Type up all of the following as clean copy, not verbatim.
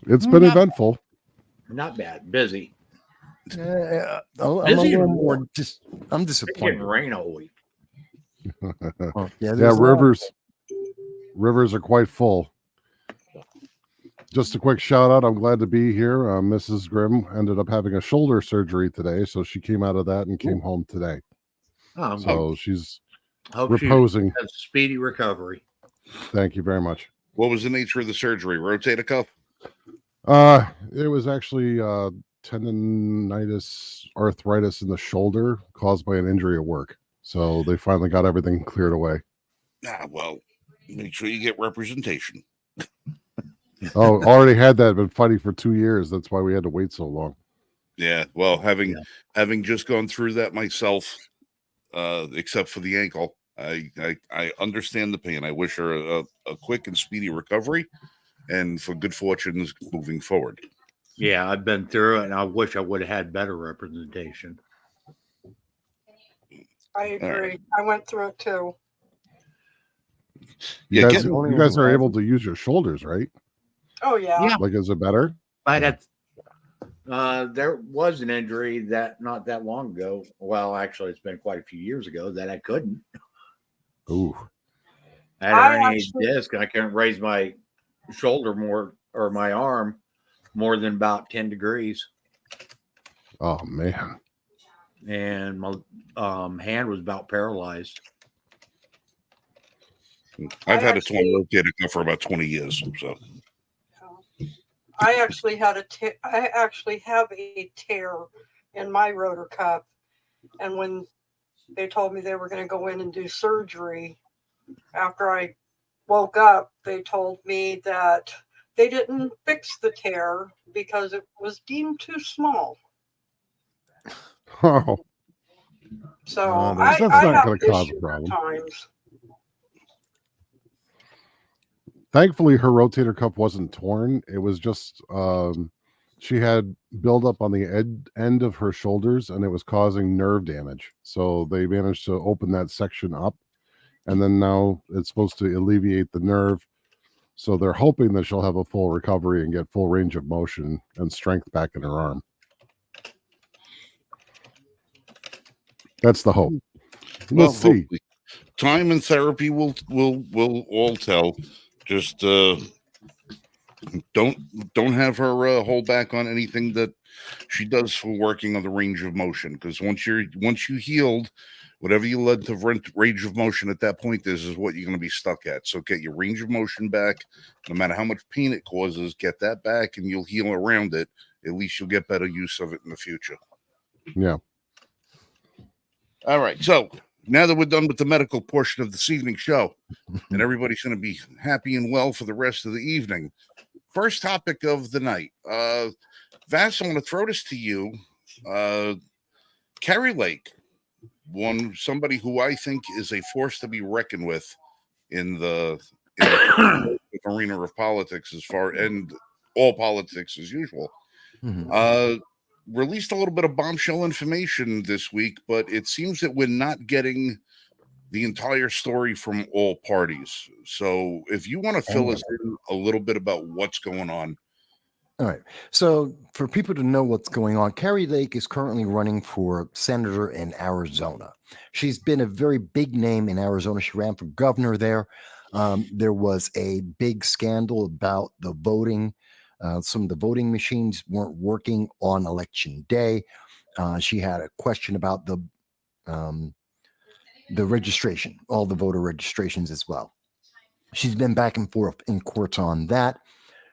It's been Not, eventful. not bad. Busy. I'm a Busy little and more. warm. I'm It's been disappointed. getting rain all week. Oh, yeah, Yeah, there's a lot. rivers are quite full. Just a quick shout out. I'm glad to be here. Mrs. Grimm ended up having a shoulder surgery today, so she came out of that and came home today. Oh, So she's hope reposing. she has a speedy recovery. Thank you very much. What was the nature of the surgery? Rotator cuff? It was actually tendonitis, arthritis in the shoulder caused by an injury at work. So they finally got everything cleared away. Well, make sure you get representation. Oh, already had that. Been fighting for 2 years. That's why we had to wait so long. Yeah, well, having just gone through that myself, except for the ankle, I understand the pain. I wish her a quick and speedy recovery, and for good fortunes moving forward. Yeah, I've been through it, and I wish I would have had better representation. I agree. I went through it too. You guys are able to use your shoulders, right? Oh yeah. Like, is it better? There was an injury that not that long ago. Well, actually, it's been quite a few years ago that I couldn't. Ooh. I had a herniated disc. I couldn't raise my shoulder more or my arm more than about 10 degrees. Oh man. And my hand was about paralyzed. I've had a torn rotator cuff for about 20 years. So I actually have a tear in my rotor cuff, and when they told me they were going to go in and do surgery, after I woke up, they told me that they didn't fix the tear because it was deemed too small. Oh. So that's I not have going to cause a issues problem. at times. Thankfully, her rotator cuff wasn't torn. It was just she had buildup on the end of her shoulders, and it was causing nerve damage. So they managed to open that section up, and then now it's supposed to alleviate the nerve. So they're hoping that she'll have a full recovery and get full range of motion and strength back in her arm. That's the hope. We'll see. Hopefully. Time and therapy will all tell. Just don't have her hold back on anything that she does for working on the range of motion. Because once you healed, whatever you led to range of motion at that point, this is what you're going to be stuck at. So get your range of motion back, no matter how much pain it causes. Get that back, and you'll heal around it. At least you'll get better use of it in the future. Yeah. All right. So now that we're done with the medical portion of this evening's show, and everybody's going to be happy and well for the rest of the evening, first topic of the night. Vass, I want to throw this to you. Kari Lake, somebody who I think is a force to be reckoned with in the arena of politics, and all politics as usual. Mm-hmm. Released a little bit of bombshell information this week, but it seems that we're not getting the entire story from all parties. So if you want to fill us in a little bit about what's going on. All right. So for people to know what's going on, Kari Lake is currently running for senator in Arizona. She's been a very big name in Arizona. She ran for governor there. There was a big scandal about the voting. Some of the voting machines weren't working on election day. She had a question about the registration, all the voter registrations as well. She's been back and forth in courts on that.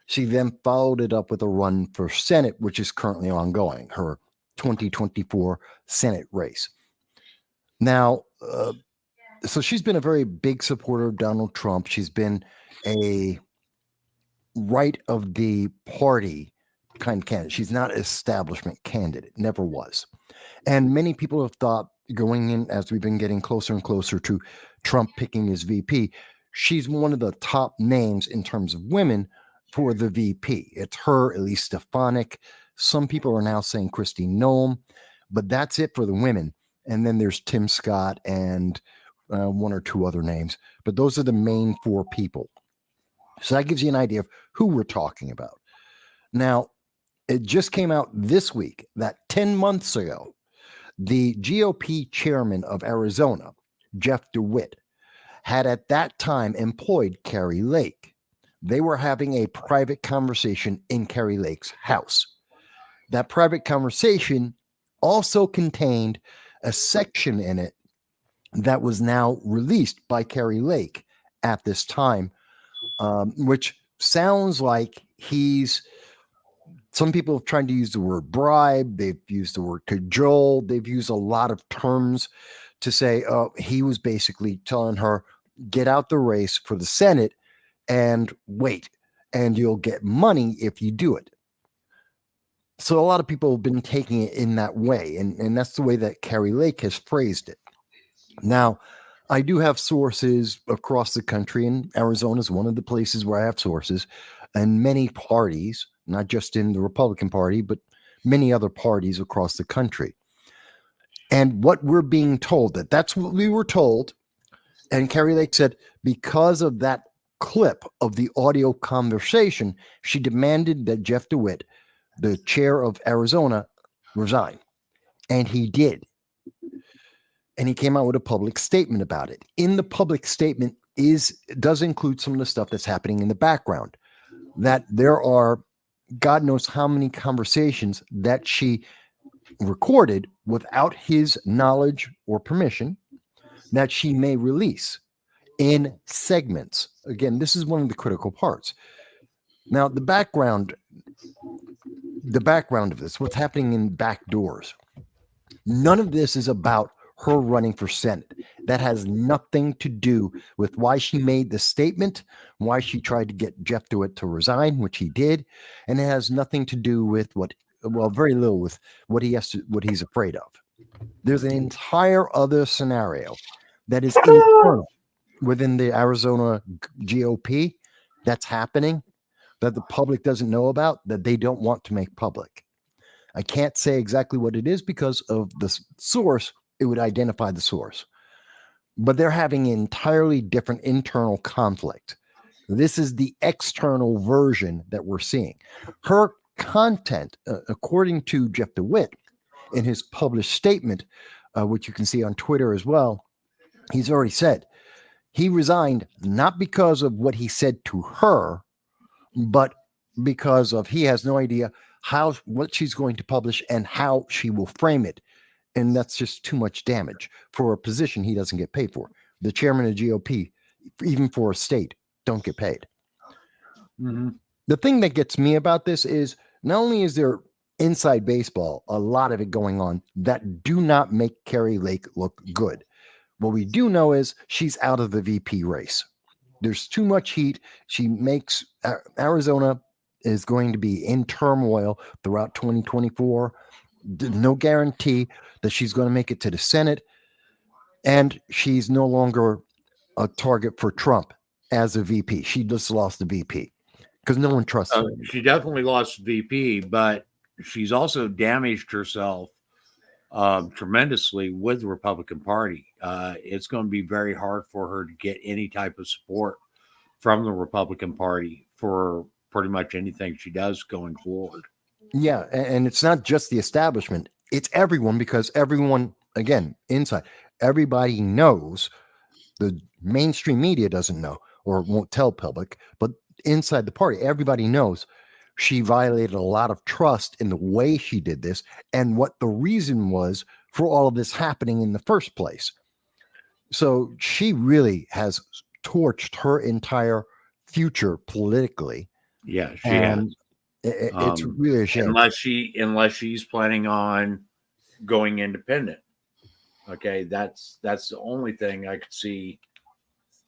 She then followed it up with a run for Senate, which is currently ongoing, her 2024 Senate race. Now, so she's been a very big supporter of Donald Trump. She's been a right of the party kind of candidate. She's not an establishment candidate, never was. And many people have thought going in, as we've been getting closer and closer to Trump picking his VP, she's one of the top names in terms of women for the VP. It's her, Elise Stefanik. Some people are now saying Kristi Noem, but that's it for the women. And then there's Tim Scott and one or two other names. But those are the main four people. So that gives you an idea of who we're talking about. Now, it just came out this week that 10 months ago, the GOP chairman of Arizona, Jeff DeWitt, had at that time employed Kari Lake. They were having a private conversation in Kari Lake's house. That private conversation also contained a section in it that was now released by Kari Lake at this time, which sounds like some people have tried to use the word bribe. They've used the word cajole. They've used a lot of terms to say, he was basically telling her, get out the race for the Senate and wait, and you'll get money if you do it. So a lot of people have been taking it in that way, and that's the way that Kari Lake has phrased it. Now, I do have sources across the country, and Arizona is one of the places where I have sources, and many parties, not just in the Republican Party, but many other parties across the country. And what we're being told, that's what we were told. And Kari Lake said, because of that clip of the audio conversation, she demanded that Jeff DeWitt, the chair of Arizona, resign. And he did. And he came out with a public statement about it. In the public statement does include some of the stuff that's happening in the background, that there are God knows how many conversations that she recorded without his knowledge or permission that she may release in segments. Again, this is one of the critical parts. Now, the background of this, what's happening in back doors, none of this is about her running for Senate. That has nothing to do with why she made the statement, why she tried to get Jeff DeWitt to resign, which he did, and it has nothing to do with very little with what he's afraid of. There's an entire other scenario that is internal within the Arizona GOP that's happening that the public doesn't know about, that they don't want to make public. I can't say exactly what it is because of the source. It would identify the source. But they're having an entirely different internal conflict. This is the external version that we're seeing. Her content, according to Jeff DeWitt, in his published statement, which you can see on Twitter as well, he's already said he resigned not because of what he said to her, but because of he has no idea what she's going to publish and how she will frame it. And that's just too much damage for a position he doesn't get paid for. The chairman of GOP, even for a state, don't get paid. Mm-hmm. The thing that gets me about this is not only is there inside baseball, a lot of it going on that do not make Kari Lake look good. What we do know is she's out of the VP race. There's too much heat. She makes Arizona is going to be in turmoil throughout 2024. No guarantee that she's going to make it to the Senate, and she's no longer a target for Trump as a VP. She just lost the VP because no one trusts her. She definitely lost the VP, but she's also damaged herself tremendously with the Republican Party. It's going to be very hard for her to get any type of support from the Republican Party for pretty much anything she does going forward. Yeah, and it's not just the establishment. It's everyone, because everyone, again, inside, everybody knows. The mainstream media doesn't know or won't tell public, but inside the party, everybody knows she violated a lot of trust in the way she did this and what the reason was for all of this happening in the first place. So she really has torched her entire future politically. Yeah, she has. It's really a shame. Unless she's planning on going independent. Okay, that's the only thing I could see.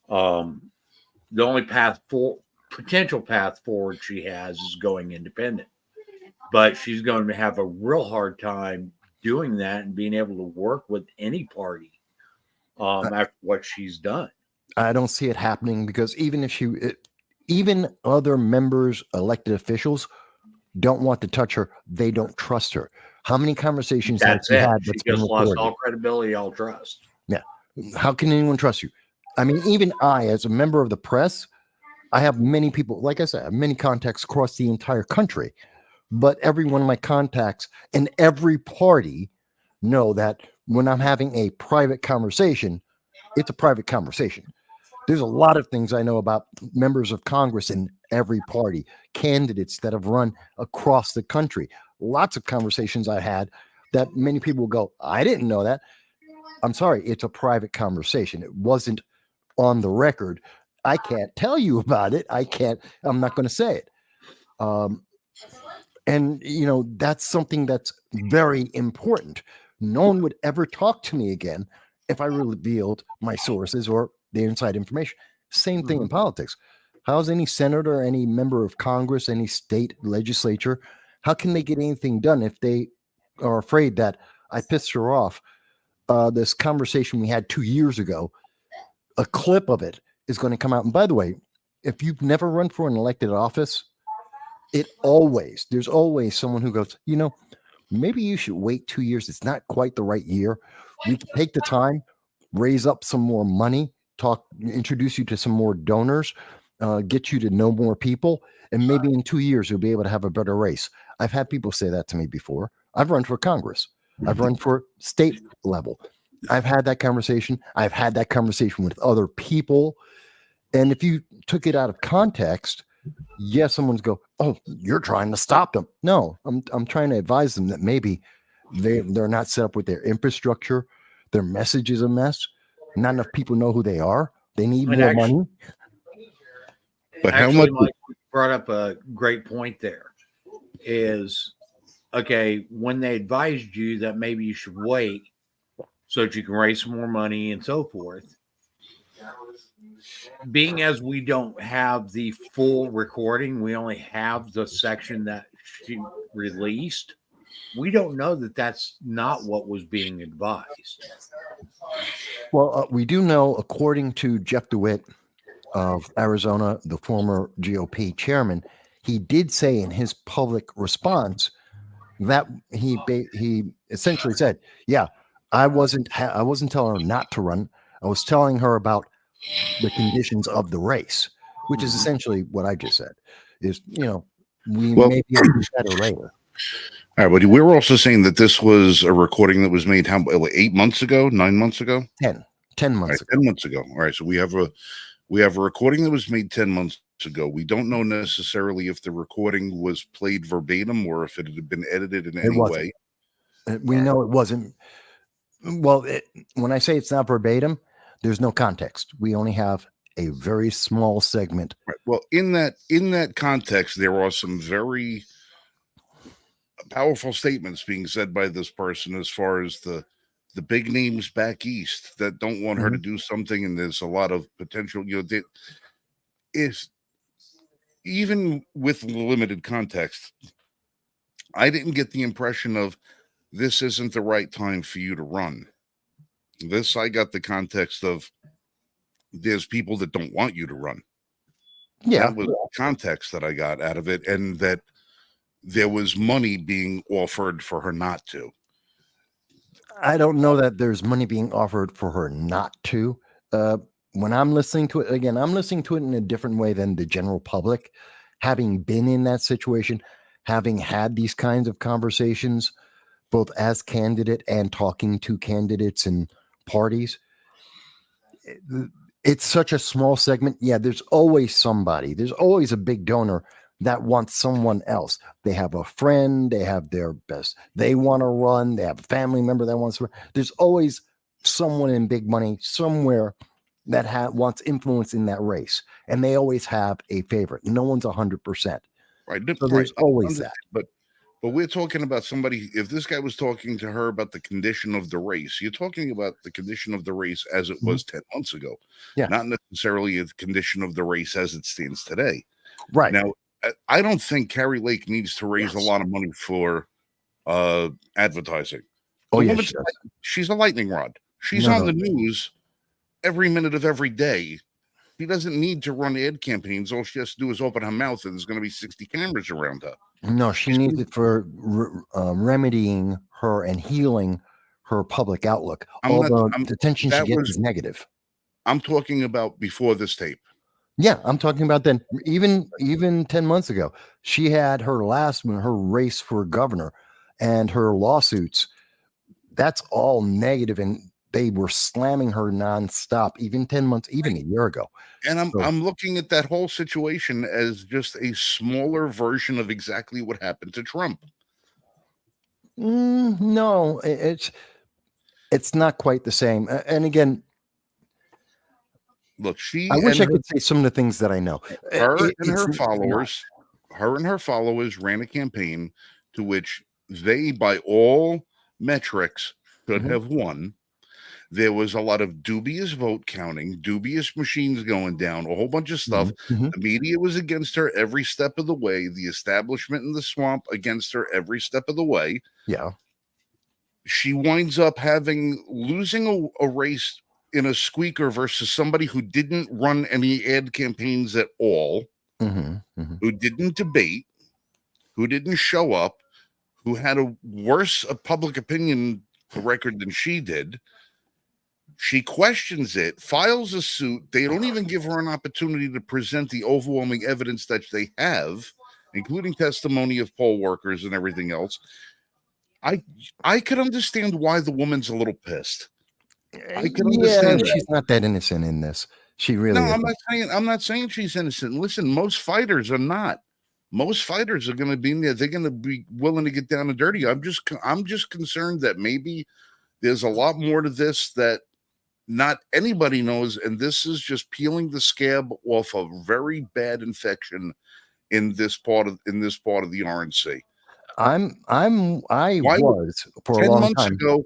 The only potential path forward she has is going independent. But she's going to have a real hard time doing that and being able to work with any party after what she's done. I don't see it happening because even other members, elected officials, don't want to touch her. They don't trust her. How many conversations have you had? She just lost all credibility, all trust. Yeah. How can anyone trust you? I mean, even I, as a member of the press, I have many people, like I said, I have many contacts across the entire country. but every one of my contacts in every party know that when I'm having a private conversation, it's a private conversation. There's a lot of things I know about members of Congress in every party, candidates that have run across the country. Lots of conversations I had that many people will go, I didn't know that. I'm sorry, it's a private conversation. It wasn't on the record. I can't tell you about it. I'm not going to say it. And, that's something that's very important. No one would ever talk to me again if I revealed my sources or the inside information. Same thing in politics. How's any senator, any member of Congress, any state legislature, how can they get anything done if they are afraid that I pissed her off? This conversation we had 2 years ago, a clip of it is going to come out. And by the way, if you've never run for an elected office, there's always someone who goes, maybe you should wait 2 years. It's not quite the right year. We can take the time, raise up some more money, introduce you to some more donors, get you to know more people. And maybe in 2 years, you'll be able to have a better race. I've had people say that to me before. I've run for Congress. I've run for state level. I've had that conversation. I've had that conversation with other people. And if you took it out of context, yes, someone's go, oh, you're trying to stop them. No, I'm trying to advise them that maybe they're not set up with their infrastructure. Their message is a mess. Not enough people know who they are. They need more money. But Actually, how much? Mike brought up a great point there. Is okay when they advised you that maybe you should wait so that you can raise some more money and so forth. Being as we don't have the full recording, we only have the section that she released. We don't know that that's not what was being advised. Well, we do know, according to Jeff DeWitt of Arizona, the former GOP chairman, he did say in his public response that he essentially said, "Yeah, I wasn't telling her not to run. I was telling her about the conditions of the race," which is essentially what I just said. Is we may be able to do better later. All right, but we were also saying that this was a recording that was made 8 months ago, 9 months ago, 10 months ago. 10 months ago. All right, so we have a recording that was made 10 months ago. We don't know necessarily if the recording was played verbatim or if it had been edited in any way. We know it wasn't. Well, when I say it's not verbatim, there's no context. We only have a very small segment. Right. Well, in that context, there are some very powerful statements being said by this person as far as the big names back east that don't want her to do something, and there's a lot of potential. If even with limited context, I didn't get the impression of this isn't the right time for you to run. I got the context of there's people that don't want you to run. Yeah, that was the context that I got out of it, and that there was money being offered for her not to. I don't know that there's money being offered for her not to. When I'm listening to it, again, I'm listening to it in a different way than the general public. Having been in that situation, having had these kinds of conversations, both as candidate and talking to candidates and parties, it's such a small segment. Yeah, there's always somebody. There's always a big donor that wants someone else. They have a friend, they have their best, they want to run, they have a family member that wants to run. There's always someone in big money somewhere that wants influence in that race. And they always have a favorite. No one's 100%. Right. So there's always that. But we're talking about somebody, if this guy was talking to her about the condition of the race, you're talking about the condition of the race as it was 10 months ago. Yeah. Not necessarily the condition of the race as it stands today. Right. Now, I don't think Kari Lake needs to raise a lot of money for advertising. Oh, yeah. She's a lightning rod. She's on the news every minute of every day. She doesn't need to run ad campaigns. All she has to do is open her mouth, and there's going to be 60 cameras around her. No, she needs it for remedying her and healing her public outlook. The attention she gets is negative. I'm talking about before this tape. Yeah, I'm talking about then. Even 10 months ago, she had her her race for governor, and her lawsuits. That's all negative, and they were slamming her nonstop. Even 10 months, even a year ago. And So- I'm looking at that whole situation as just a smaller version of exactly what happened to Trump. No, it's not quite the same. And again, Look, I wish I could say some of the things that I know. her It- and it's her not. followers, ran a campaign to which they, by all metrics, should Mhm. have won. There was a lot of dubious vote counting, dubious machines going down, a whole bunch of stuff. Mhm. The media was against her every step of the way. The establishment in the swamp against her every step of the way. Yeah. She winds up losing a race in a squeaker versus somebody who didn't run any ad campaigns at all, Mhm. who didn't debate, who didn't show up, who had a worse public opinion record than she did. She questions it, files a suit. They don't even give her an opportunity to present the overwhelming evidence that they have, including testimony of poll workers and everything else. I could understand why the woman's a little pissed. I can understand that. She's not that innocent in this. She really No, isn't. I'm not saying she's innocent. Listen, most fighters are not. Most fighters are going to be in there. They're going to be willing to get down and dirty. I'm just concerned that maybe there's a lot more to this that not anybody knows, and this is just peeling the scab off a very bad infection in this part of the RNC. I Why would was for a 10 long months time. ago,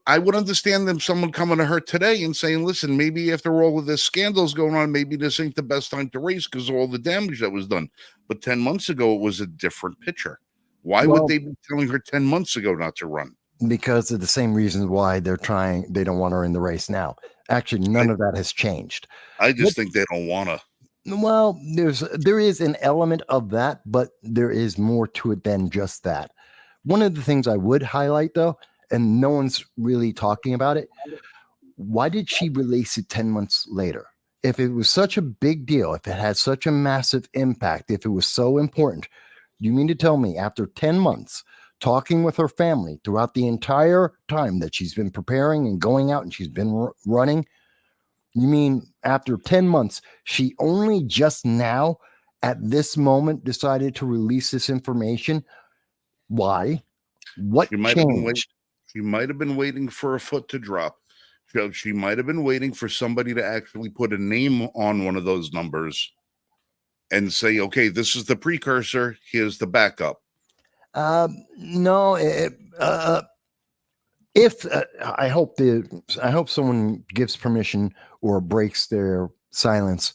I would understand someone coming to her today and saying, listen, maybe after all of this scandals going on, maybe this ain't the best time to race because of all the damage that was done. But 10 months ago, it was a different picture. Why Well- would they be telling her 10 months ago not to run? Because of the same reasons why they don't want her in the race now. Actually, none of that has changed. I just think they don't want to. Well, there is an element of that, but there is more to it than just that. One of the things I would highlight though, and no one's really talking about it, why did she release it 10 months later? If it was such a big deal, if it had such a massive impact, if it was so important, you mean to tell me after 10 months talking with her family throughout the entire time that she's been preparing and going out and she's been running, you mean after 10 months, she only just now at this moment decided to release this information? Why? What She might have been changed? She might have been waiting for a foot to drop. She might have been waiting for somebody to actually put a name on one of those numbers and say, okay, this is the precursor. Here's the backup. No. If I hope someone gives permission or breaks their silence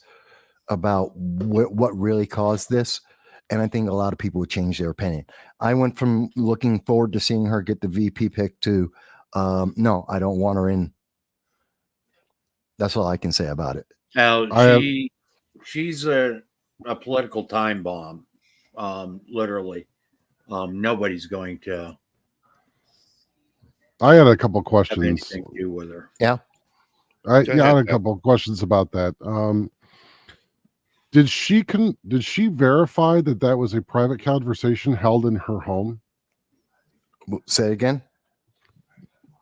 about what really caused this, and I think a lot of people would change their opinion. I went from looking forward to seeing her get the VP pick to no, I don't want her in. That's all I can say about it. Now I she's a political time bomb, literally. Nobody's going to I had a couple have questions. anything to do with her. I had ahead, a Jeff. couple of questions about that. Did she verify that was a private conversation held in her home? Say it again.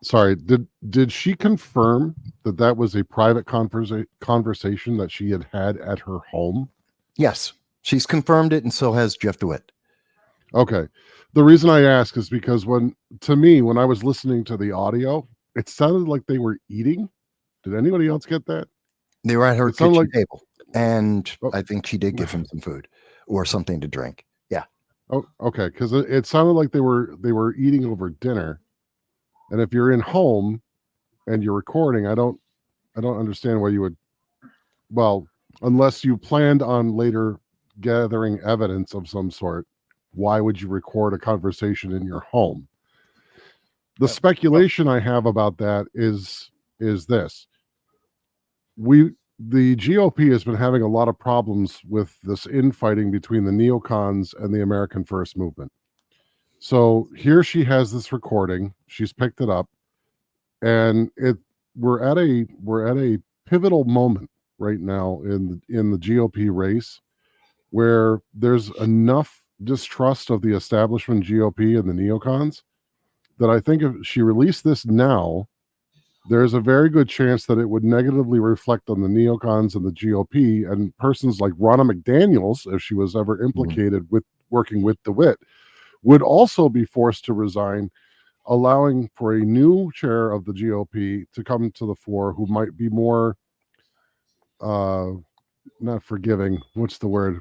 Sorry, did she confirm that was a private conversation that she had at her home? Yes, she's confirmed it, and so has Jeff DeWitt. Okay. The reason I ask is because when I was listening to the audio, it sounded like they were eating. Did anybody else get that? They were at her It sounded kitchen table, and Oh. I think she did give him some food or something to drink. Yeah. Oh, okay. Because it sounded like they were eating over dinner. And if you're in home and you're recording, I don't understand why you would. Well, unless you planned on later gathering evidence of some sort, why would you record a conversation in your home? The speculation I have about that is this. The GOP has been having a lot of problems with this infighting between the neocons and the American First Movement. So here she has this recording. She's picked it up, and we're at a pivotal moment right now in the GOP race where there's enough distrust of the establishment GOP and the neocons that I think if she released this now, there's a very good chance that it would negatively reflect on the neocons and the GOP, and persons like Ronna McDaniels, if she was ever implicated with working with DeWitt, would also be forced to resign, allowing for a new chair of the GOP to come to the fore who might be more not forgiving, what's the word?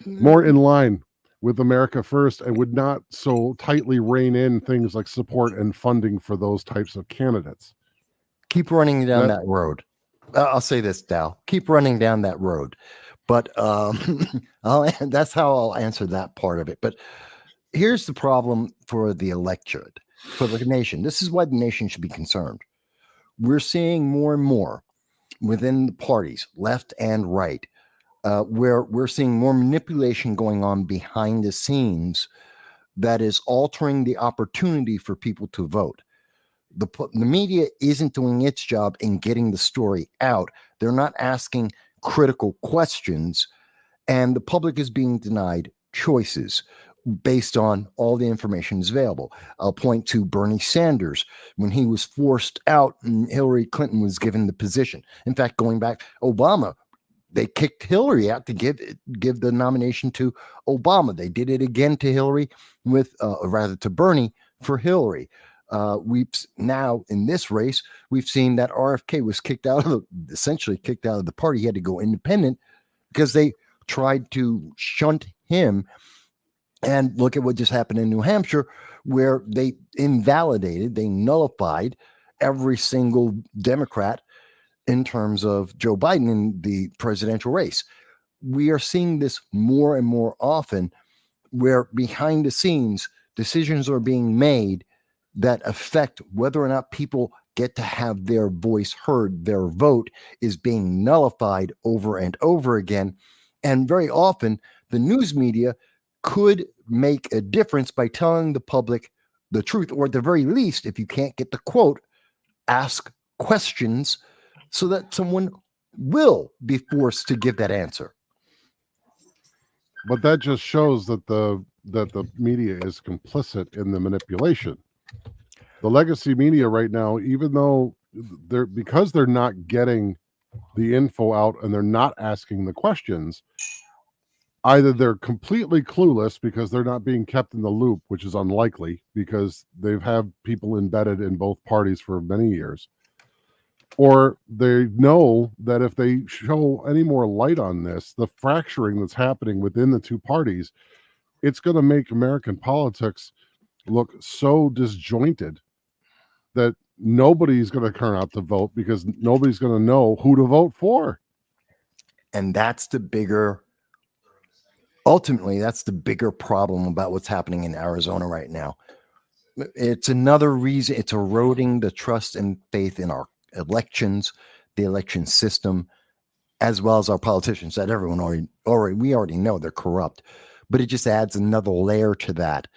More in line with America First, and would not so tightly rein in things like support and funding for those types of candidates. Keep running down that road. I'll say this, Dal. Keep running down that road. But that's how I'll answer that part of it. But here's the problem for the electorate, for the nation. This is why the nation should be concerned. We're seeing more and more within the parties, left and right, where we're seeing more manipulation going on behind the scenes that is altering the opportunity for people to vote. The media isn't doing its job in getting the story out. They're not asking critical questions, and the public is being denied choices based on all the information is available. I'll point to Bernie Sanders when he was forced out and Hillary Clinton was given the position. In fact, going back, Obama, they kicked Hillary out to give the nomination to Obama. They did it again to Hillary to Bernie for Hillary. We've now in this race, we've seen that RFK was essentially kicked out of the party. He had to go independent because they tried to shunt him. And look at what just happened in New Hampshire, where they nullified every single Democrat in terms of Joe Biden in the presidential race. We are seeing this more and more often, where behind the scenes decisions are being made that affect whether or not people get to have their voice heard. Their vote is being nullified over and over again. And very often the news media could make a difference by telling the public the truth, or at the very least, if you can't get the quote, ask questions so that someone will be forced to give that answer. But that just shows that the media is complicit in the manipulation. The legacy media right now, even though because they're not getting the info out and they're not asking the questions, either they're completely clueless because they're not being kept in the loop, which is unlikely because they've had people embedded in both parties for many years, or they know that if they show any more light on this, the fracturing that's happening within the two parties, it's going to make American politics look so disjointed that nobody's going to turn out to vote because nobody's going to know who to vote for. And ultimately, that's the bigger problem about what's happening in Arizona right now. It's another reason it's eroding the trust and faith in our elections, the election system, as well as our politicians that everyone we already know they're corrupt. But it just adds another layer to that.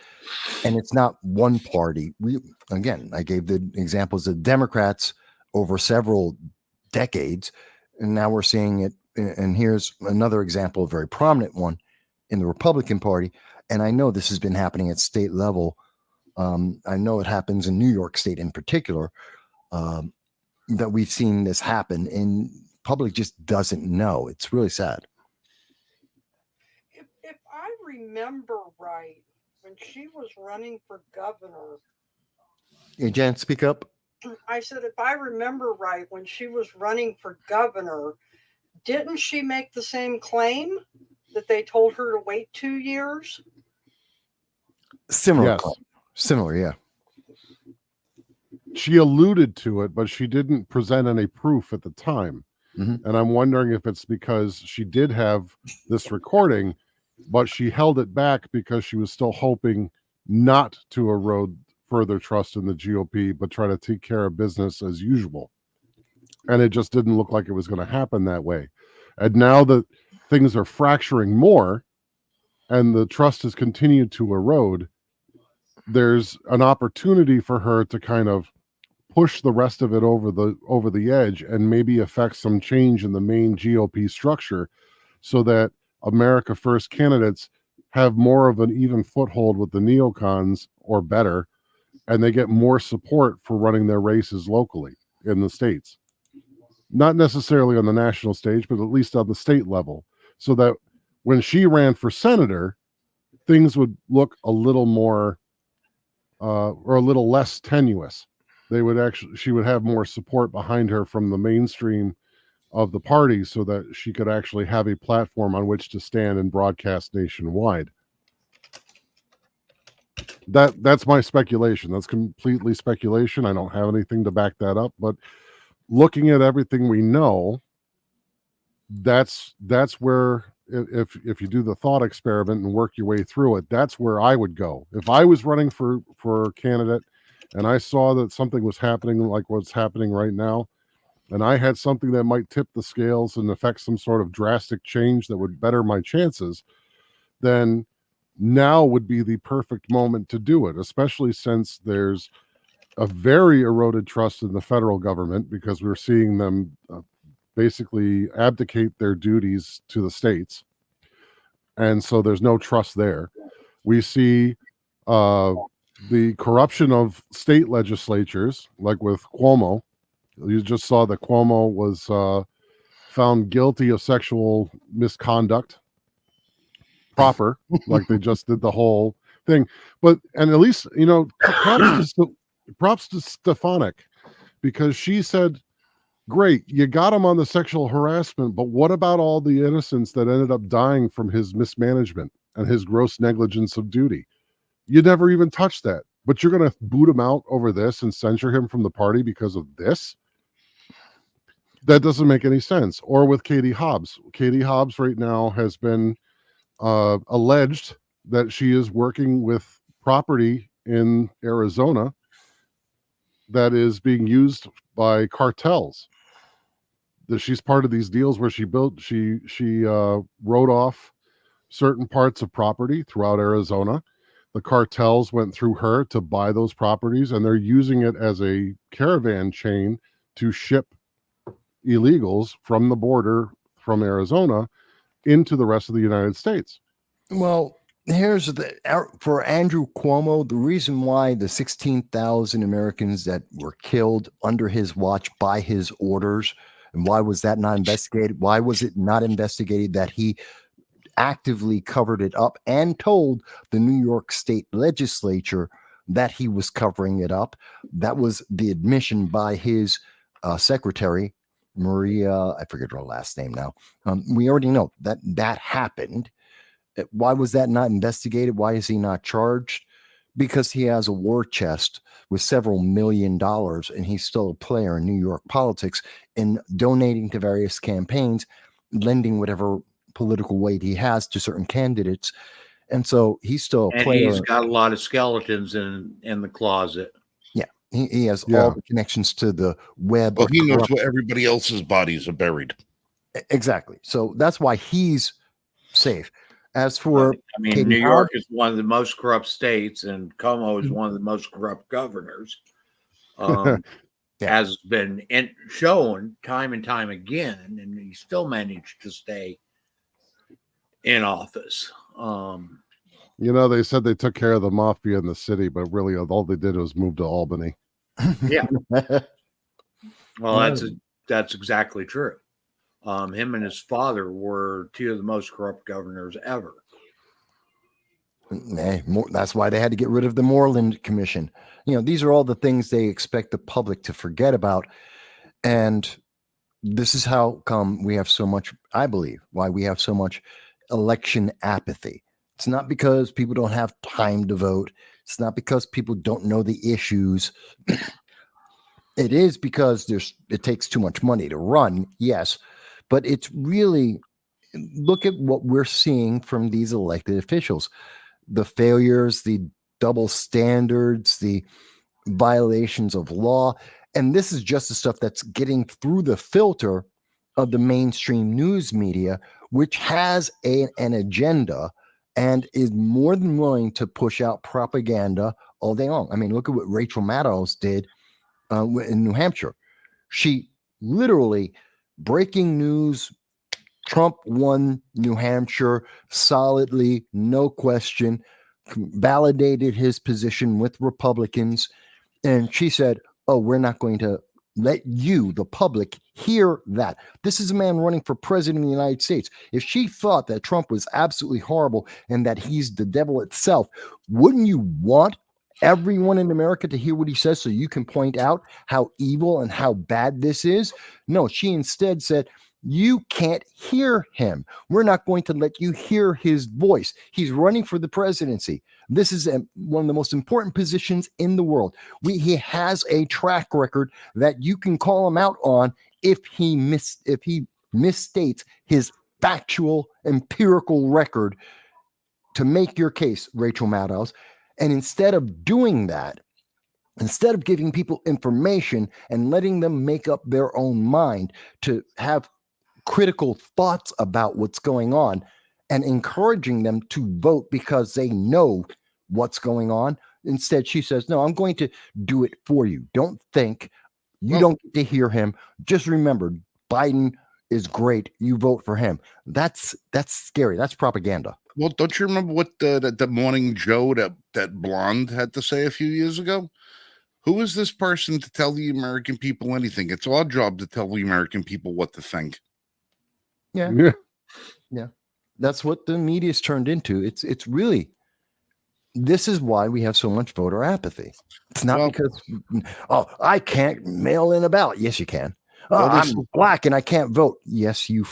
And it's not one party. I gave the examples of Democrats over several decades, and now we're seeing it. And here's another example, a very prominent one in the Republican Party. And I know this has been happening at state level. I know it happens in New York State in particular, that we've seen this happen, and public just doesn't know. It's really sad. If I remember right, when she was running for governor. Hey, Jan, speak up. I said, if I remember right, when she was running for governor, didn't she make the same claim that they told her to wait 2 years? Similar, yes. Similar, yeah. She alluded to it, but she didn't present any proof at the time. Mm-hmm. And I'm wondering if it's because she did have this recording, but she held it back because she was still hoping not to erode further trust in the GOP, but try to take care of business as usual. And it just didn't look like it was going to happen that way. And now that things are fracturing more and the trust has continued to erode, there's an opportunity for her to kind of push the rest of it over the edge and maybe affect some change in the main GOP structure, so that America First candidates have more of an even foothold with the neocons or better, and they get more support for running their races locally in the states. Not necessarily on the national stage, but at least on the state level, so that when she ran for senator, things would look a little more or a little less tenuous. She would have more support behind her from the mainstream of the party, so that she could actually have a platform on which to stand and broadcast nationwide. That's my speculation. That's completely speculation. I don't have anything to back that up, but looking at everything we know, that's where, if you do the thought experiment and work your way through it, that's where I would go. If I was running for a candidate and I saw that something was happening like what's happening right now, and I had something that might tip the scales and affect some sort of drastic change that would better my chances, then now would be the perfect moment to do it, especially since there's a very eroded trust in the federal government, because we're seeing them basically abdicate their duties to the states. And so there's no trust there. We see the corruption of state legislatures, like with Cuomo. You just saw that Cuomo was found guilty of sexual misconduct proper, like they just did the whole thing. And at least, props to Stefanik, because she said, great, you got him on the sexual harassment, but what about all the innocents that ended up dying from his mismanagement and his gross negligence of duty? You never even touched that, but you're going to boot him out over this and censure him from the party because of this? That doesn't make any sense. Or with Katie Hobbs. Katie Hobbs right now has been alleged that she is working with property in Arizona that is being used by cartels. That she's part of these deals where she wrote off certain parts of property throughout Arizona. The cartels went through her to buy those properties, and they're using it as a caravan chain to ship illegals from the border from Arizona into the rest of the United States. Well, here's for Andrew Cuomo, the reason why the 16,000 Americans that were killed under his watch by his orders, and why was that not investigated? Why was it not investigated that he actively covered it up and told the New York State legislature that he was covering it up? That was the admission by his secretary, Maria, I forget her last name now. We already know that happened. Why was that not investigated? Why is he not charged? Because he has a war chest with several $1 million, and he's still a player in New York politics, in donating to various campaigns, lending whatever political weight he has to certain candidates. And so he's still a player. And he's got a lot of skeletons in the closet. Yeah, he has all the connections to the web. Well, he knows where everybody else's bodies are buried. Exactly. So that's why he's safe. As for Katie New York is one of the most corrupt states, and Cuomo is one of the most corrupt governors. Has been shown time and time again, and he still managed to stay in office. They said they took care of the mafia in the city, but really all they did was move to Albany. Yeah. Well, that's exactly true. Him and his father were two of the most corrupt governors ever. That's why they had to get rid of the Moreland Commission. These are all the things they expect the public to forget about. And this is how come we have so much, I believe, why we have so much election apathy. It's not because people don't have time to vote. It's not because people don't know the issues. It is because it takes too much money to run, yes. But it's really, look at what we're seeing from these elected officials. The failures, the double standards, the violations of law. And this is just the stuff that's getting through the filter of the mainstream news media, which has an agenda and is more than willing to push out propaganda all day long. I mean, look at what Rachel Maddow did in New Hampshire. She literally breaking news. Trump won New Hampshire solidly, no question, validated his position with Republicans. And she said, oh, we're not going to let you, the public, hear that. This is a man running for president of the United States. If she thought that Trump was absolutely horrible and that he's the devil itself, wouldn't you want everyone in America to hear what he says so you can point out how evil and how bad this is? No, she instead said, you can't hear him. We're not going to let you hear his voice. He's running for the presidency. This is one of the most important positions in the world. He has a track record that you can call him out on if he misstates his factual, empirical record to make your case, Rachel Maddow. And instead of doing that, instead of giving people information and letting them make up their own mind to have critical thoughts about what's going on and encouraging them to vote because they know what's going on. Instead, she says, no, I'm going to do it for you. Don't think you don't get to hear him. Just remember, Biden is great. You vote for him. That's scary. That's propaganda. Well, don't you remember what the Morning Joe, that blonde, had to say a few years ago? Who is this person to tell the American people anything? It's our job to tell the American people what to think. Yeah. That's what the media's turned into. It's really, this is why we have so much voter apathy. It's not because, I can't mail in a ballot. Yes, you can. I'm black and I can't vote. Yes, you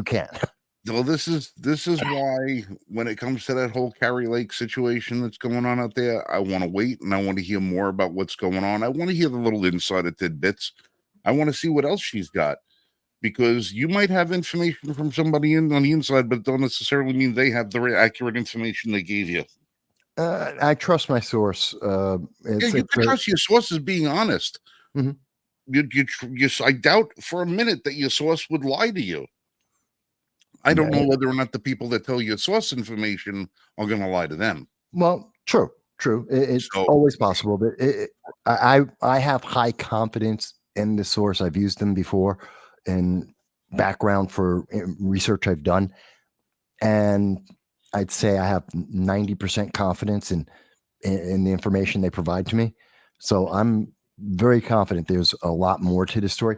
can. Well, this is why when it comes to that whole Kari Lake situation that's going on out there, I want to wait and I want to hear more about what's going on. I want to hear the little insider tidbits. I want to see what else she's got. Because you might have information from somebody on the inside, but it don't necessarily mean they have the accurate information they gave you. I trust my source. You can trust your source as being honest. Mm-hmm. I doubt for a minute that your source would lie to you. I don't know whether or not the people that tell you source information are going to lie to them. Well, true. It's always possible, but I have high confidence in the source. I've used them before. And background for research I've done, and I'd say I have 90% confidence in the information they provide to me. So I'm very confident there's a lot more to this story.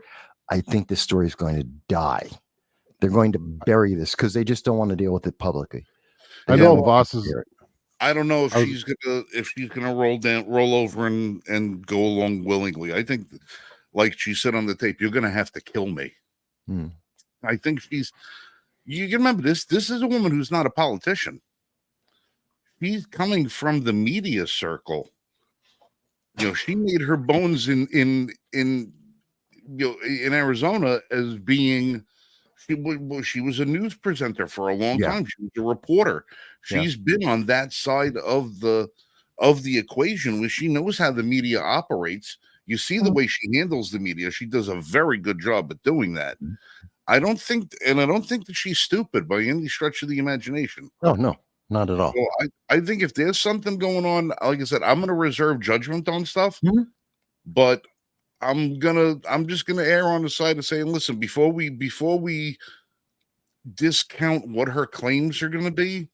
I think this story is going to die. They're going to bury this because they just don't want to deal with it publicly. I know Voss is. I don't know if she's gonna roll over and go along willingly. I think, like she said on the tape, you're going to have to kill me. I think you can remember this. This is a woman who's not a politician. She's coming from the media circle. She made her bones in Arizona as being, she was a news presenter for a long time. She was a reporter. She's been on that side of the equation where she knows how the media operates. You see the way she handles the media. She does a very good job at doing that. I don't think that she's stupid by any stretch of the imagination. Oh, no, not at all. So I think if there's something going on, like I said, I'm going to reserve judgment on stuff, but I'm just going to err on the side of saying, listen, before we discount what her claims are going to be,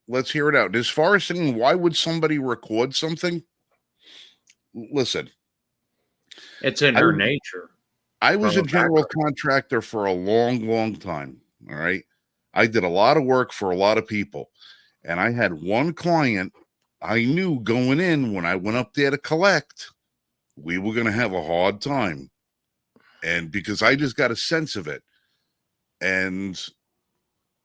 let's hear it out. As far as saying, why would somebody record something? Listen. It's in her nature. I was a general contractor for a long, long time. All right. I did a lot of work for a lot of people. And I had one client I knew going in when I went up there to collect, we were going to have a hard time. And because I just got a sense of it. And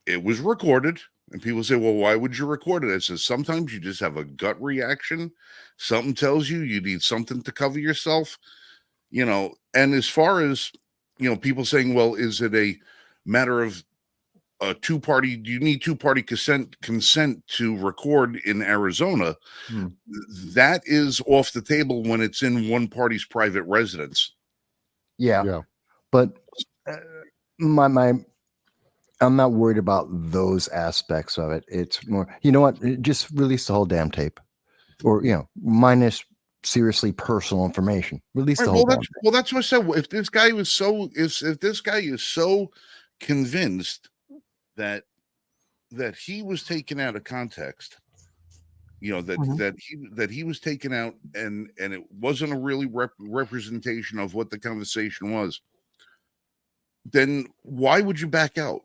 it was recorded. And people say, well, why would you record it? I said, sometimes you just have a gut reaction. Something tells you need something to cover yourself. And as far as, people saying, well, is it a matter of a two-party, do you need two-party consent to record in Arizona? That is off the table when it's in one party's private residence. Yeah. But I'm not worried about those aspects of it. It's more, you know what? Just release the whole damn tape, or minus seriously personal information. Release Right, the whole damn well, that's what I said. If this guy was so, if this guy is so convinced that he was taken out of context, you know, Mhm. that he was taken out, and it wasn't a really representation of what the conversation was, then why would you back out?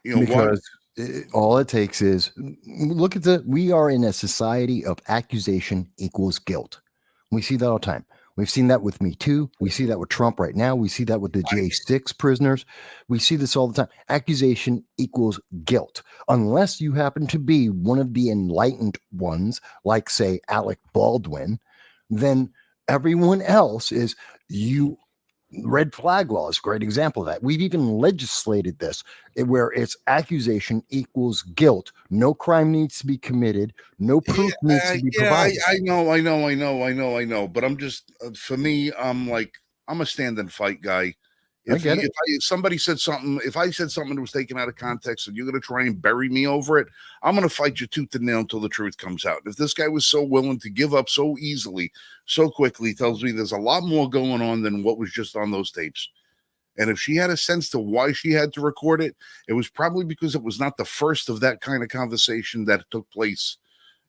You know, why? because all it takes is look at we are in a society of accusation equals guilt. We see that all the time. We've seen that with Me Too. We see that with Trump right now. We see that with the J6 prisoners. We see this all the time. Accusation equals guilt. Unless you happen to be one of the enlightened ones, like, say, Alec Baldwin, then everyone else is you. Red flag law is a great example of that. We've even legislated this where it's accusation equals guilt. No crime needs to be committed. No proof needs to be provided. I know. But I'm just, for me, I'm like, I'm a stand and fight guy. I get it. If somebody said something, if I said something that was taken out of context and you're going to try and bury me over it, I'm going to fight you tooth and nail until the truth comes out. If this guy was so willing to give up so easily, so quickly, tells me there's a lot more going on than what was just on those tapes. And if she had a sense to why she had to record it, it was probably because it was not the first of that kind of conversation that took place,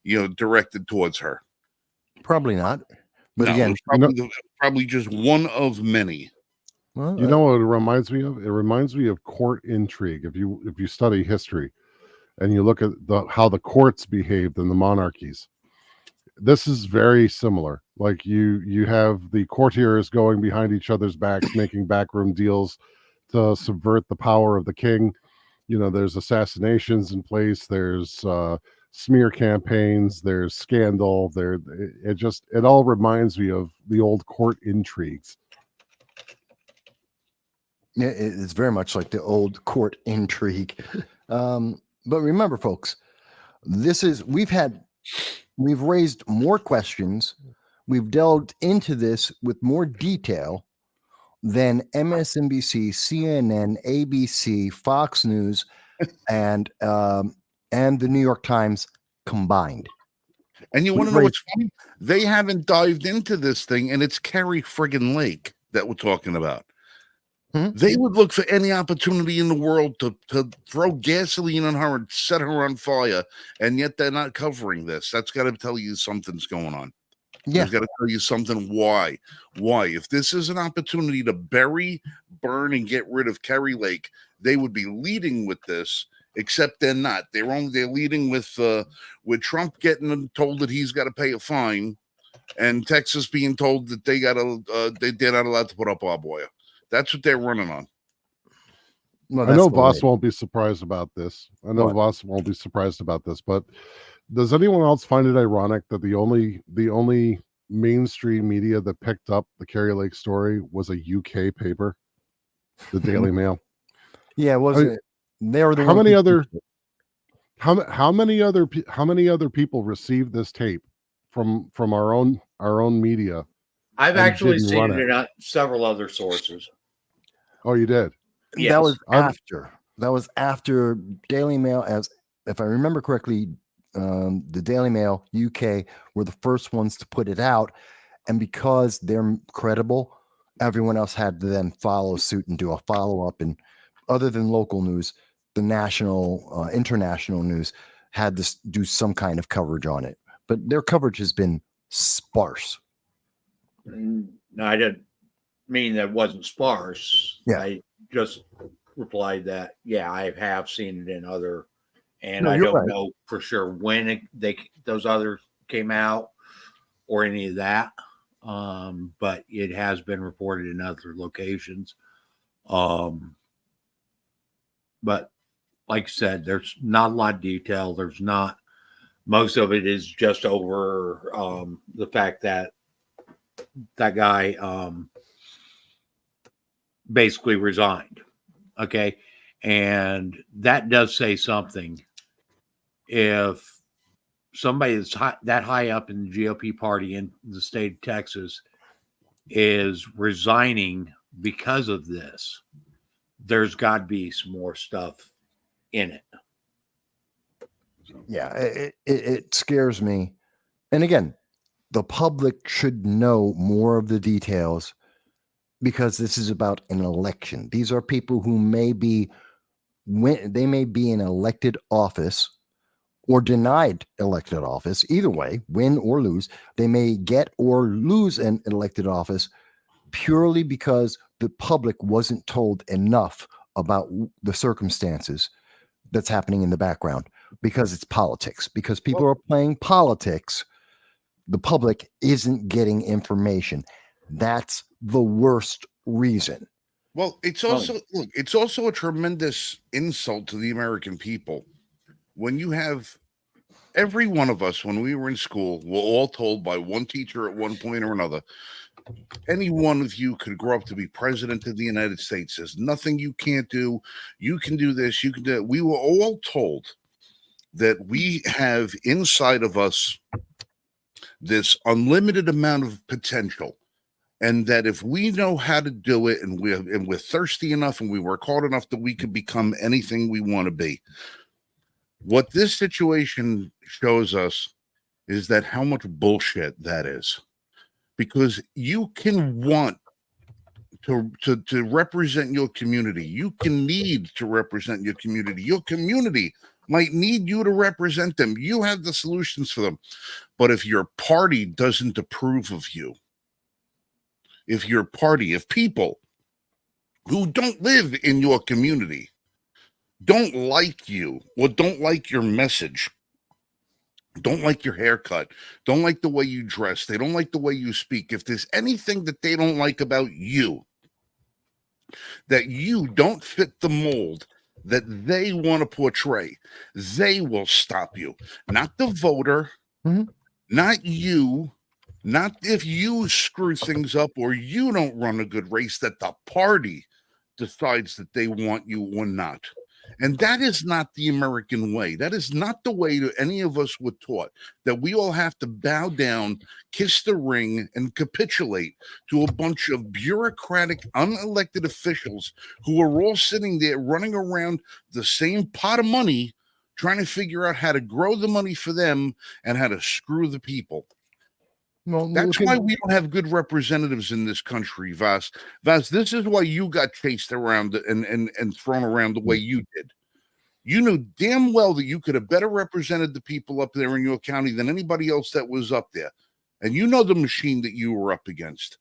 you know, directed towards her. Probably not. But No, again, it was probably just one of many. well, You know what it reminds me of? It reminds me of court intrigue. If you study history and you look at how the courts behaved in the monarchies, this is very similar. Like you have the courtiers going behind each other's backs, making backroom deals to subvert the power of the king. You know, there's assassinations in place. There's smear campaigns. There's scandal. It all reminds me of the old court intrigues. yeah, it's very much like the old court intrigue. But remember, folks, we've raised more questions. We've delved into this with more detail than MSNBC, CNN, ABC, Fox News, and the New York Times combined. And you want to know what's funny? They haven't dived into this thing, and it's Kari friggin' Lake that we're talking about. They would look for any opportunity in the world to throw gasoline on her and set her on fire, and yet they're not covering this. That's got to tell you something's going on. Yeah. They've got to tell you something. Why? If this is an opportunity to bury, burn, and get rid of Kari Lake, they would be leading with this. Except they're not. They're leading with Trump getting told that he's got to pay a fine, and Texas being told that they're not allowed to put up barbed wire. That's what they're running on. Well, I know Voss won't be surprised about this. But does anyone else find it ironic that the only mainstream media that picked up the Kari Lake story was a UK paper, the Daily Mail? Yeah, wasn't it? They were the how many other people received this tape from our own media? I've actually seen it in several other sources. Oh, you did? Yes. That was after Daily Mail, as if I remember correctly, the Daily Mail UK were the first ones to put it out, and because they're credible, everyone else had to then follow suit and do a follow-up. And other than local news, the national, international news had to do some kind of coverage on it, but their coverage has been sparse. No, I didn't mean that wasn't sparse. Yeah. I just replied that, yeah, I have seen it in other, and No, I you're don't right. know for sure when those others came out or any of that. But it has been reported in other locations. But like I said, there's not a lot of detail. There's not, most of it is just over the fact that guy basically resigned. Okay. And that does say something. If somebody that's that high up in the GOP party in the state of Texas is resigning because of this, there's got to be some more stuff in it. Yeah, it scares me. And again, the public should know more of the details because this is about an election. These are people who may be in elected office or denied elected office. Either way, win or lose, they may get or lose an elected office purely because the public wasn't told enough about the circumstances that's happening in the background, because it's politics, because people are playing politics. The public isn't getting information. That's the worst reason. Well, it's also a tremendous insult to the American people when you have every one of us, when we were in school, were all told by one teacher at one point or another, any one of you could grow up to be president of the United States. There's nothing you can't do. You can do this. You can do it. We were all told that we have inside of us this unlimited amount of potential, and that if we know how to do it, and we're thirsty enough and we work hard enough, that we can become anything we want to be. What this situation shows us is that how much bullshit that is, because you can want to represent your community. You can need to represent your community. Your community might need you to represent them. You have the solutions for them. But if your party doesn't approve of you, if people who don't live in your community don't like you, or don't like your message, don't like your haircut, don't like the way you dress, they don't like the way you speak, if there's anything that they don't like about you, that you don't fit the mold that they want to portray, they will stop you. Not the voter, not you, not if you screw things up or you don't run a good race, that the party decides that they want you or not. And that is not the American way. That is not the way that any of us were taught, that we all have to bow down, kiss the ring, and capitulate to a bunch of bureaucratic, unelected officials who are all sitting there running around the same pot of money, trying to figure out how to grow the money for them and how to screw the people. Well, that's why we don't have good representatives in this country, Vas. Vas, this is why you got chased around and thrown around the way you did. You knew damn well that you could have better represented the people up there in your county than anybody else that was up there. And you know the machine that you were up against.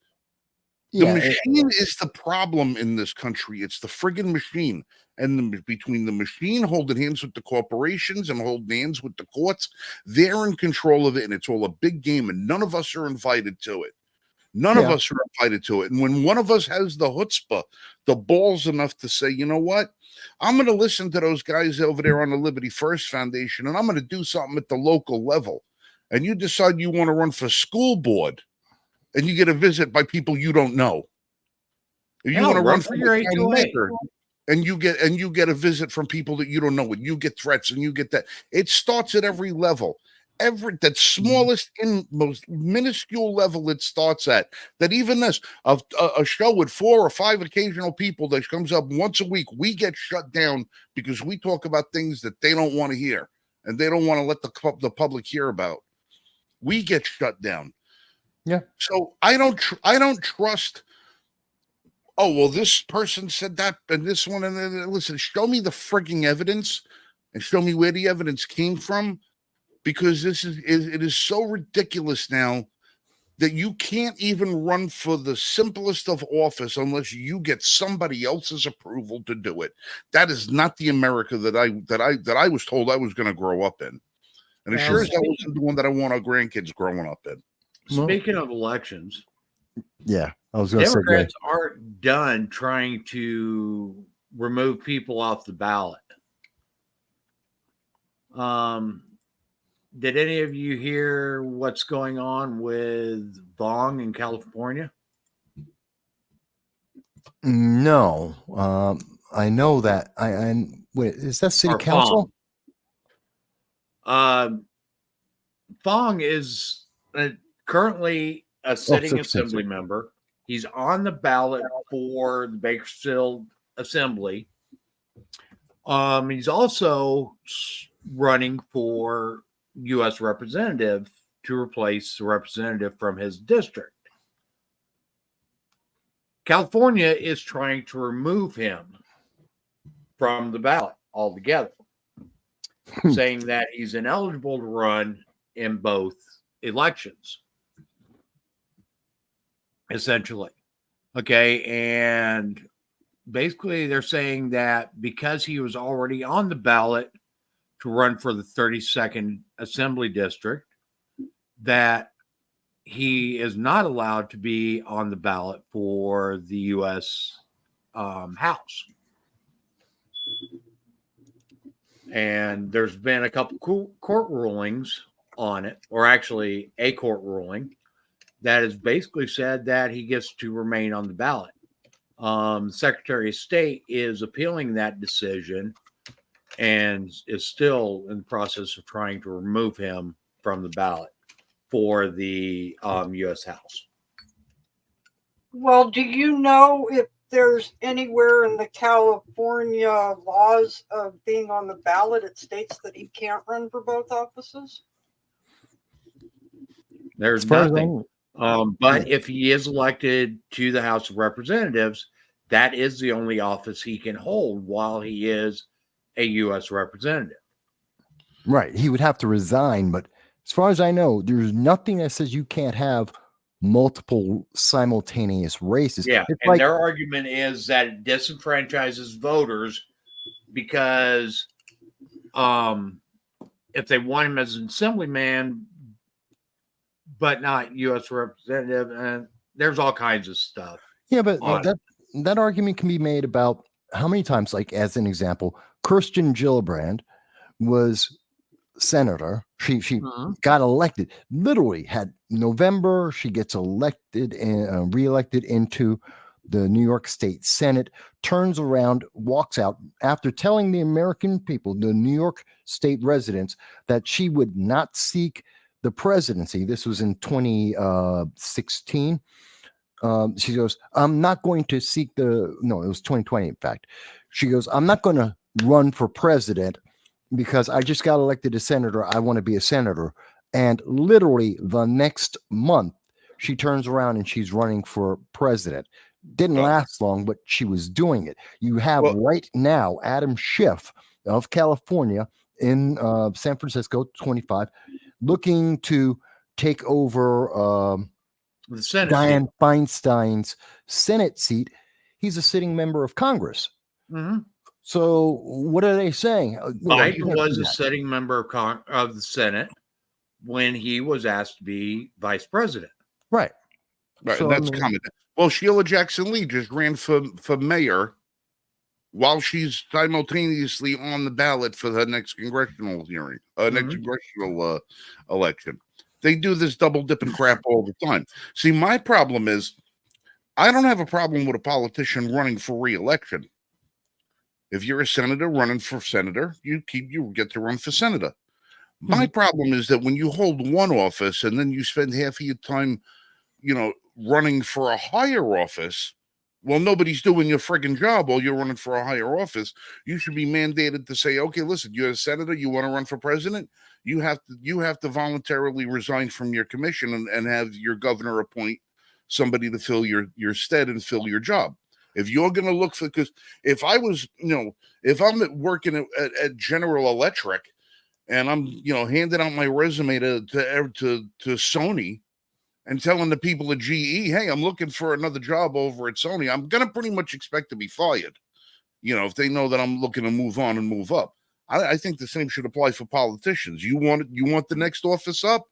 The machine is the problem in this country. It's the friggin' machine. And between the machine holding hands with the corporations and holding hands with the courts, they're in control of it, and it's all a big game, and none of us are invited to it. None of us are invited to it. And when one of us has the chutzpah, the balls enough to say, you know what? I'm going to listen to those guys over there on the Liberty First Foundation, and I'm going to do something at the local level. And you decide you want to run for school board, and you get a visit by people you don't know. You want to run for your county maker, and you get a visit from people that you don't know, and you get threats, and you get that. It starts at every level. That smallest and most minuscule level it starts at. That even this a show with 4 or 5 occasional people that comes up once a week, we get shut down because we talk about things that they don't want to hear and they don't want to let the public hear about. We get shut down. Yeah. So I don't trust. Oh, well, this person said that and this one, and then listen, show me the frigging evidence and show me where the evidence came from, because it is so ridiculous now that you can't even run for the simplest of office unless you get somebody else's approval to do it. That is not the America that I was told I was going to grow up in, and it sure as hell wasn't the one that I want our grandkids growing up in. Speaking of elections, yeah, I was going to say Democrats aren't done trying to remove people off the ballot. Did any of you hear what's going on with Vong in California? No, I know that. Wait, is that city council? Fong is currently a sitting assembly member. He's on the ballot for the Bakersfield Assembly. He's also running for U.S. representative to replace the representative from his district. California is trying to remove him from the ballot altogether, saying that he's ineligible to run in both elections, essentially. Okay, and basically they're saying that because he was already on the ballot to run for the 32nd Assembly District, that he is not allowed to be on the ballot for the U.S. House. And there's been a couple court rulings on it, or actually a court ruling that has basically said that he gets to remain on the ballot. Secretary of State is appealing that decision and is still in the process of trying to remove him from the ballot for the U.S. House. Well, do you know if there's anywhere in the California laws of being on the ballot, it states that he can't run for both offices? There's As far as nothing. But if he is elected to the House of Representatives, that is the only office he can hold while he is a U.S. representative. Right. He would have to resign, but as far as I know, there's nothing that says you can't have multiple simultaneous races. Yeah, It's and like, their argument is that it disenfranchises voters because if they want him as an assemblyman, but not U.S. representative, and there's all kinds of stuff. yeah, but on that argument can be made about how many times, like as an example, Kirsten Gillibrand was senator. She Mhm. got elected. Literally had November. She gets elected and reelected into the New York State Senate. Turns around, walks out after telling the American people, the New York State residents, that she would not seek the presidency. This was in 2016. She goes, I'm not going to seek no, it was 2020, in fact. She goes, I'm not going to run for president because I just got elected as senator. I want to be a senator. And literally the next month, she turns around and she's running for president. Didn't last long, but she was doing it. You have right now Adam Schiff of California in San Francisco, 25, looking to take over the Senate Dianne seat. Feinstein's Senate seat. He's a sitting member of Congress. Mm-hmm. So what are they saying? Biden was a sitting member of the Senate when he was asked to be vice president. Right. Right, So, and that's common. Well, Sheila Jackson Lee just ran for mayor while she's simultaneously on the ballot for the next congressional hearing, next congressional election. They do this double dipping crap all the time. See, my problem is I don't have a problem with a politician running for re-election. If you're a senator running for senator, you get to run for senator. My problem is that when you hold one office and then you spend half of your time, running for a higher office, well, nobody's doing your friggin' job while you're running for a higher office. You should be mandated to say, okay, listen, you're a senator, you want to run for president, you have to voluntarily resign from your commission and have your governor appoint somebody to fill your stead and fill your job. If you're going to look for, because if I was, if I'm working at General Electric and I'm, handing out my resume to Sony and telling the people at GE, hey, I'm looking for another job over at Sony, I'm going to pretty much expect to be fired. If they know that I'm looking to move on and move up. I think the same should apply for politicians. You want the next office up?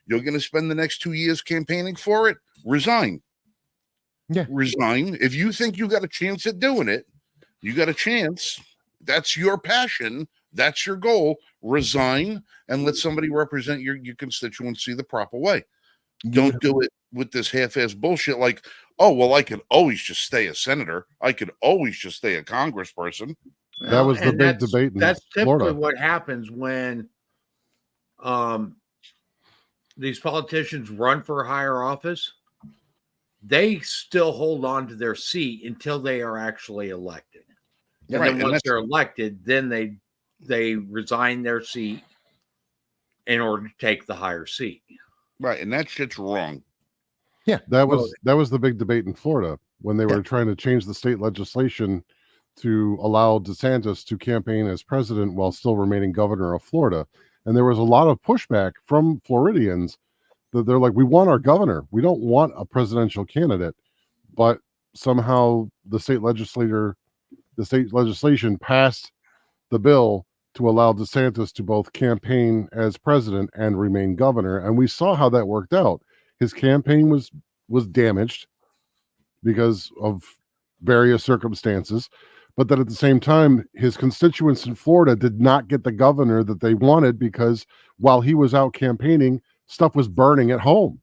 You're going to spend the next 2 years campaigning for it? Resign. Yeah. Resign. If you think you got a chance at doing it, you got a chance. That's your passion. That's your goal. Resign and let somebody represent your constituency the proper way. Don't do it with this half-ass bullshit like, oh, well, I could always just stay a senator. I could always just stay a congressperson. That was the big debate in That's typically Florida. what happens when these politicians run for a higher office. They still hold on to their seat until they are actually elected. And Right, then and once they're elected, then they resign their seat in order to take the higher seat. Right, and that shit's wrong. Yeah, That well, was the big debate in Florida when they were trying to change the state legislation to allow DeSantis to campaign as president while still remaining governor of Florida. And there was a lot of pushback from Floridians that they're like, we want our governor. We don't want a presidential candidate. But somehow the state legislation passed the bill to allow DeSantis to both campaign as president and remain governor. And we saw how that worked out. His campaign was damaged because of various circumstances, but then at the same time, his constituents in Florida did not get the governor that they wanted because while he was out campaigning, stuff was burning at home.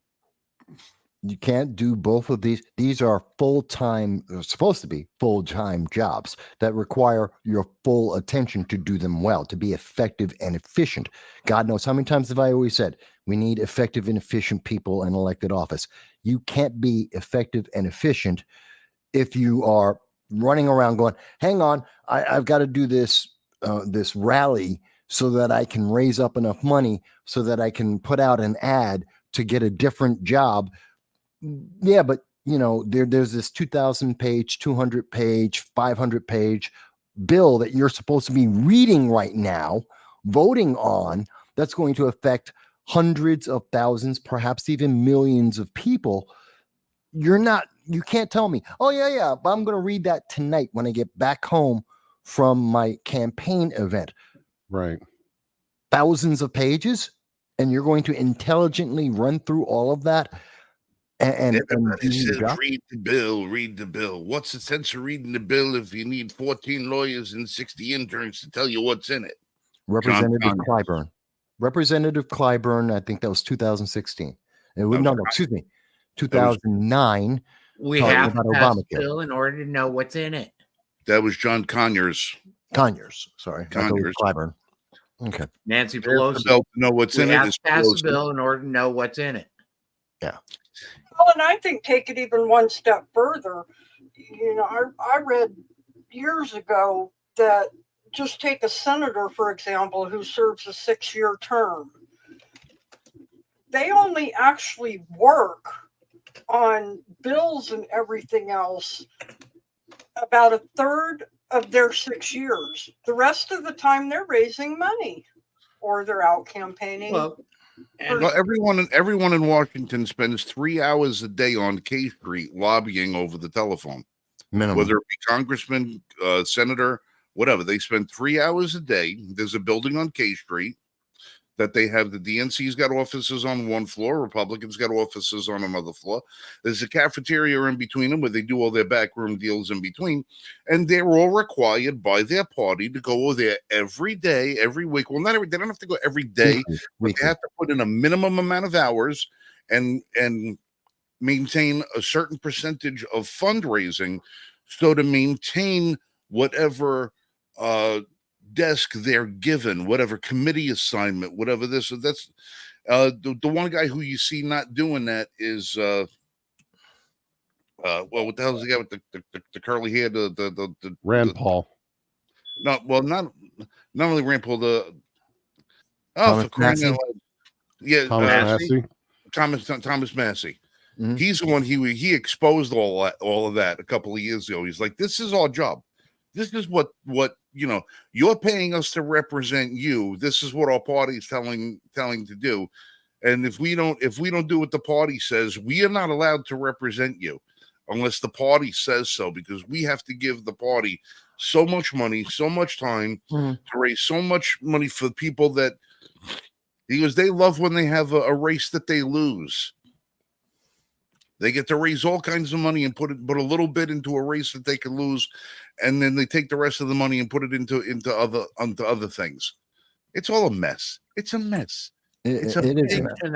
you can't do both of these. These are full-time, supposed to be full-time jobs that require your full attention to do them well, to be effective and efficient. God knows how many times have I always said, we need effective and efficient people in elected office. You can't be effective and efficient if you are running around going, hang on, I've got to do this, this rally so that I can raise up enough money so that I can put out an ad to get a different job. Yeah, but there's this 2,000 page, 200 page, 500 page bill that you're supposed to be reading right now, voting on, that's going to affect hundreds of thousands, perhaps even millions of people. You can't tell me, oh yeah, but I'm going to read that tonight when I get back home from my campaign event. Right. Thousands and you're going to intelligently run through all of that. And Everybody says, read the bill. What's the sense of reading the bill if you need 14 lawyers and 60 interns to tell you what's in it? Representative Clyburn, I think that was 2016. Excuse me, 2009. We talking have to about pass a Obamacare. bill in order to know what's in it. That was John Conyers. Sorry. I thought it was Clyburn. Okay. Nancy To Pelosi. know what's in We it. have is to pass Pelosi. a bill in order to know what's in it. Yeah. Well, and I think take it even one step further. I read years ago that just take a senator, for example, who serves a 6-year term. They only actually work on bills and everything else about a third of their 6 years. The rest of the time they're raising money or they're out campaigning. Well, everyone in Washington spends 3 hours a day on K Street lobbying over the telephone. Minimum. Whether it be congressman, senator, whatever, they spend 3 hours a day. There's a building on K Street that they have. The DNC's got offices on one floor, Republicans got offices on another floor. There's a cafeteria in between them where they do all their backroom deals in between, and they're all required by their party to go there every day, every week. Well, they don't have to go every day, but they have to put in a minimum amount of hours and maintain a certain percentage of fundraising, so to maintain whatever desk they're given, whatever committee assignment, whatever this or that's. The one guy who you see not doing that is what the hell is the guy with the curly hair? The Rand Paul. No, well, not only Rand Paul. Thomas Massey? Thomas Massey. Mhm. He's the one he exposed all of that a couple of years ago. He's like, this is our job. This is what you're paying us to represent you. This is what our party is telling to do. And if we don't do what the party says, we are not allowed to represent you unless the party says so, because we have to give the party so much money, so much time to raise so much money for people because they love when they have a race that they lose. They get to raise all kinds of money and put a little bit into a race that they can lose, and then they take the rest of the money and put it into other things. It's all a mess. It's a mess. It is a mess. And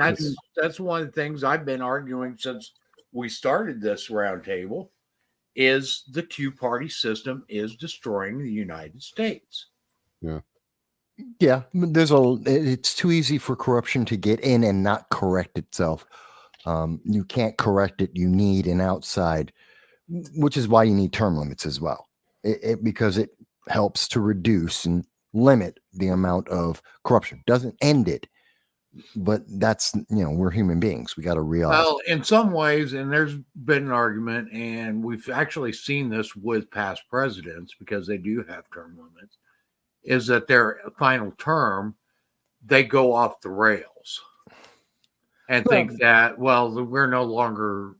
that's one of the things I've been arguing since we started this roundtable, is the two-party system is destroying the United States. Yeah, it's too easy for corruption to get in and not correct itself. You can't correct it. You need an outside, which is why you need term limits as well, because it helps to reduce and limit the amount of corruption. Doesn't end it, but that's, we're human beings. We got to realize. Well, in some ways, and there's been an argument, and we've actually seen this with past presidents because they do have term limits, is that their final term, they go off the rails and think that, well, we're no longer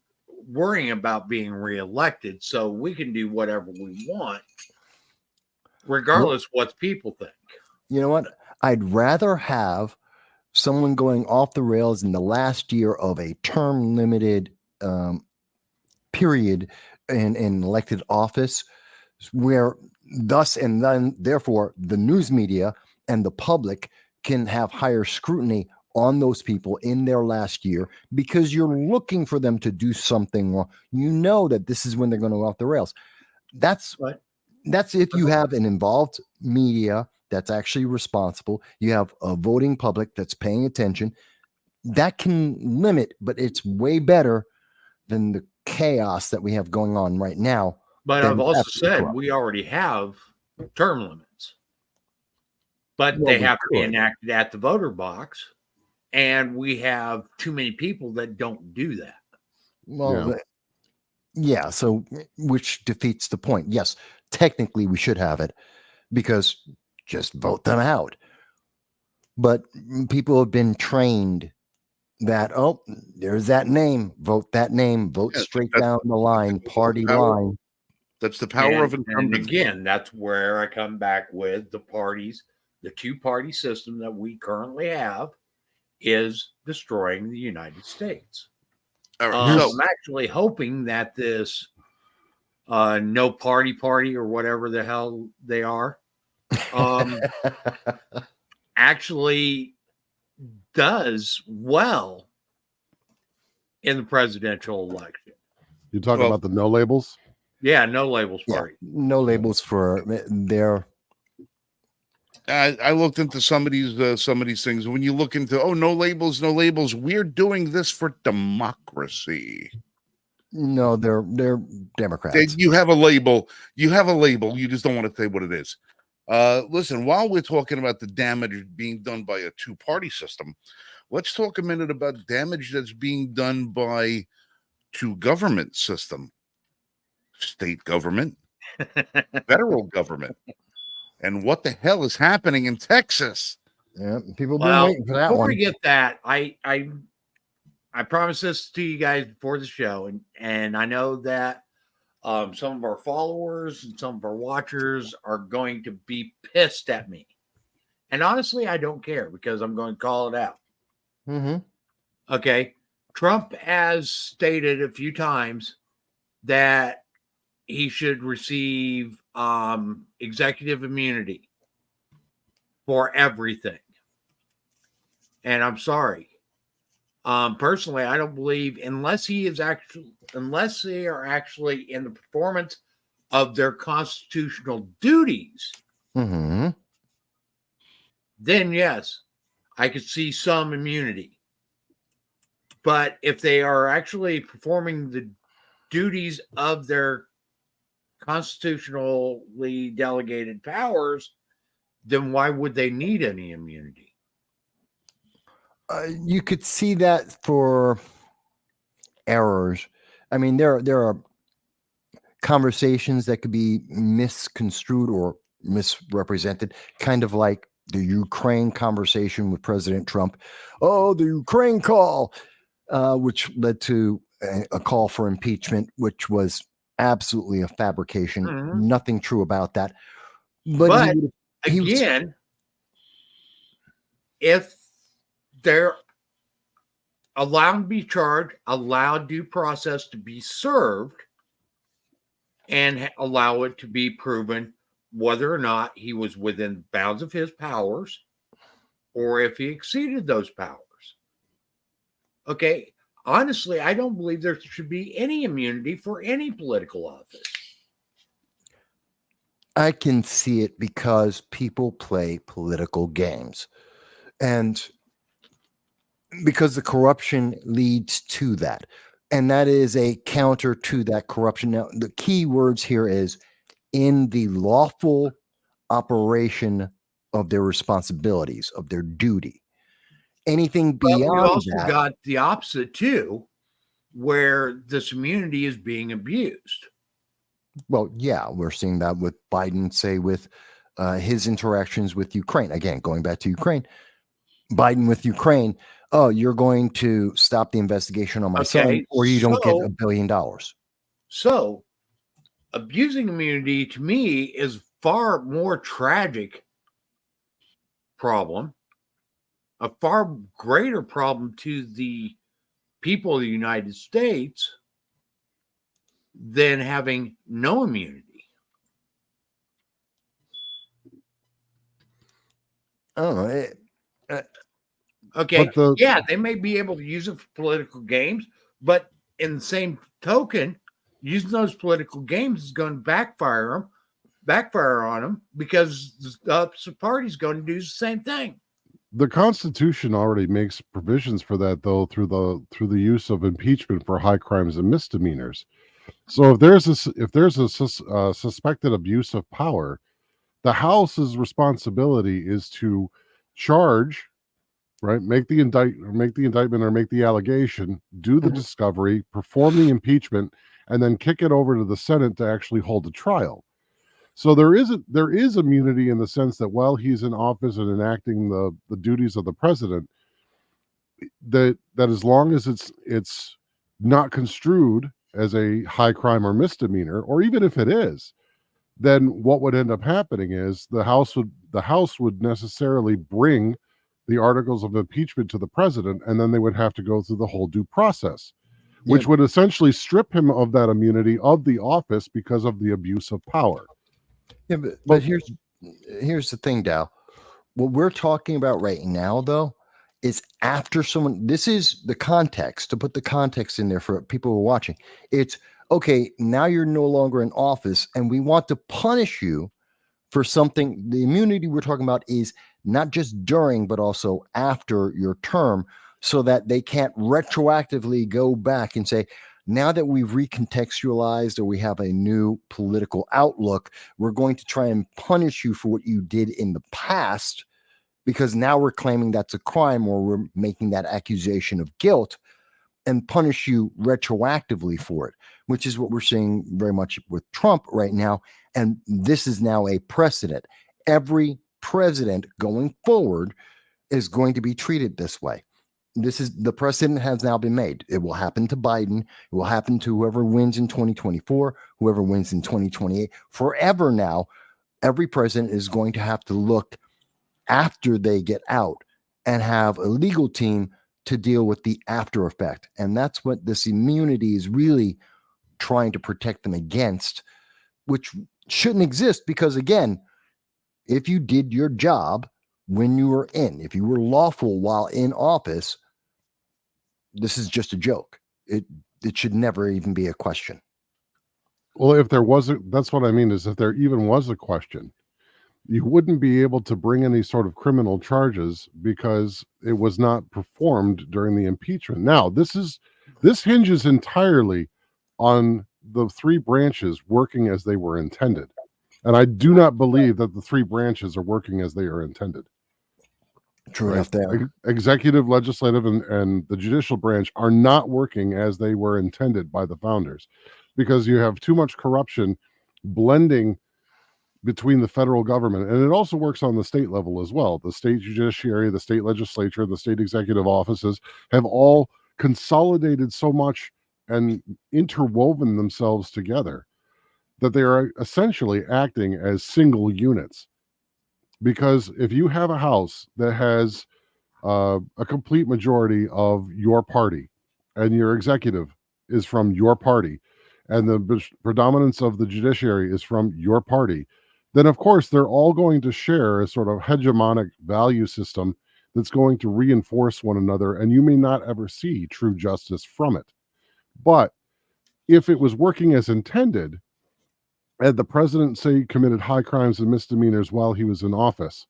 worrying about being reelected, so we can do whatever we want, regardless what people think. You know what? I'd rather have someone going off the rails in the last year of a term limited period in elected office, where thus and then therefore the news media and the public can have higher scrutiny on those people in their last year, because you're looking for them to do something wrong. You know that this is when they're going to go off the rails. That's if you have an involved media that's actually responsible. You have a voting public that's paying attention. That can limit, but it's way better than the chaos that we have going on right now. But I've also said we already have term limits, but they have to be enacted at the voter box, and we have too many people that don't do that. Well, yeah, so which defeats the point. Yes, technically we should have it, because just vote them out. But people have been trained that, oh, there's that name, vote that name, vote straight down the line, party line. That's the power of incumbents. And again, that's where I come back with the parties. The two-party system that we currently have is destroying the United States. All right, so I'm actually hoping that this no party or whatever the hell they are actually does well in the presidential election. You talking about the no labels? Yeah, no labels party. No labels for their. I looked into some of these things. When you look into no labels, we're doing this for democracy. No, they're Democrats. You have a label. You just don't want to say what it is. Listen, while we're talking about the damage being done by a two-party system, let's talk a minute about damage that's being done by two government system, state government, federal government. And what the hell is happening in Texas? Yeah, people have been waiting for that one. Before we get that, I promised this to you guys before the show, and I know that some of our followers and some of our watchers are going to be pissed at me. And honestly, I don't care, because I'm going to call it out. Mm-hmm. Okay. Trump has stated a few times that he should receive executive immunity for everything. And I'm sorry. Personally, I don't believe, unless they are actually in the performance of their constitutional duties, mm-hmm. then yes, I could see some immunity. But if they are actually performing the duties of their constitutionally delegated powers, then why would they need any immunity? You could see that for errors. I mean, there are conversations that could be misconstrued or misrepresented, kind of like the Ukraine conversation with President Trump. Oh, the Ukraine call, which led to a call for impeachment, which was absolutely a fabrication. Mm-hmm. Nothing true about that. But again, if they're allowed to be charged, allowed due process to be served, and allow it to be proven whether or not he was within bounds of his powers or if he exceeded those powers. Okay, honestly, I don't believe there should be any immunity for any political office. I can see it because people play political games. And because the corruption leads to that. And that is a counter to that corruption. Now, the key words here is in the lawful operation of their responsibilities, of their duty. Anything But we beyond also that, got the opposite too, where this immunity is being abused. well, yeah, we're seeing that with Biden, say with his interactions with Ukraine. Again, going back to Ukraine, Biden with Ukraine. Oh, you're going to stop the investigation on my son, Okay, or you don't get so- $1 billion. So, abusing immunity to me is far more tragic problem, a far greater problem to the people of the United States than having no immunity. I don't know. Okay, But yeah, they may be able to use it for political games, but in the same token, using those political games is going to backfire on them, because the opposite party is going to do the same thing. the Constitution already makes provisions for that, though, through the use of impeachment for high crimes and misdemeanors. So if there's a suspected abuse of power, the House's responsibility is to charge, right? Make the indictment or make the allegation, do the Mhm. discovery, perform the impeachment, and then kick it over to the Senate to actually hold a trial. So there is immunity in the sense that while he's in office and enacting the duties of the president, that as long as it's not construed as a high crime or misdemeanor, or even if it is, then what would end up happening is the House would necessarily bring the articles of impeachment to the president, and then they would have to go through the whole due process, which would essentially strip him of that immunity of the office because of the abuse of power. Yeah, but here's the thing, Dow. What we're talking about right now, though, is after someone. This is the context, to put the context in there for people who are watching. It's okay. Now you're no longer in office, and we want to punish you for something. The immunity we're talking about is not just during, but also after your term, so that they can't retroactively go back and say, now that we've recontextualized or we have a new political outlook, we're going to try and punish you for what you did in the past, because now we're claiming that's a crime, or we're making that accusation of guilt and punish you retroactively for it, which is what we're seeing very much with Trump right now. And this is now a precedent. Every president going forward is going to be treated this way. This is the precedent has now been made. It will happen to Biden. It will happen to whoever wins in 2024, whoever wins in 2028. Forever now, every president is going to have to look after they get out and have a legal team to deal with the after effect. And that's what this immunity is really trying to protect them against, which shouldn't exist, because, again, if you did your job when you were if you were lawful while in office, this is just a joke. It should never even be a question. Well, if there wasn't, that's what I mean, is if there even was a question, you wouldn't be able to bring any sort of criminal charges because it was not performed during the impeachment. Now, this hinges entirely on the three branches working as they were intended. And I do not believe that the three branches are working as they are intended. True enough there. Executive, legislative, and the judicial branch are not working as they were intended by the founders, because you have too much corruption blending between the federal government. And it also works on the state level as well. The state judiciary, the state legislature, the state executive offices have all consolidated so much and interwoven themselves together that they are essentially acting as single units. Because if you have a house that has a complete majority of your party, and your executive is from your party, and the predominance of the judiciary is from your party, then of course they're all going to share a sort of hegemonic value system that's going to reinforce one another, and you may not ever see true justice from it. But if it was working as intended, and the president, say, committed high crimes and misdemeanors while he was in office,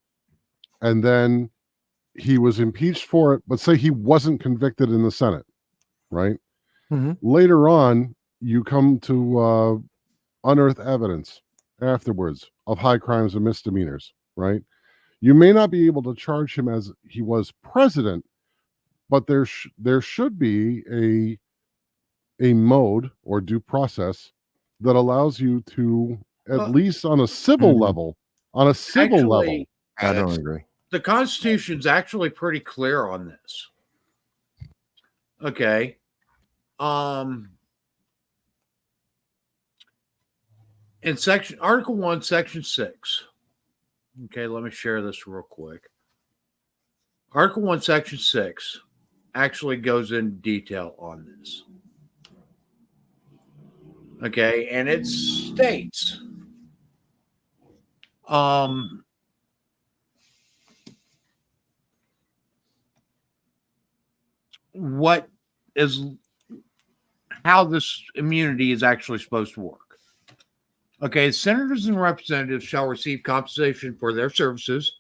and then he was impeached for it, but say he wasn't convicted in the Senate, right? Mhm. Later on, you come to unearth evidence afterwards of high crimes and misdemeanors, right? You may not be able to charge him as he was president, but there should be a mode or due process that allows you to, at Well, least on a civil Mhm. level, on a civil level. Actually, I don't agree. the Constitution's actually pretty clear on this. Okay. In Article 1, Section 6. Okay, let me share this real quick. Article 1, Section 6 actually goes in detail on this. Okay, and it states what is how this immunity is actually supposed to work. Okay, senators and representatives shall receive compensation for their services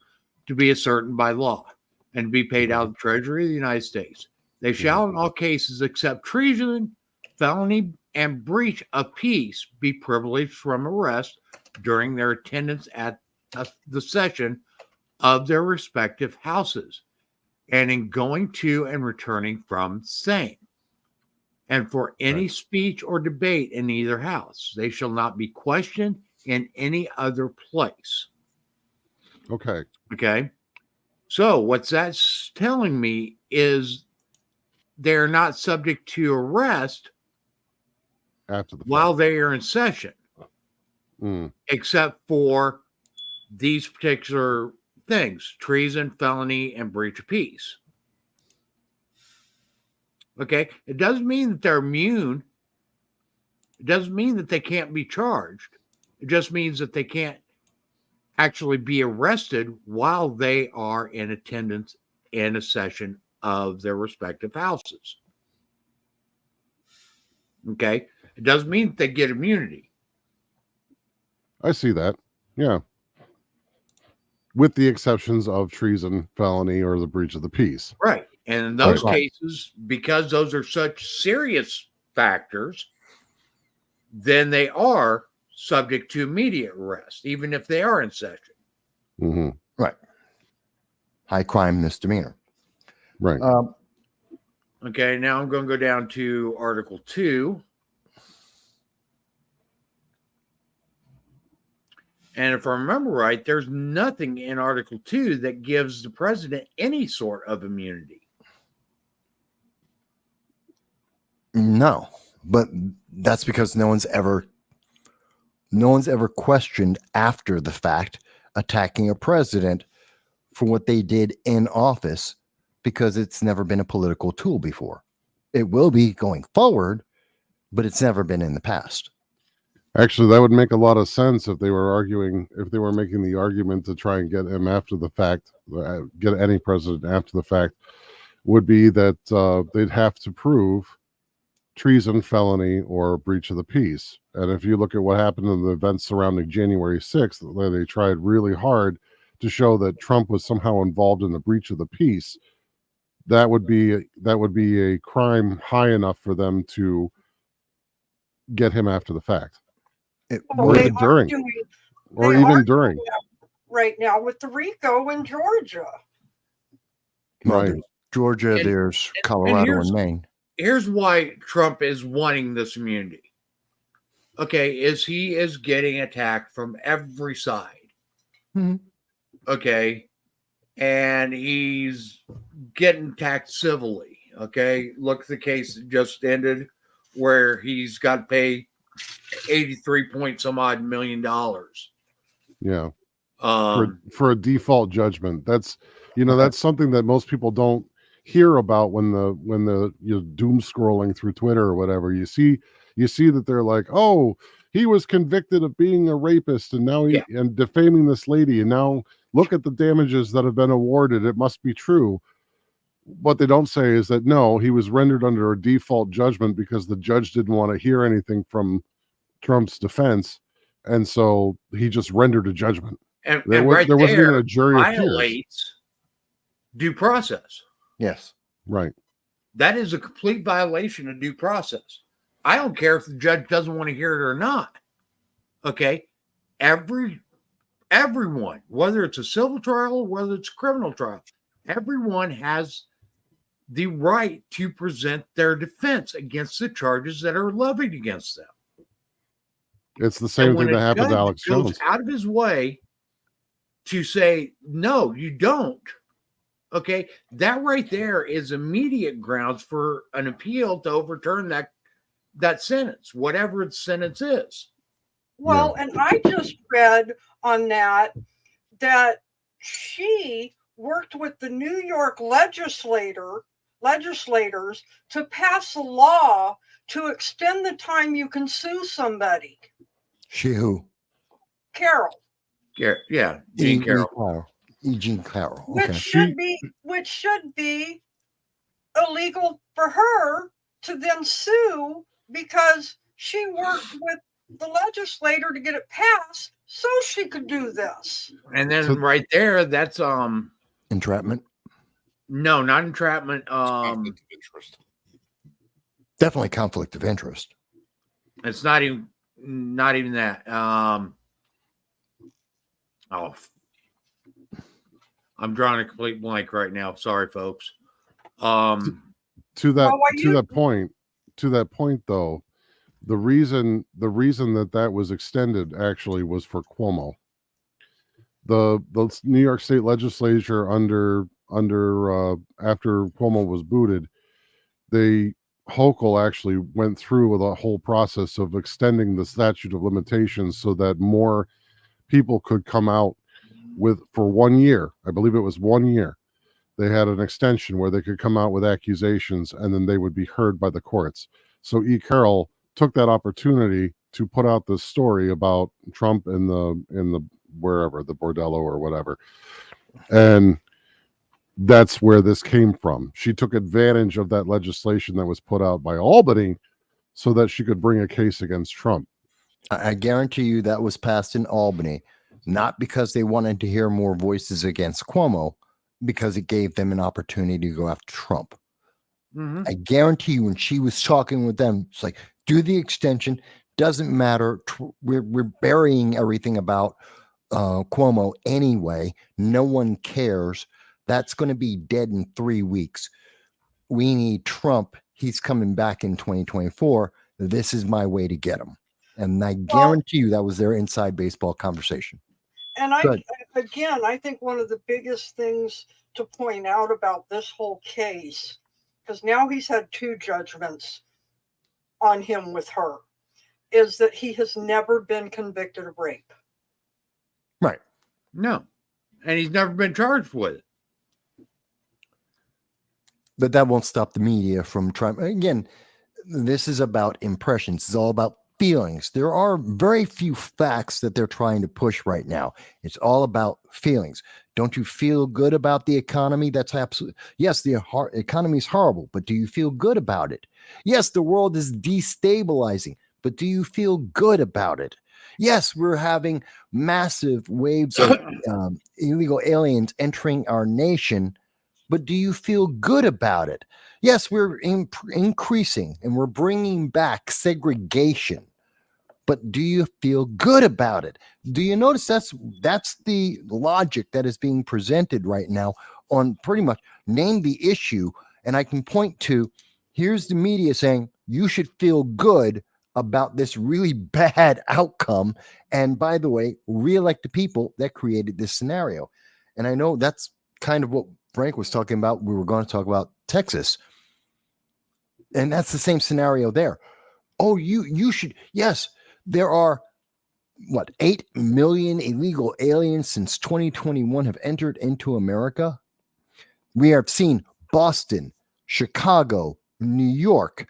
to be ascertained by law and to be paid out of the Treasury of the United States. They shall, in all cases except treason, felony, and breach of peace, be privileged from arrest during their attendance at the session of their respective houses and in going to and returning from same. And for any speech or debate in either house, they shall not be questioned in any other place. Okay. Okay. So what that's telling me is they're not subject to arrest After the while fact. they are in session, except for these particular things: treason, felony, and breach of peace. Okay. It doesn't mean that they're immune. It doesn't mean that they can't be charged. It just means that they can't actually be arrested while they are in attendance in a session of their respective houses. Okay. It doesn't mean that they get immunity. I see that. Yeah. With the exceptions of treason, felony, or the breach of the peace. Right. And in those Right. cases, because those are such serious factors, then they are subject to immediate arrest, even if they are in session. Mm-hmm. Right. High crime misdemeanor. Right. Okay. Now I'm going to go down to Article 2. And if I remember right, there's nothing in Article 2 that gives the president any sort of immunity. No, but that's because no one's ever questioned after the fact attacking a president for what they did in office, because it's never been a political tool before. It will be going forward, but it's never been in the past. Actually, that would make a lot of sense if they were making the argument to try and get him after the fact, get any president after the fact, would be that they'd have to prove treason, felony, or breach of the peace. And if you look at what happened in the events surrounding January 6th, where they tried really hard to show that Trump was somehow involved in the breach of the peace, that would be a crime high enough for them to get him after the fact. Well, Or they even are during. doing- Or they even are during. doing that right now with the RICO in Georgia. Well, Right. there's Georgia, And- there's and Colorado, here's- and Maine. Here's why Trump is wanting this immunity. Okay, is he is getting attacked from every side. Mhm. Okay, and he's getting attacked civilly. Okay, look at the case that just ended where he's got to pay 83 point some odd $1 million. Yeah. Um, For a default judgment. That's that's something that most people don't hear about when the you're doom scrolling through Twitter or whatever. You see that they're like, oh, he was convicted of being a rapist and now and defaming this lady, and now look at the damages that have been awarded. It must be true. What they don't say is that no, he was rendered under a default judgment because the judge didn't want to hear anything from Trump's defense, and so he just rendered a judgment. and There right wasn't even there a jury of peers. violates due process. Yes. Right. That is a complete violation of due process. I don't care if the judge doesn't want to hear it or not. Okay. Everyone, whether it's a civil trial or whether it's a criminal trial, everyone has the right to present their defense against the charges that are levied against them. It's the same when thing that a happened to judge Alex goes Jones. out of his way to say, no, you don't. Okay, that right there is immediate grounds for an appeal to overturn that sentence, whatever its sentence is. Well, and I just read on that she worked with the New York legislators to pass a law to extend the time you can sue somebody. She who? Yeah, Jean Carroll. Jean Carroll. Which should be illegal for her to then sue because she worked with the legislator to get it passed so she could do this. And then right there, that's entrapment. No, not entrapment. Conflict of interest. Definitely conflict of interest. It's not even that. I'm drawing a complete blank right now. Sorry, folks. To that point though, the reason that was extended actually was for Cuomo. The New York State legislature under after Cuomo was booted, Hochul actually went through with a whole process of extending the statute of limitations so that more people could come out for 1 year. I believe it was 1 year. They had an extension where they could come out with accusations and then they would be heard by the courts. So E. Carroll took that opportunity to put out this story about Trump in the wherever, the bordello or whatever. And that's where this came from. She took advantage of that legislation that was put out by Albany so that she could bring a case against Trump. I guarantee you that was passed in Albany, not because they wanted to hear more voices against Cuomo, because it gave them an opportunity to go after Trump. Mm-hmm. I guarantee you when she was talking with them, it's like, do the extension. Doesn't matter. We're burying everything about Cuomo anyway. No one cares. That's going to be dead in 3 weeks. We need Trump. He's coming back in 2024. This is my way to get him. And I guarantee you that was their inside baseball conversation. And I think one of the biggest things to point out about this whole case, because now he's had 2 judgments on him with her, is that he has never been convicted of rape. Right. No. And he's never been charged with it. But that won't stop the media from trying. Again, this is about impressions. It's all about feelings. There are very few facts that they're trying to push right now. It's all about feelings. Don't you feel good about the economy? That's absolutely, yes, the economy is horrible, but do you feel good about it? Yes, the world is destabilizing, but do you feel good about it? Yes, we're having massive waves of illegal aliens entering our nation, but do you feel good about it? Yes, we're increasing and we're bringing back segregation, but do you feel good about it? Do you notice that's the logic that is being presented right now on pretty much name the issue, and I can point to, here's the media saying you should feel good about this really bad outcome, and by the way, reelect the people that created this scenario. And I know that's kind of what Frank was talking about. We were going to talk about Texas, and that's the same scenario there. Oh, you should. Yes, there are 8 million illegal aliens since 2021 have entered into America. We have seen Boston, Chicago, New York,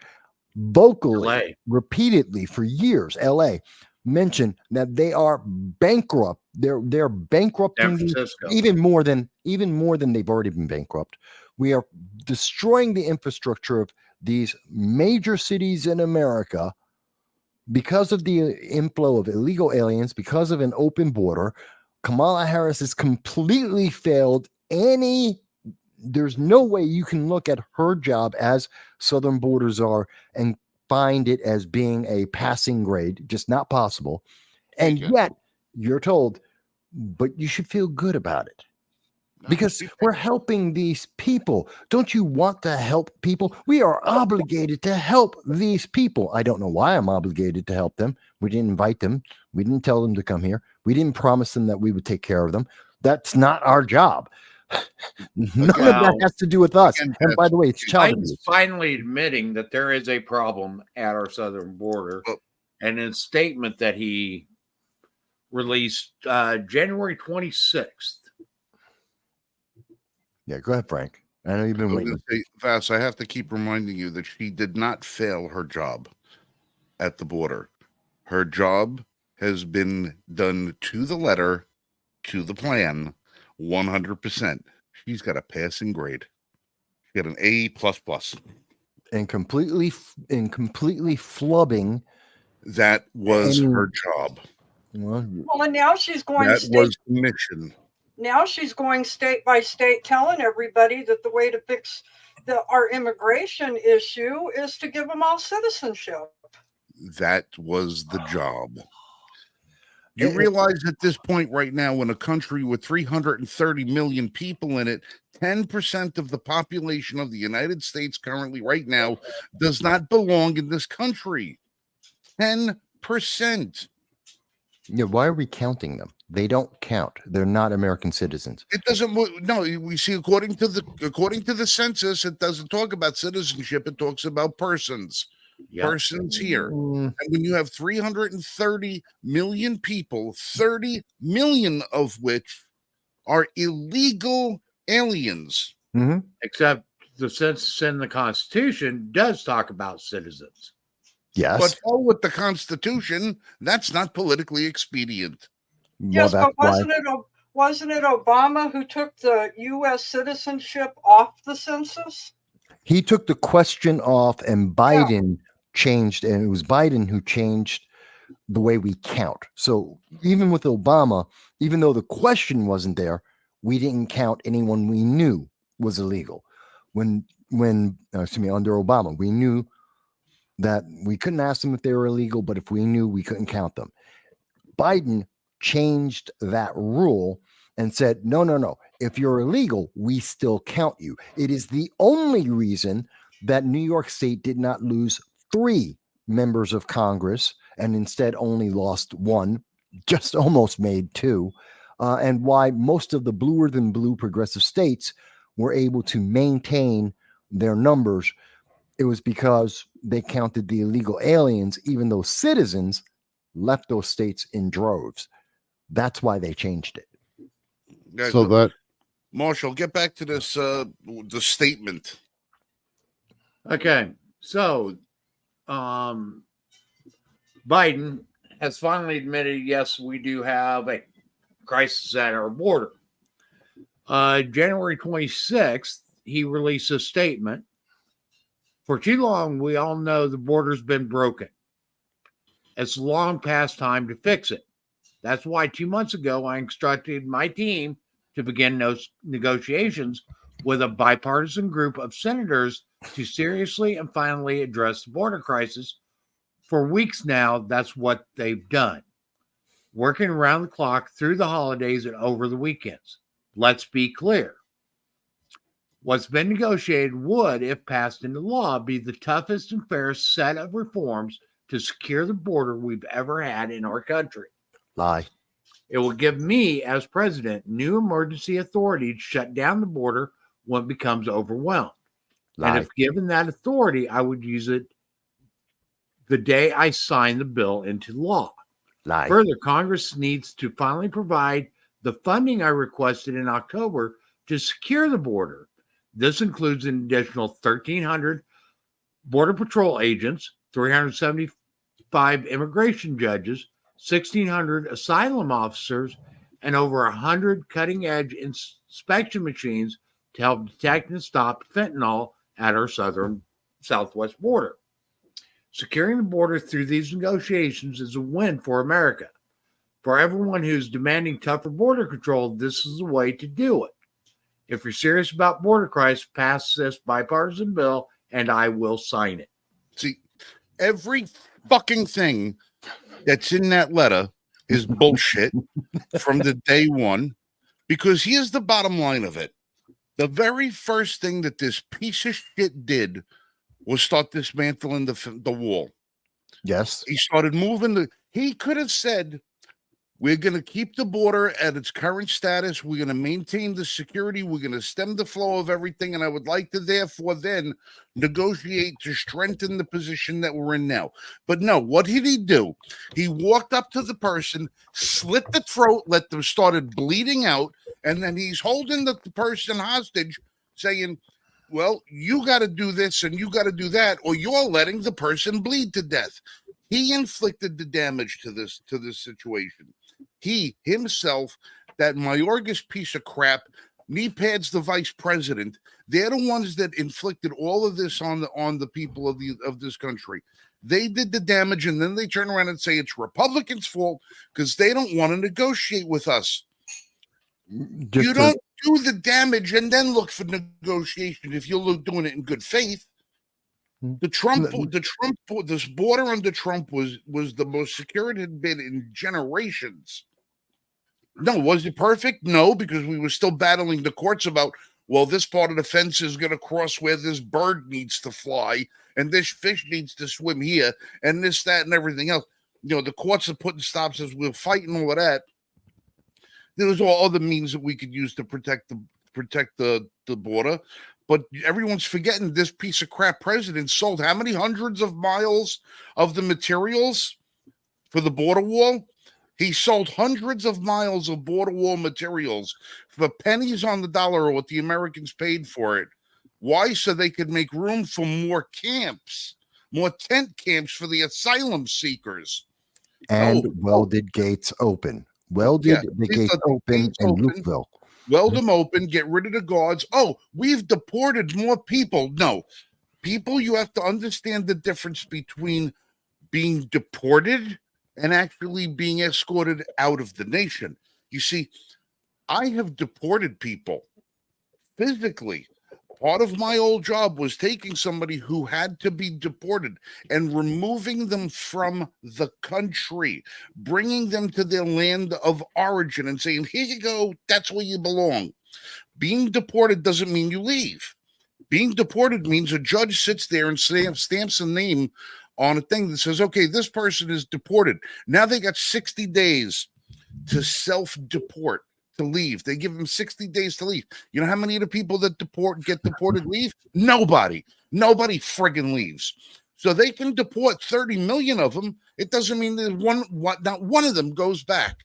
vocally, LA, repeatedly for years, LA mentioned that they are bankrupt. They're bankrupting even more than they've already been bankrupt. We are destroying the infrastructure of these major cities in America because of the inflow of illegal aliens, because of an open border. Kamala Harris has completely failed there's no way you can look at her job as southern borders are and find it as being a passing grade, just not possible. And yet you're told, but you should feel good about it. because we're helping these people. Don't you want to help people? We are obligated to help these people. I don't know why I'm obligated to help them. We didn't invite them. We didn't tell them to come here. We didn't promise them that we would take care of them. That's not our job. None of that has to do with us. Again, And by the way, it's child Biden's abuse. finally admitting that there is a problem at our southern border. Oh. And in a statement that he released January 26th. Yeah, go ahead, Frank. I know you've been waiting. Vass, I have to keep reminding you that she did not fail her job at the border. Her job has been done to the letter, to the plan, 100%. She's got a passing grade. She got an A++. And completely flubbing. That was her job. Well, and now she's going That state, was the mission. now she's going state by state telling everybody that the way to fix our immigration issue is to give them all citizenship. That was the job. You realize at this point right now, in a country with 330 million people in it, 10% of the population of the United States currently right now does not belong in this country. 10%. yeah, why are we counting them? They don't count. They're not American citizens. It doesn't. No, we see according to the census, it doesn't talk about citizenship. It talks about persons. Yep. Persons here. Mm, And when you have 330 million people, 30 million of which are illegal aliens. mhm. Except the census in the Constitution does talk about citizens. Yes. But all with the Constitution, that's not politically expedient. Well, Yes, that's but wasn't it Obama who took the U.S. citizenship off the census? he took the question off, and Biden changed, and it was Biden who changed the way we count. So even with Obama, even though the question wasn't there, we didn't count anyone we knew was illegal. When under Obama, we knew that we couldn't ask them if they were illegal, but if we knew, we couldn't count them. Biden changed that rule and said, no. If you're illegal, we still count you. It is the only reason that New York State did not lose 3 members of Congress and instead only lost 1, just almost made 2, and why most of the bluer than blue progressive states were able to maintain their numbers. It was because they counted the illegal aliens, even though citizens left those states in droves. That's why they changed it. Guys, So that Marshall, get back to this the statement. Okay, so Biden has finally admitted, yes, we do have a crisis at our border. January 26th, he released a statement. For too long, we all know the border's been broken. It's long past time to fix it. That's why 2 months ago, I instructed my team to begin negotiations with a bipartisan group of senators to seriously and finally address the border crisis. For weeks now, that's what they've done, working around the clock through the holidays and over the weekends. Let's be clear. What's been negotiated would, if passed into law, be the toughest and fairest set of reforms to secure the border we've ever had in our country. Lie. It will give me, as president, new emergency authority to shut down the border when it becomes overwhelmed. Lie. And if given that authority, I would use it the day I sign the bill into law. Lie. Further, Congress needs to finally provide the funding I requested in October to secure the border. This includes an additional 1,300 Border Patrol agents, 375 immigration judges, 1,600 asylum officers, and over 100 cutting-edge inspection machines to help detect and stop fentanyl at our southwest border. Securing the border through these negotiations is a win for America. For everyone who's demanding tougher border control, this is the way to do it. If you're serious about border crisis, pass this bipartisan bill, and I will sign it. See, every fucking thing that's in that letter is bullshit from the day one, Because here's the bottom line of it. The very first thing that this piece of shit did was start dismantling the wall. Yes. He started moving he could have said, we're going to keep the border at its current status. We're going to maintain the security. We're going to stem the flow of everything. And I would like to therefore then negotiate to strengthen the position that we're in now. But no, what did he do? He walked up to the person, slit the throat, let them started bleeding out. And then he's holding the person hostage saying, well, you got to do this and you got to do that, or you're letting the person bleed to death. He inflicted the damage to this situation. He himself, that Mayorgas piece of crap, knee pads the vice president. They're the ones that inflicted all of this on the people of this country. They did the damage, and then they turn around and say it's Republicans' fault because they don't want to negotiate with us. You don't do the damage and then look for negotiation if you're doing it in good faith. This border under Trump was the most secure it had been in generations. No, was it perfect? No, because we were still battling the courts about, well, this part of the fence is going to cross where this bird needs to fly, and this fish needs to swim here, and this, that, and everything else. You know, the courts are putting stops as we're fighting all of that. There was all other means that we could use to protect the border. But everyone's forgetting this piece of crap president sold how many hundreds of miles of the materials for the border wall? He sold hundreds of miles of border wall materials for pennies on the dollar or what the Americans paid for it. Why? So they could make room for more camps, more tent camps for the asylum seekers. And welded gates open. Welded the gates open in Lukeville. Weld them open, get rid of the guards. Oh, we've deported more people. No. People, you have to understand the difference between being deported and actually being escorted out of the nation. You see, I have deported people physically. Part of my old job was taking somebody who had to be deported and removing them from the country, bringing them to their land of origin and saying, here you go, that's where you belong. Being deported doesn't mean you leave. Being deported means a judge sits there and stamps a name on a thing that says, okay, this person is deported. Now they got 60 days to self-deport. To leave. They give them 60 days to leave. You know how many of the people that get deported leave? Nobody friggin' leaves. So they can deport 30 million of them. It doesn't mean that not one of them goes back.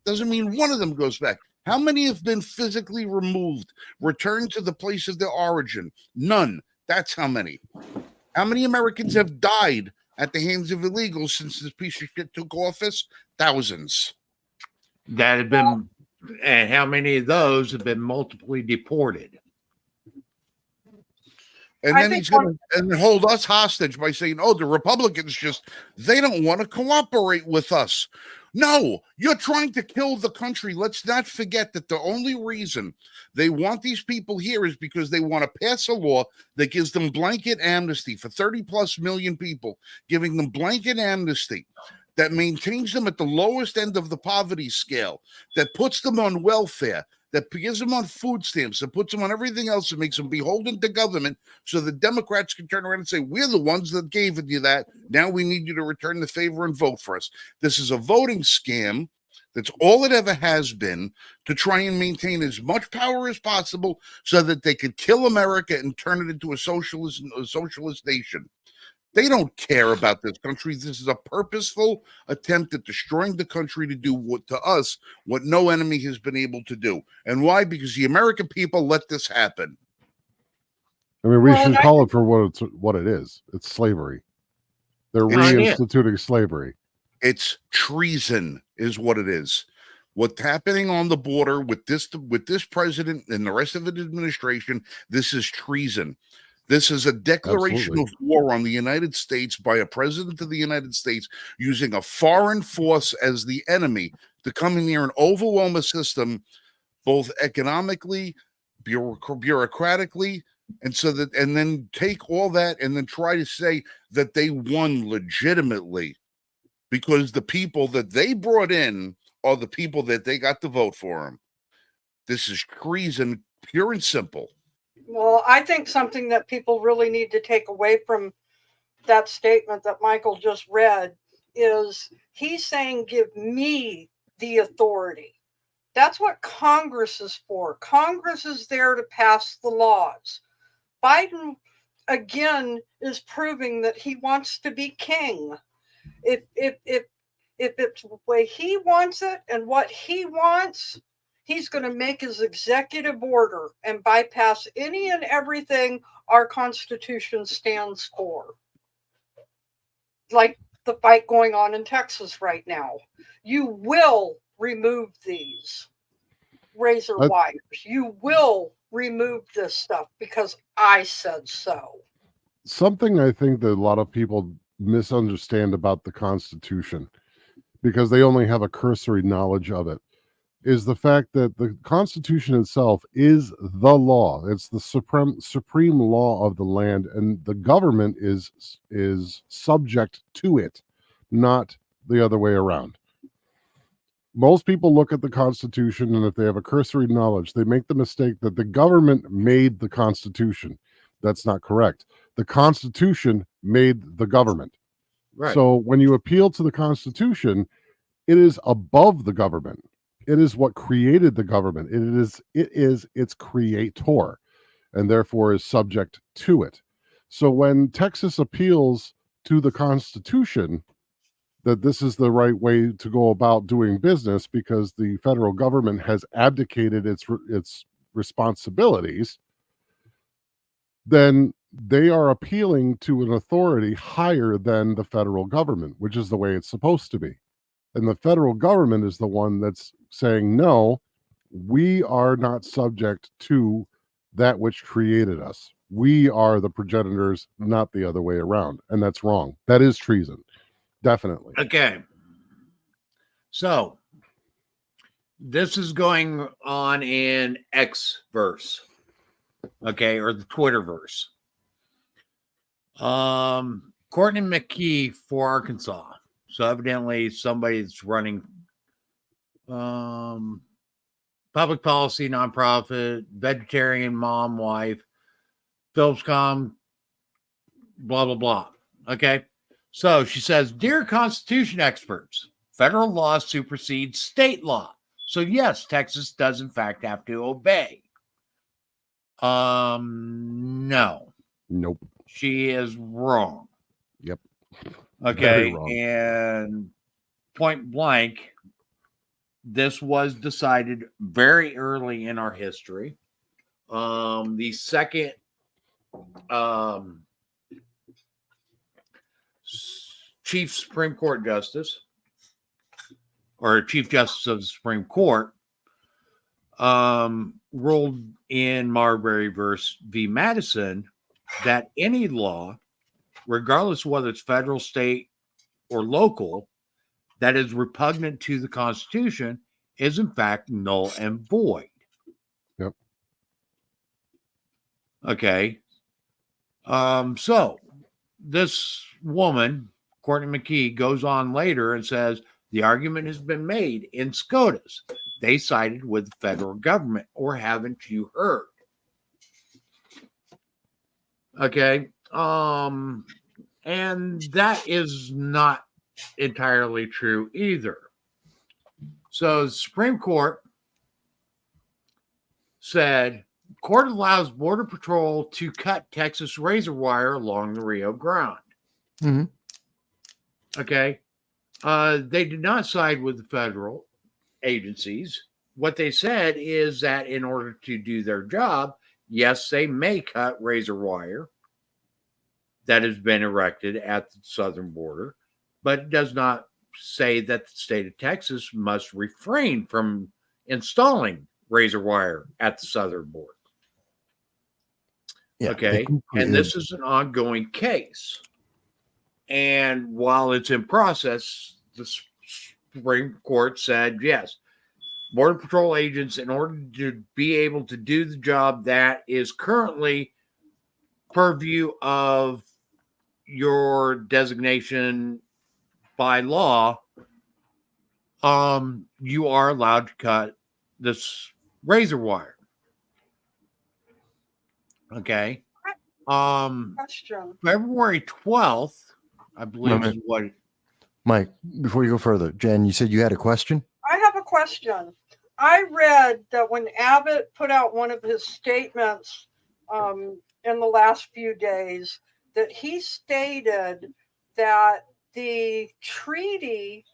Doesn't mean one of them goes back. How many have been physically removed, returned to the place of their origin? None. That's how many. How many Americans have died at the hands of illegals since this piece of shit took office? Thousands. That have been. And how many of those have been multiply deported? And then he's going to hold us hostage by saying, oh, the Republicans they don't want to cooperate with us. No, you're trying to kill the country. Let's not forget that the only reason they want these people here is because they want to pass a law that gives them blanket amnesty for 30 plus million people, giving them blanket amnesty. That maintains them at the lowest end of the poverty scale, that puts them on welfare, that gives them on food stamps, that puts them on everything else, that makes them beholden to government, so the Democrats can turn around and say, we're the ones that gave you that. Now we need you to return the favor and vote for us. This is a voting scam. That's all it ever has been, to try and maintain as much power as possible so that they could kill America and turn it into a socialist nation. They don't care about this country. This is a purposeful attempt at destroying the country to do what no enemy has been able to do. And why? Because the American people let this happen. I mean, we should call it for what it is. It's slavery. They're reinstituting slavery. It's treason is what it is. What's happening on the border with this president and the rest of the administration, this is treason. This is a declaration of war on the United States by a president of the United States using a foreign force as the enemy to come in here and overwhelm a system, both economically, bureaucratically, and then take all that and then try to say that they won legitimately because the people that they brought in are the people that they got to vote for them. This is treason, pure and simple. Well, I think something that people really need to take away from that statement that Michael just read is he's saying, give me the authority. That's what Congress is for. Congress is there to pass the laws. Biden, again, is proving that he wants to be king. If it's the way he wants it and what he wants, he's going to make his executive order and bypass any and everything our Constitution stands for. Like the fight going on in Texas right now. You will remove these razor wires. You will remove this stuff because I said so. Something I think that a lot of people misunderstand about the Constitution, because they only have a cursory knowledge of it, is the fact that the Constitution itself is the law. It's the supreme law of the land, and the government is subject to it, not the other way around. Most people look at the Constitution, and if they have a cursory knowledge, they make the mistake that the government made the Constitution. That's not correct. The Constitution made the government. Right. So when you appeal to the Constitution, it is above the government. It is what created the government. It is its creator, and therefore is subject to it. So when Texas appeals to the Constitution that this is the right way to go about doing business because the federal government has abdicated its responsibilities, then they are appealing to an authority higher than the federal government, which is the way it's supposed to be. And the federal government is the one that's saying, no, we are not subject to that which created us. We are the progenitors, not the other way around. And that's wrong. That is treason. Definitely. Okay. So this is going on in X verse. Okay, or the Twitterverse. Courtney McKee for Arkansas. So evidently somebody that's running public policy, nonprofit, vegetarian mom, wife, Phillipscom, blah, blah, blah. Okay. So she says, dear Constitution experts, federal law supersedes state law. So yes, Texas does in fact have to obey. No. Nope. She is wrong. Yep. Okay. Wrong. And point blank, this was decided very early in our history. The second Chief Supreme Court Justice, or Chief Justice of the Supreme Court, ruled in Marbury v. Madison that any law, regardless of whether it's federal, state, or local, that is repugnant to the Constitution is in fact null and void. Yep. Okay. So this woman, Courtney McKee, goes on later and says the argument has been made in SCOTUS. They sided with the federal government, or haven't you heard? Okay. And that is not entirely true either. So the Supreme Court said, court allows Border Patrol to cut Texas razor wire along the Rio Grande. Mm-hmm. Okay. They did not side with the federal agencies. What they said is that in order to do their job, yes, they may cut razor wire that has been erected at the southern border, but it does not say that the state of Texas must refrain from installing razor wire at the southern border. Yeah, Okay. And this is an ongoing case. And while it's in process, the Supreme Court said, yes, Border Patrol agents, in order to be able to do the job that is currently purview of your designation by law, you are allowed to cut this razor wire. Okay. Question. February 12th, I believe is what. Mike, before you go further, Jen, you said you had a question? I have a question. I read that when Abbott put out one of his statements in the last few days, that he stated that the treaty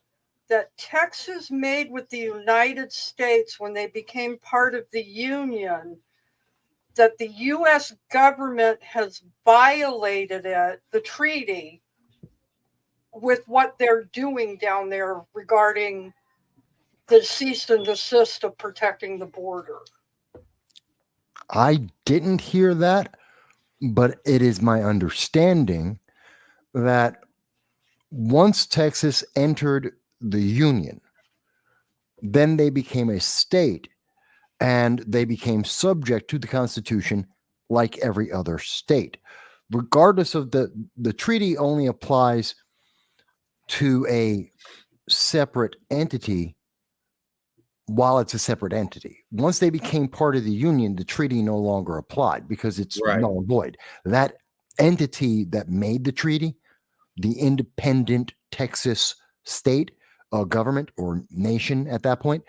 that Texas made with the United States when they became part of the Union, that the U.S. government has violated it, the treaty, with what they're doing down there regarding the cease and desist of protecting the border. I didn't hear that, but it is my understanding that once Texas entered the Union, then they became a state and they became subject to the Constitution like every other state. Regardless of the treaty only applies to a separate entity while it's a separate entity. Once they became part of the Union, the treaty no longer applied because it's Right. null and void. That entity that made the treaty, the independent Texas state, government or nation at that point,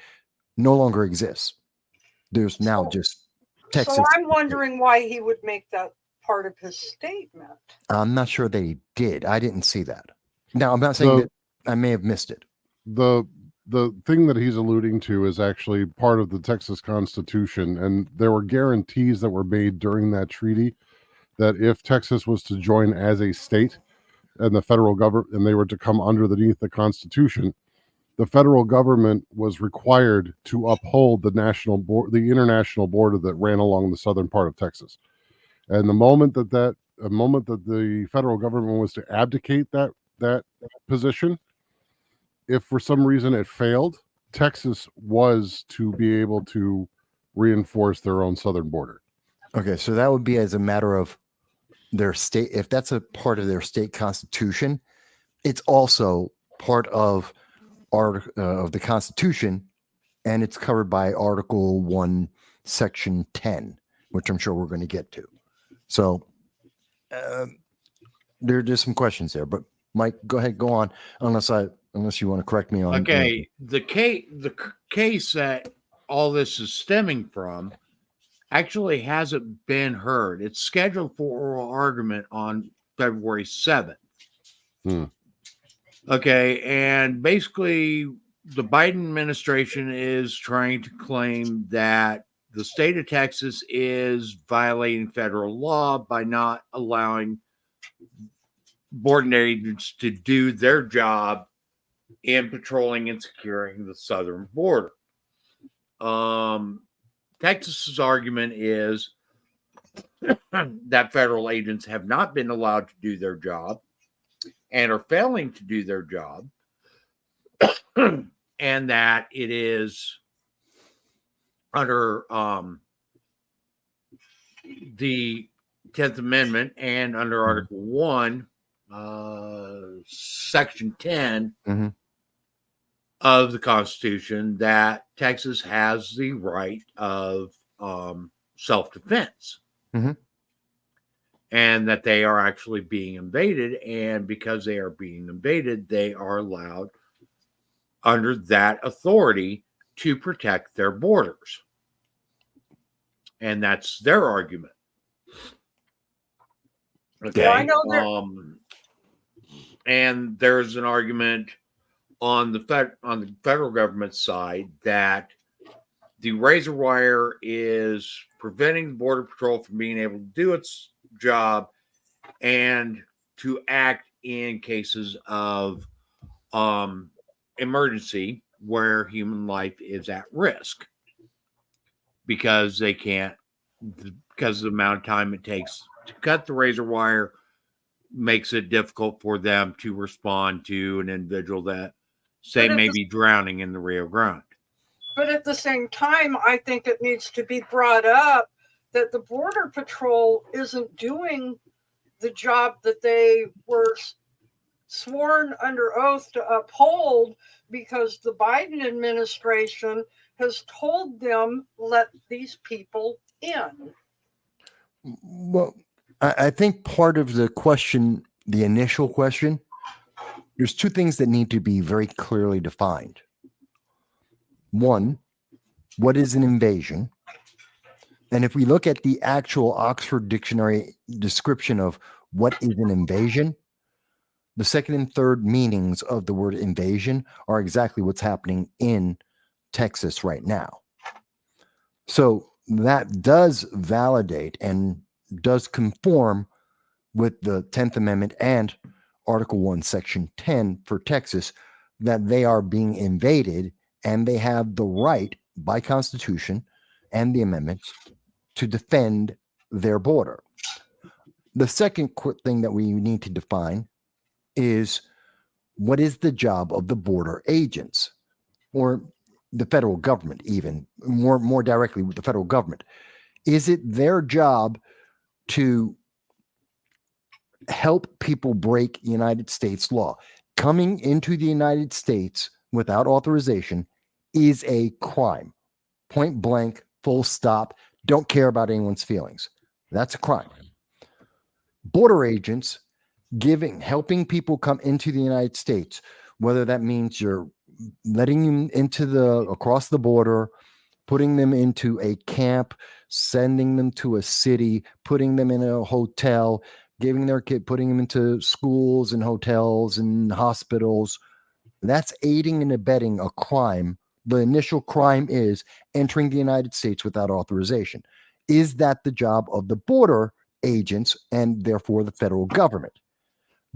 no longer exists. There's now just Texas. So I'm wondering why he would make that part of his statement. I'm not sure they did. I didn't see that. Now, I'm not saying that I may have missed it. The thing that he's alluding to is actually part of the Texas Constitution, and there were guarantees that were made during that treaty that if Texas was to join as a state and the federal government and they were to come underneath the Constitution, the federal government was required to uphold the international border that ran along the southern part of Texas. And the moment that the federal government was to abdicate that position, if for some reason it failed, Texas was to be able to reinforce their own southern border. Okay, so that would be as a matter of their state. If that's a part of their state constitution, it's also part of the Constitution, and it's covered by Article 1, Section 10, which I'm sure we're going to get to. So there are just some questions there. But Mike, go ahead, go on. Unless you want to correct me on. Okay, the case that all this is stemming from actually hasn't been heard. It's scheduled for oral argument on February 7th. Okay, and basically the Biden administration is trying to claim that the state of Texas is violating federal law by not allowing border agents to do their job in patrolling and securing the southern border. Texas's argument is that federal agents have not been allowed to do their job and are failing to do their job, and that it is under the 10th Amendment and under Article 1, Section 10 of the Constitution that Texas has the right of self-defense. And that they are actually being invaded. And because they are being invaded, they are allowed under that authority to protect their borders. And that's their argument. Okay. Well, I know and there's an argument on the federal government side that the razor wire is preventing the Border Patrol from being able to do its job and to act in cases of emergency where human life is at risk because of the amount of time it takes to cut the razor wire makes it difficult for them to respond to an individual that may be drowning in the Rio Grande. But at the same time, I think it needs to be brought up that the Border Patrol isn't doing the job that they were sworn under oath to uphold, because the Biden administration has told them, let these people in. Well, I think part of the question, the initial question, there's two things that need to be very clearly defined. One, what is an invasion? And if we look at the actual Oxford Dictionary description of what is an invasion, the second and third meanings of the word invasion are exactly what's happening in Texas right now. So that does validate and does conform with the 10th Amendment and Article 1, Section 10 for Texas, that they are being invaded and they have the right by Constitution and the amendments to defend their border. The second thing that we need to define is what is the job of the border agents or the federal government, even more directly with the federal government. Is it their job to help people break United States law? Coming into the United States without authorization is a crime. Point blank, full stop. Don't care about anyone's feelings. That's a crime. Border agents helping people come into the United States, whether that means you're letting them across the border, putting them into a camp, sending them to a city, putting them in a hotel, giving their kid, putting them into schools and hotels and hospitals. That's aiding and abetting a crime. The initial crime is entering the United States without authorization. Is that the job of the border agents and therefore the federal government?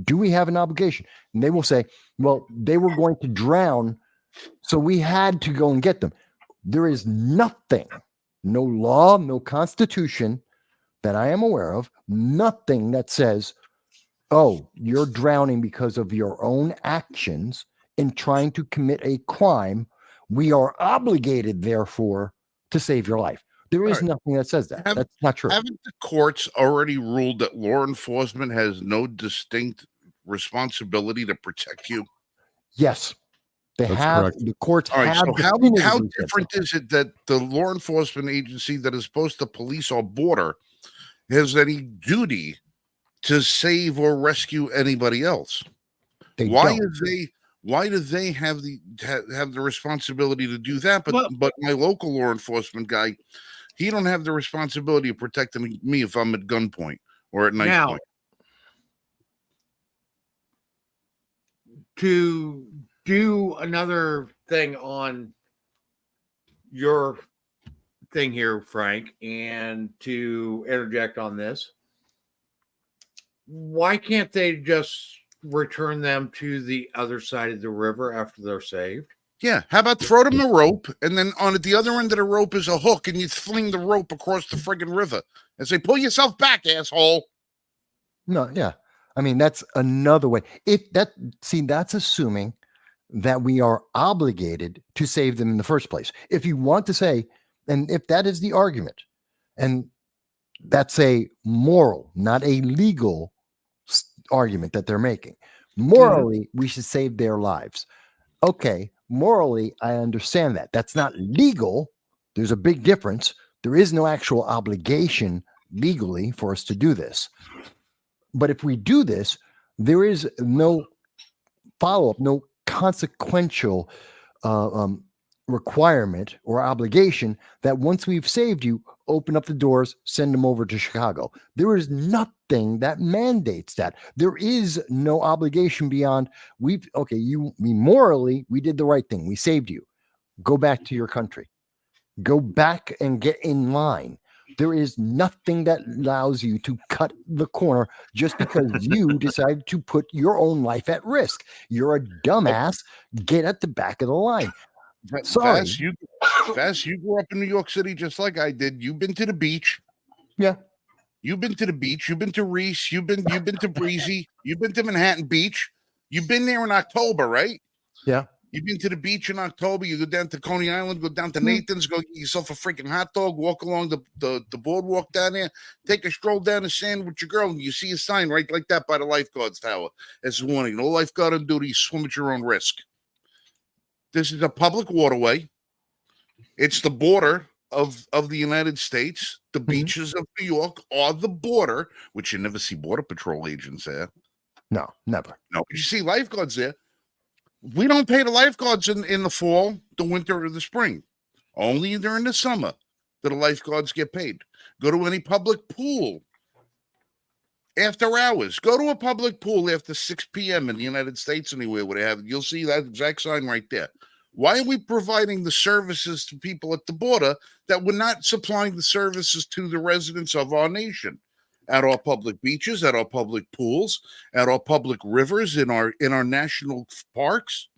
Do we have an obligation? And they will say, well, they were going to drown, so we had to go and get them. There is nothing, no law, no constitution that I am aware of, nothing that says, oh, you're drowning because of your own actions in trying to commit a crime. We are obligated, therefore, to save your life. There is nothing that says that. That's not true. Haven't the courts already ruled that law enforcement has no distinct responsibility to protect you? Yes. They That's have. correct. The courts All right, have. so how definitively said different so. is it that the law enforcement agency that is supposed to police our border has any duty to save or rescue anybody else? They Why don't. do they have the responsibility to do that? But my local law enforcement guy, he don't have the responsibility of protecting me if I'm at gunpoint or at knife Now, point. to do another thing on your thing here, Frank, and to interject on this, why can't they just return them to the other side of the river after they're saved? Yeah, how about throw them a rope, and then on at the other end of the rope is a hook, and you fling the rope across the friggin' river and say, "Pull yourself back, asshole." No, yeah. I mean, that's another way. That's assuming that we are obligated to save them in the first place. If you want to say, and if that is the argument, and that's a moral, not a legal argument that they're making. Morally, we should save their lives. Okay, morally, I understand that. That's not legal. There's a big difference. There is no actual obligation legally for us to do this. But if we do this, there is no follow-up, no consequential requirement or obligation that once we've saved you, open up the doors, send them over to Chicago. There is nothing that mandates that. There is no obligation beyond we morally, we did the right thing. We saved you. Go back to your country. Go back and get in line. There is nothing that allows you to cut the corner just because you decided to put your own life at risk. You're a dumbass. Get at the back of the line. Sorry. Vass, you grew up in New York City just like I did. You've been to the beach. Yeah. You've been to the beach. You've been to Reese. You've been to Breezy. You've been to Manhattan Beach. You've been there in October, right? Yeah. You've been to the beach in October. You go down to Coney Island, go down to Nathan's, go get yourself a freaking hot dog, walk along the boardwalk down there, take a stroll down the sand with your girl, and you see a sign right like that by the lifeguard's tower. It's a warning. No lifeguard on duty. Swim at your own risk. This is a public waterway. It's the border of the United States. The Mhm. beaches of New York are the border, which you never see border patrol agents there. No, never. No, but you see lifeguards there. We don't pay the lifeguards in the fall, the winter, or the spring. Only during the summer do the lifeguards get paid. Go to any public pool after hours. Go to a public pool after 6 p.m. in the United States, anywhere where they have, you'll see that exact sign right there. Why are we providing the services to people at the border that we're not supplying the services to the residents of our nation? At our public beaches, at our public pools, at our public rivers, in our national parks,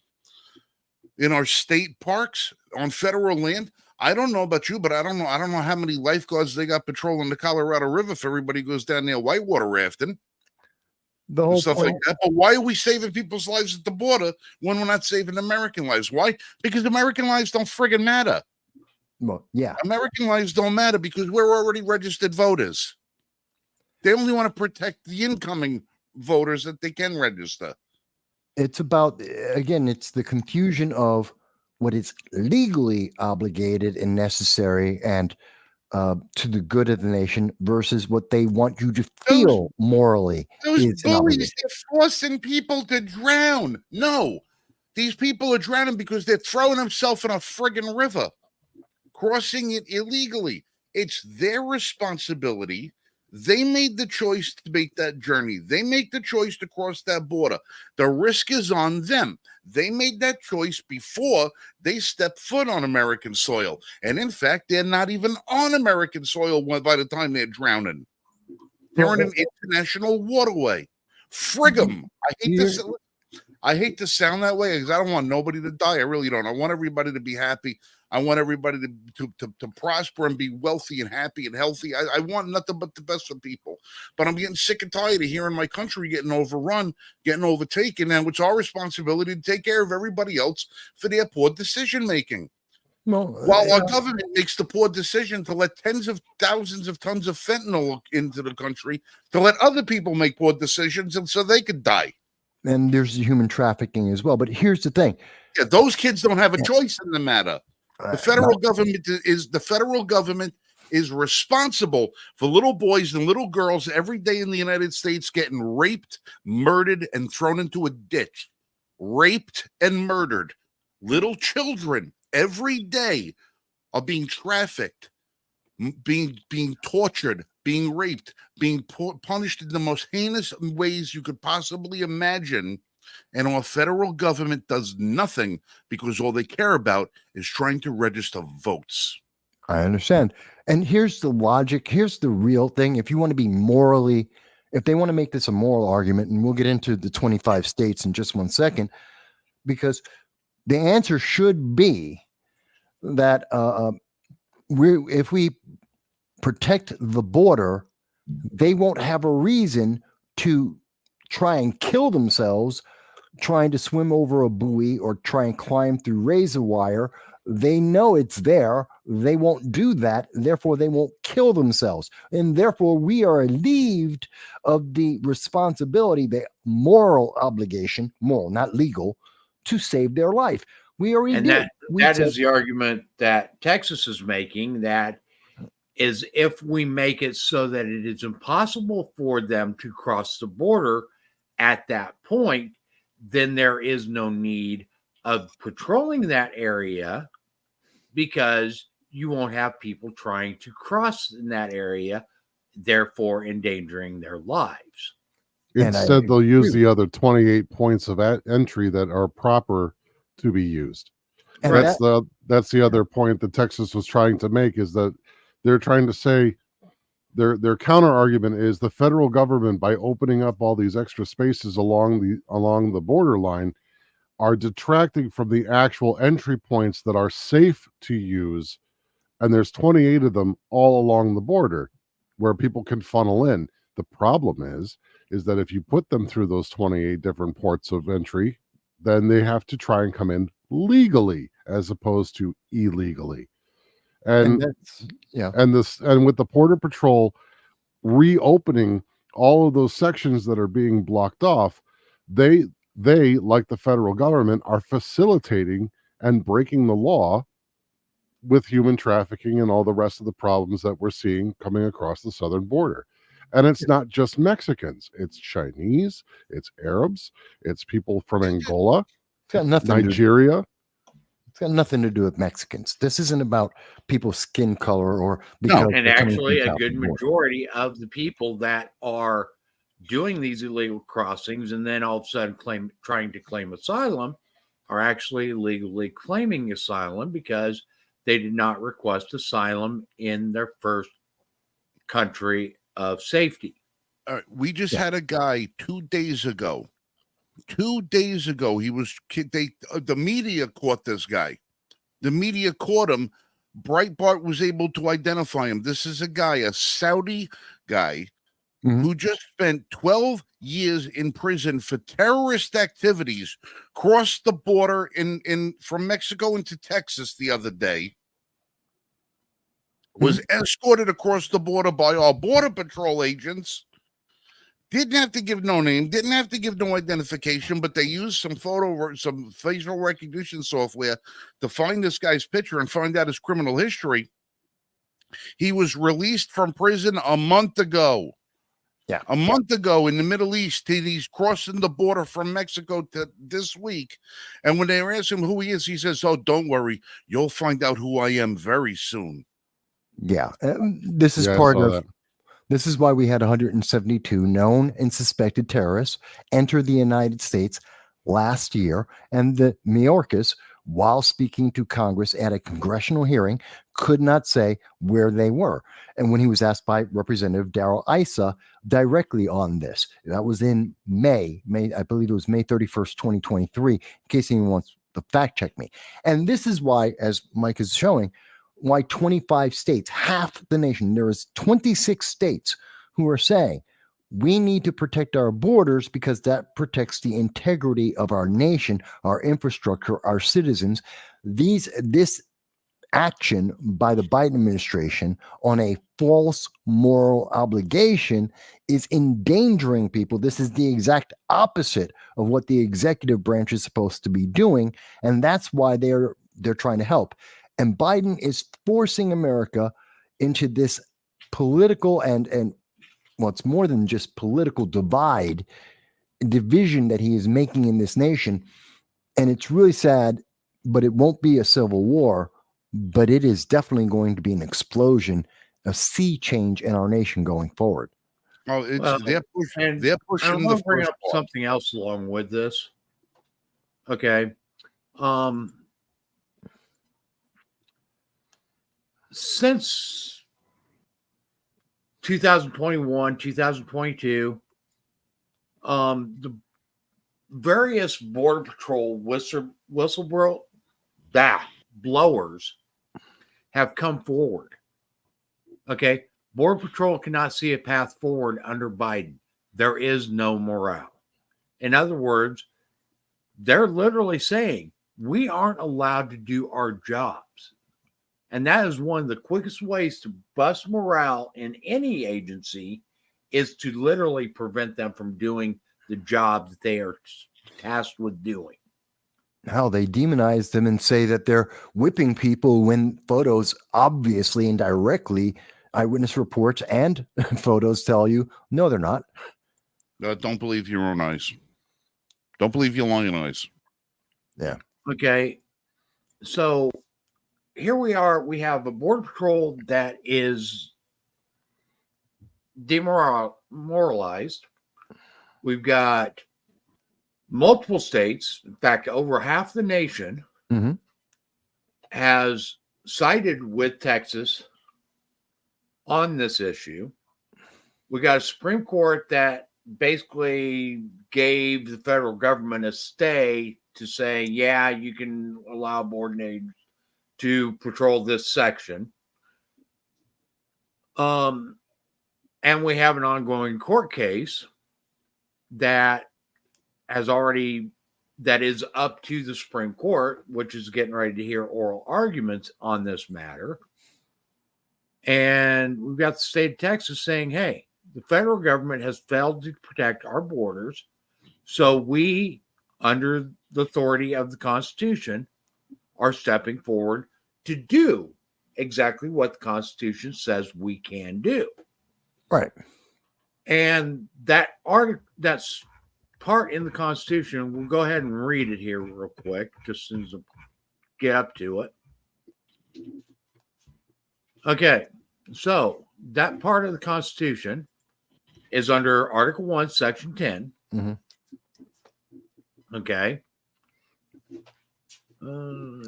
in our state parks, on federal land. I don't know about you, but I don't know how many lifeguards they got patrolling the Colorado River if everybody goes down there whitewater rafting The and whole stuff point, like that. But why are we saving people's lives at the border when we're not saving American lives? Why? Because American lives don't friggin' matter. well, yeah, American lives don't matter because we're already registered voters. They only want to protect the incoming voters that they can register. it's about, again, it's the confusion of what is legally obligated and necessary and to the good of the nation versus what they want you to feel morally Those is an bullies, obligation. they're forcing people to drown. No, these people are drowning because they're throwing themselves in a friggin' river, crossing it illegally. It's their responsibility. They made the choice to make that journey. They make the choice to cross that border. The risk is on them. They made that choice before they stepped foot on American soil. And in fact, they're not even on American soil by the time they're drowning. They're in an international waterway. Frig them. I hate to sound that way because I don't want nobody to die. I really don't. I want everybody to be happy. I want everybody to prosper and be wealthy and happy and healthy. I want nothing but the best for people. But I'm getting sick and tired of hearing my country getting overrun, getting overtaken. And it's our responsibility to take care of everybody else for their poor decision making. Well, While our government makes the poor decision to let tens of thousands of tons of fentanyl into the country, to let other people make poor decisions and so they could die. and there's human trafficking as well. But here's the thing. Yeah, those kids don't have a choice in the matter. The federal government is responsible for little boys and little girls every day in the United States getting raped, murdered, and thrown into a ditch. Raped and murdered. Little children every day are being trafficked, being tortured, being raped, being punished in the most heinous ways you could possibly imagine. And our federal government does nothing because all they care about is trying to register votes. I understand. And here's the logic. Here's the real thing. If you want to be morally, if they want to make this a moral argument, and we'll get into the 25 states in just 1 second, because the answer should be that if we protect the border, they won't have a reason to try and kill themselves trying to swim over a buoy or try and climb through razor wire. They know it's there. They won't do that. Therefore, they won't kill themselves. And therefore, we are relieved of the responsibility, the moral obligation, moral, not legal, to save their life. We already And did. that is the argument that Texas is making, that is if we make it so that it is impossible for them to cross the border at that point, then there is no need of patrolling that area because you won't have people trying to cross in that area, therefore endangering their lives. Instead, they'll use the other 28 points of entry that are proper to be used. And That's the other point that Texas was trying to make, is that they're trying to say their counter argument is the federal government, by opening up all these extra spaces along the borderline, are detracting from the actual entry points that are safe to use, and there's 28 of them all along the border where people can funnel in. The problem is that if you put them through those 28 different ports of entry, then they have to try and come in legally as opposed to illegally. And with the Border Patrol reopening all of those sections that are being blocked off, they like the federal government are facilitating and breaking the law with human trafficking and all the rest of the problems that we're seeing coming across the southern border. And it's not just Mexicans, it's Chinese, it's Arabs, it's people from Angola, It's got nothing Nigeria. It's got nothing to do with Mexicans. This isn't about people's skin color or No, because And they're coming actually, from a south good of the border. majority of the people that are doing these illegal crossings and then all of a sudden trying to claim asylum are actually legally claiming asylum because they did not request asylum in their first country of safety. All right, we just Yeah. had a guy 2 days ago. 2 days ago, the media caught this guy. The media caught him. Breitbart was able to identify him. This is a Saudi guy Mhm. who just spent 12 years in prison for terrorist activities, crossed the border from Mexico into Texas the other day, was escorted across the border by our border patrol agents. Didn't have to give no name, didn't have to give no identification, but they used some facial recognition software to find this guy's picture and find out his criminal history. He was released from prison a month ago. Yeah. A month ago in the Middle East. He's crossing the border from Mexico to this week. And when they ask him who he is, he says, "Oh, don't worry. You'll find out who I am very soon." Yeah. This is Yeah, I part saw of that. This is why we had 172 known and suspected terrorists enter the United States last year. And the Mayorkas, while speaking to Congress at a congressional hearing, could not say where they were. And when he was asked by Representative Darrell Issa directly on this, that was in May, I believe it was May 31st, 2023, in case anyone wants to fact check me. And this is why, as Mike is showing, why 25 states, half the nation, there is 26 states who are saying we need to protect our borders because that protects the integrity of our nation, our infrastructure, our citizens. This action by the Biden administration on a false moral obligation is endangering people. This is the exact opposite of what the executive branch is supposed to be doing, and that's why they're trying to help. And Biden is forcing America into this political and what's more than just political division that he is making in this nation. And it's really sad, but it won't be a civil war, but it is definitely going to be an explosion, a sea change in our nation going forward. Oh, Well, they're And pushing I the want to bring first up part. something else along with this. Okay. Since 2021, 2022, the various Border Patrol whistleblower blowers have come forward. Okay. Border Patrol cannot see a path forward under Biden. There is no morale. In other words, they're literally saying we aren't allowed to do our jobs. And that is one of the quickest ways to bust morale in any agency is to literally prevent them from doing the job that they are tasked with doing. How they demonize them and say that they're whipping people when photos obviously and directly, eyewitness reports and photos tell you, no, they're not. Don't believe your own eyes. Don't believe your lying eyes. Yeah. Okay. So here we are. We have a Border Patrol that is demoralized. We've got multiple states, in fact, over half the nation has sided with Texas on this issue. We got a Supreme Court that basically gave the federal government a stay to say, yeah, you can allow border aides to patrol this section. And we have an ongoing court case that is up to the Supreme Court, which is getting ready to hear oral arguments on this matter. And we've got the state of Texas saying, hey, the federal government has failed to protect our borders. So we, under the authority of the Constitution, are stepping forward to do exactly what the Constitution says we can do. Right. And that that's part in the Constitution. We'll go ahead and read it here real quick, just as soon as I get up to it. Okay, so that part of the Constitution is under Article 1, Section 10. Okay.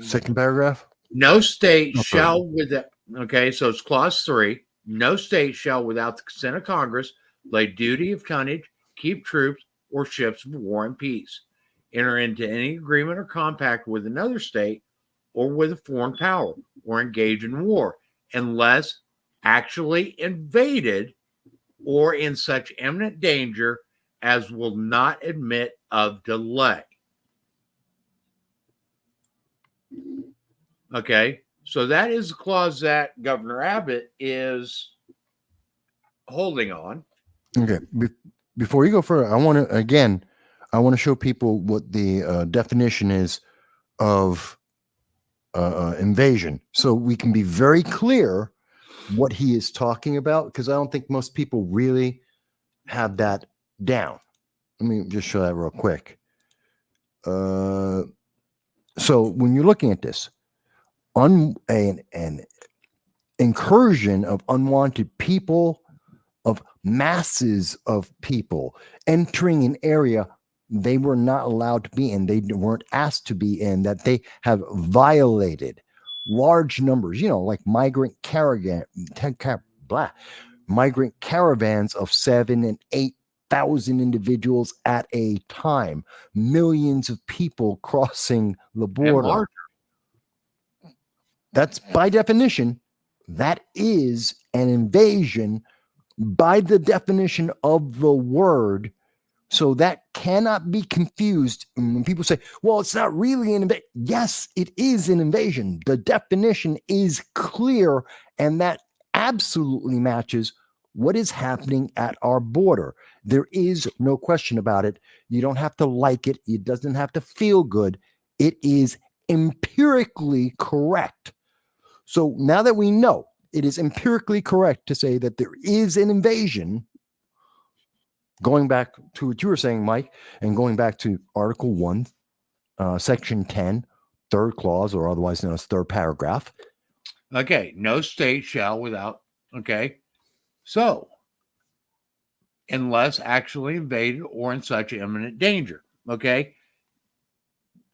Second paragraph. No state Okay. shall okay, so it's clause 3. No state shall, without the consent of Congress, lay duty of tonnage, keep troops or ships of war and peace, enter into any agreement or compact with another state or with a foreign power, or engage in war, unless actually invaded or in such imminent danger as will not admit of delay. Okay, so that is the clause that Governor Abbott is holding on. Okay. Before you go further, I want to show people what the definition is of invasion, so we can be very clear what he is talking about, because I don't think most people really have that down. Let me just show that real quick. So when you're looking at this, an incursion of unwanted people, of masses of people entering an area they were not allowed to be in, they weren't asked to be in, that they have violated large numbers, like migrant caravans of 7,000 and 8,000 individuals at a time, millions of people crossing the border. That's by definition, that is an invasion by the definition of the word. So that cannot be confused. And when people say, well, it's not really an invasion. Yes, it is an invasion. The definition is clear, and that absolutely matches what is happening at our border. There is no question about it. You don't have to like it. It doesn't have to feel good. It is empirically correct. So now that we know it is empirically correct to say that there is an invasion, going back to what you were saying, Mike, and going back to Article 1, Section 10, third clause, or otherwise known as third paragraph. Okay, no state shall without, okay. So, unless actually invaded or in such imminent danger, okay.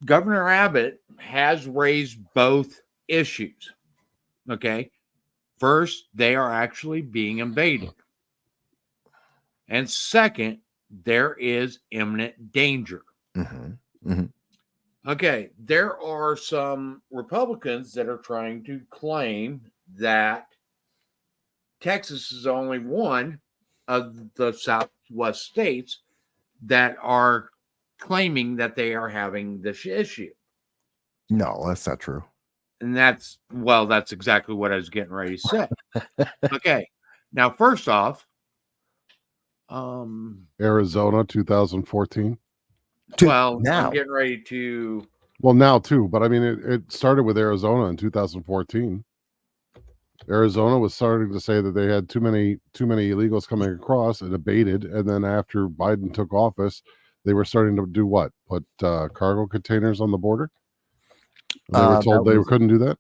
Governor Abbott has raised both issues, okay. First, they are actually being invaded. And second, there is imminent danger. Okay, there are some Republicans that are trying to claim that Texas is only one of the Southwest states that are claiming that they are having this issue. No, that's not true. And that's exactly what I was getting ready to say. Okay, now first off, Arizona 2014. well, now. I'm getting ready to. Well, now too, but I mean, it started with Arizona in 2014. Arizona was starting to say that they had too many illegals coming across. It abated, and then after Biden took office, they were starting to do what? Put cargo containers on the border. They were told they couldn't do that.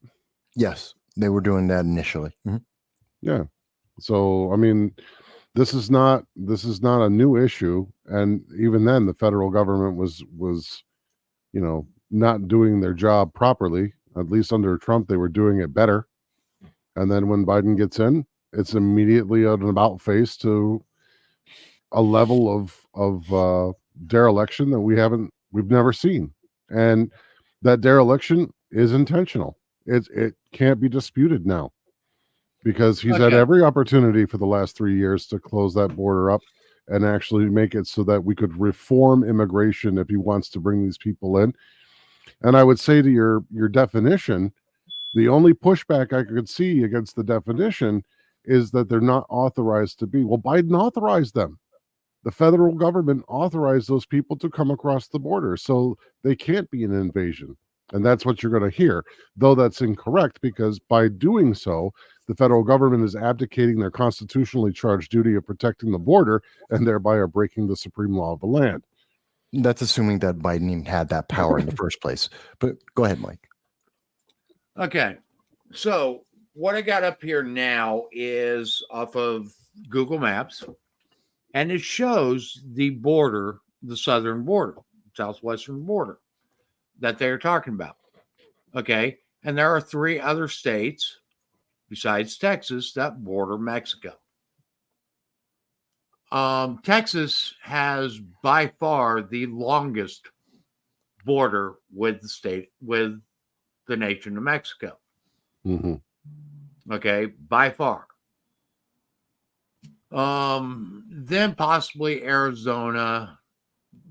Yes, they were doing that initially. Yeah. So I mean, this is not a new issue, and even then, the federal government was not doing their job properly. At least under Trump, they were doing it better. And then when Biden gets in, it's immediately an about face to a level of dereliction that we've never seen, and that dereliction is intentional. It can't be disputed now, because he's had every opportunity for the last 3 years to close that border up and actually make it so that we could reform immigration if he wants to bring these people in. And I would say to your definition, the only pushback I could see against the definition is that they're not authorized to be. Well, Biden authorized them. The federal government authorized those people to come across the border, so they can't be an invasion. And that's what you're going to hear, though that's incorrect, because by doing so, the federal government is abdicating their constitutionally charged duty of protecting the border and thereby are breaking the supreme law of the land. That's assuming that Biden even had that power in the first place. But go ahead, Mike. Okay. So what I got up here now is off of Google Maps, and it shows the border, the southern border, southwestern border that they're talking about. Okay. And there are 3 other states besides Texas that border Mexico. Texas has by far the longest border with the nation of Mexico. Mm-hmm. Okay, by far. Then possibly Arizona,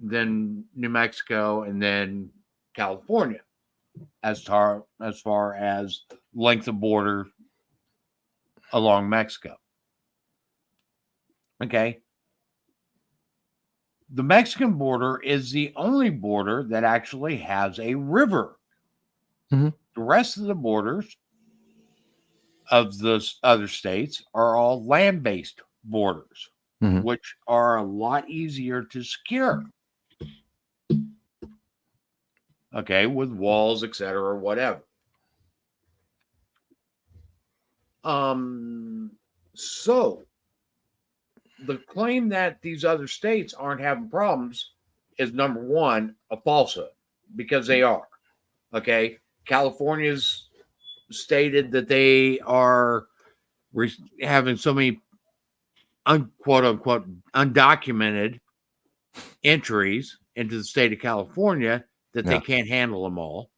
then New Mexico, and then California, as far as length of border along Mexico. Okay. The Mexican border is the only border that actually has a river. Mhm. The rest of the borders of the other states are all land-based borders, Mhm. which are a lot easier to secure. Okay, with walls, etc., or whatever. So the claim that these other states aren't having problems is, number one, a falsehood, because they are. Okay, California's stated that they are having so many quote unquote undocumented entries into the state of California that they can't handle them all.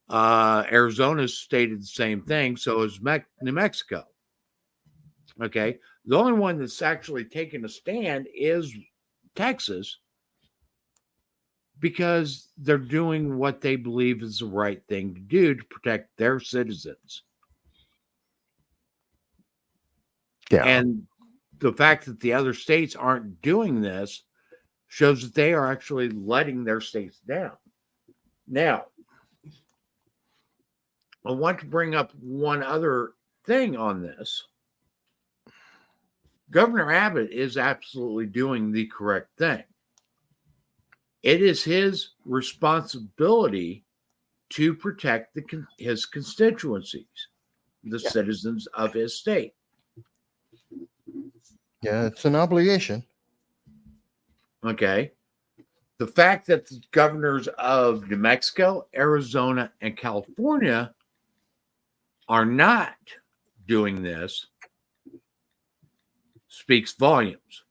Arizona's stated the same thing, so is New Mexico. Okay, the only one that's actually taken a stand is Texas, because they're doing what they believe is the right thing to do to protect their citizens. Yeah. And the fact that the other states aren't doing this shows that they are actually letting their states down. Now, I want to bring up one other thing on this. Governor Abbott is absolutely doing the correct thing. It is his responsibility to protect his constituencies, the citizens of his state. Yeah, it's an obligation. Okay. The fact that the governors of New Mexico, Arizona, and California are not doing this speaks volumes.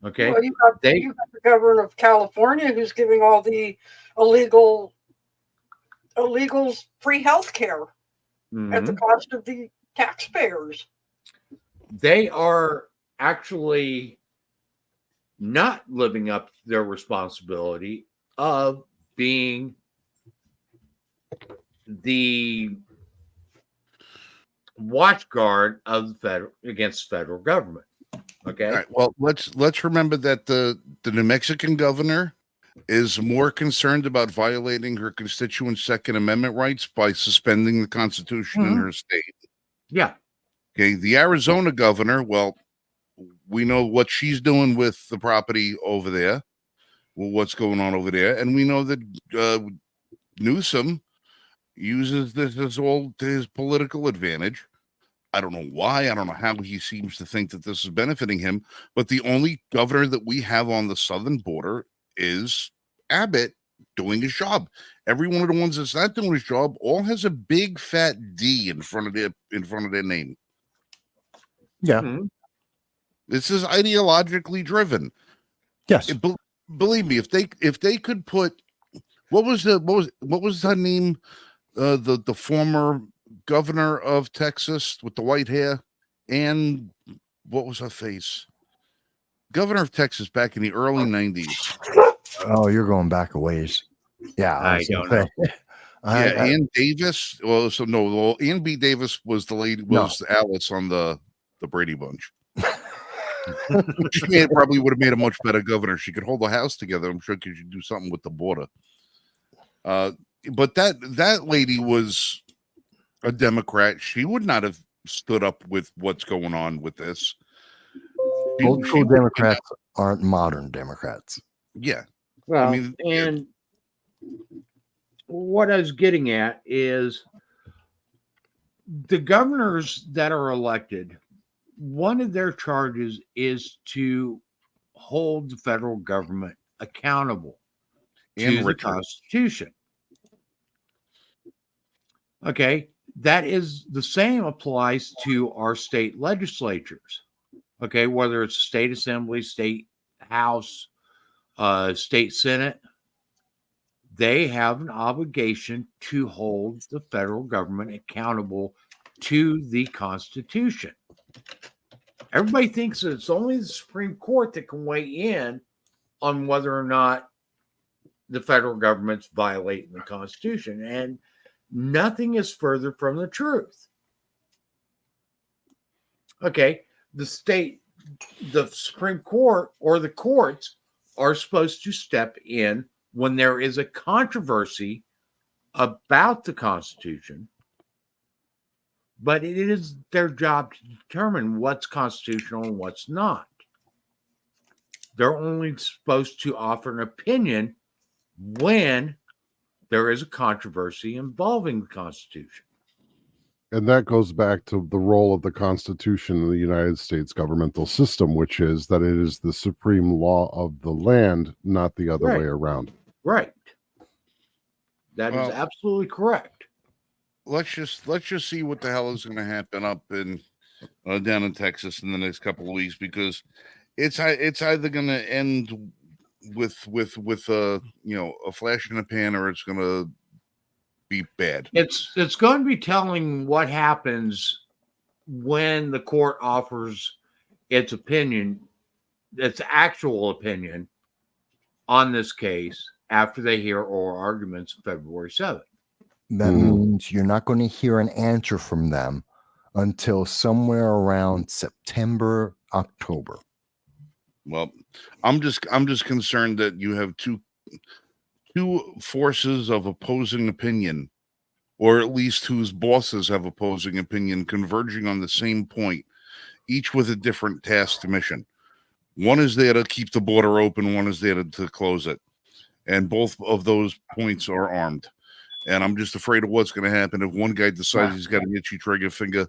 Okay. Well, you got the governor of California who's giving all the illegals free health care at the cost of the taxpayers. They are actually not living up to their responsibility of being the watchguard of the against the federal government. Okay. All right. Well, let's remember that the New Mexican governor is more concerned about violating her constituents' Second Amendment rights by suspending the Constitution in her state. Yeah. Okay. The Arizona governor, well, we know what she's doing with the property over there, what's going on over there, and we know that Newsom uses this as all to his political advantage. I don't know why. I don't know how he seems to think that this is benefiting him. But the only governor that we have on the southern border is Abbott doing his job. Every one of the ones that's not doing his job all has a big fat D in front of their name. Yeah. Mm-hmm. This is ideologically driven. Yes. Believe me, if they could put what was her name? The former governor of Texas with the white hair, and what was her face? Governor of Texas back in the early 90s. Oh, you're going back a ways. Yeah, I don't know. Ann Davis. Well, so no, well, Ann B. Davis was the lady. Was Alice on the Brady Bunch? She probably would have made a much better governor. She could hold the house together. I'm sure she could do something with the border. But that lady was a Democrat. She would not have stood up with what's going on with this. Old school would have been Democrats aren't modern Democrats. yeah. Well, mean, and what I was getting at is the governors that are elected, one of their charges is to hold the federal government accountable And to the Richard. Constitution. Okay, that is the same applies to our state legislatures. Okay, whether it's state assembly, state house, state senate, they have an obligation to hold the federal government accountable to the Constitution. Everybody thinks that it's only the Supreme Court that can weigh in on whether or not the federal government's violating the Constitution, and nothing is further from the truth. Okay, the Supreme Court or the courts are supposed to step in when there is a controversy about the Constitution, but it is their job to determine what's constitutional and what's not. They're only supposed to offer an opinion when there is a controversy involving the Constitution. And that goes back to the role of the Constitution in the United States governmental system, which is that it is the supreme law of the land, not the other way around. Right. That is absolutely correct. Let's just see what the hell is going to happen up in down in Texas in the next couple of weeks, because it's either going to end with a flash in the pan, or it's going to be bad. It's going to be telling what happens when the court offers its opinion, its actual opinion on this case after they hear oral arguments February 7th. That means you're not going to hear an answer from them until somewhere around September, October. Well, I'm just concerned that you have two forces of opposing opinion, or at least whose bosses have opposing opinion, converging on the same point, each with a different task mission. One is there to keep the border open, one is there to close it. And both of those points are armed. And I'm just afraid of what's going to happen if one guy decides he's got an itchy trigger finger,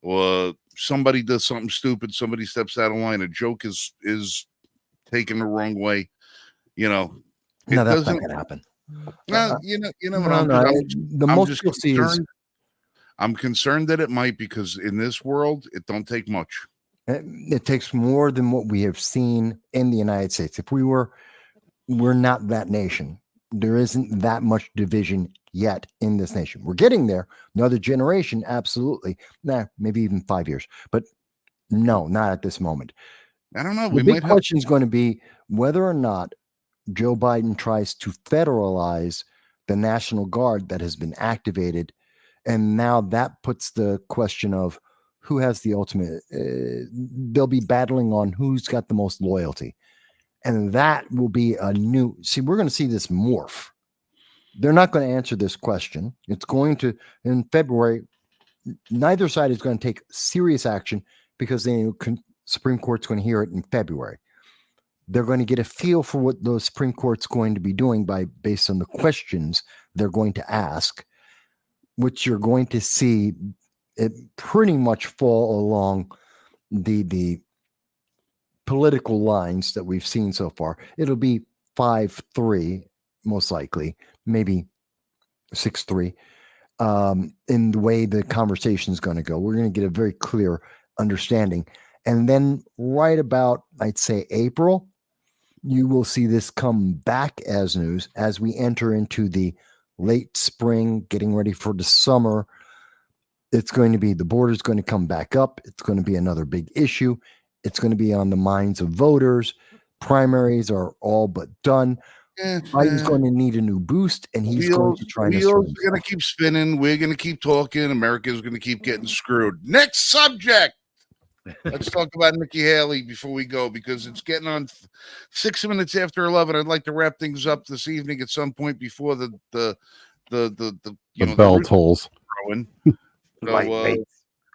or somebody does something stupid, somebody steps out of line, a joke is taken the wrong way. No, that's not going to happen. No, the most you'll see is I'm concerned that it might, because in this world, it don't take much. It takes more than what we have seen in the United States. If we're not that nation. There isn't that much division yet in this nation. We're getting there. Another generation, absolutely. Maybe even 5 years. But no, not at this moment. I don't know. The big question is going to be whether or not Joe Biden tries to federalize the National Guard that has been activated. And now that puts the question of who has the ultimate. They'll be battling on who's got the most loyalty. And that will be a new. See, we're going to see this morph. They're not going to answer this question. It's going to, in February, neither side is going to take serious action because the Supreme Court's going to hear it in February. They're going to get a feel for what the Supreme Court's going to be doing based on the questions they're going to ask, which you're going to see it pretty much fall along the political lines that we've seen so far. It'll be 5-3, most likely, maybe 6-3, in the way the conversation is going to go. We're going to get a very clear understanding. And then right about, I'd say, April, you will see this come back as news as we enter into the late spring, getting ready for the summer. It's going to be, the border's going to come back up. It's going to be another big issue. It's going to be on the minds of voters. Primaries are all but done. Biden's going to need a new boost, and he's going to try to. Wheels are going to keep spinning. We're going to keep talking. America's going to keep getting screwed. Next subject. Let's talk about Nikki Haley before we go, because it's getting on 6 minutes after 11. I'd like to wrap things up this evening at some point before the bell rooster tolls. crowing. Right, right.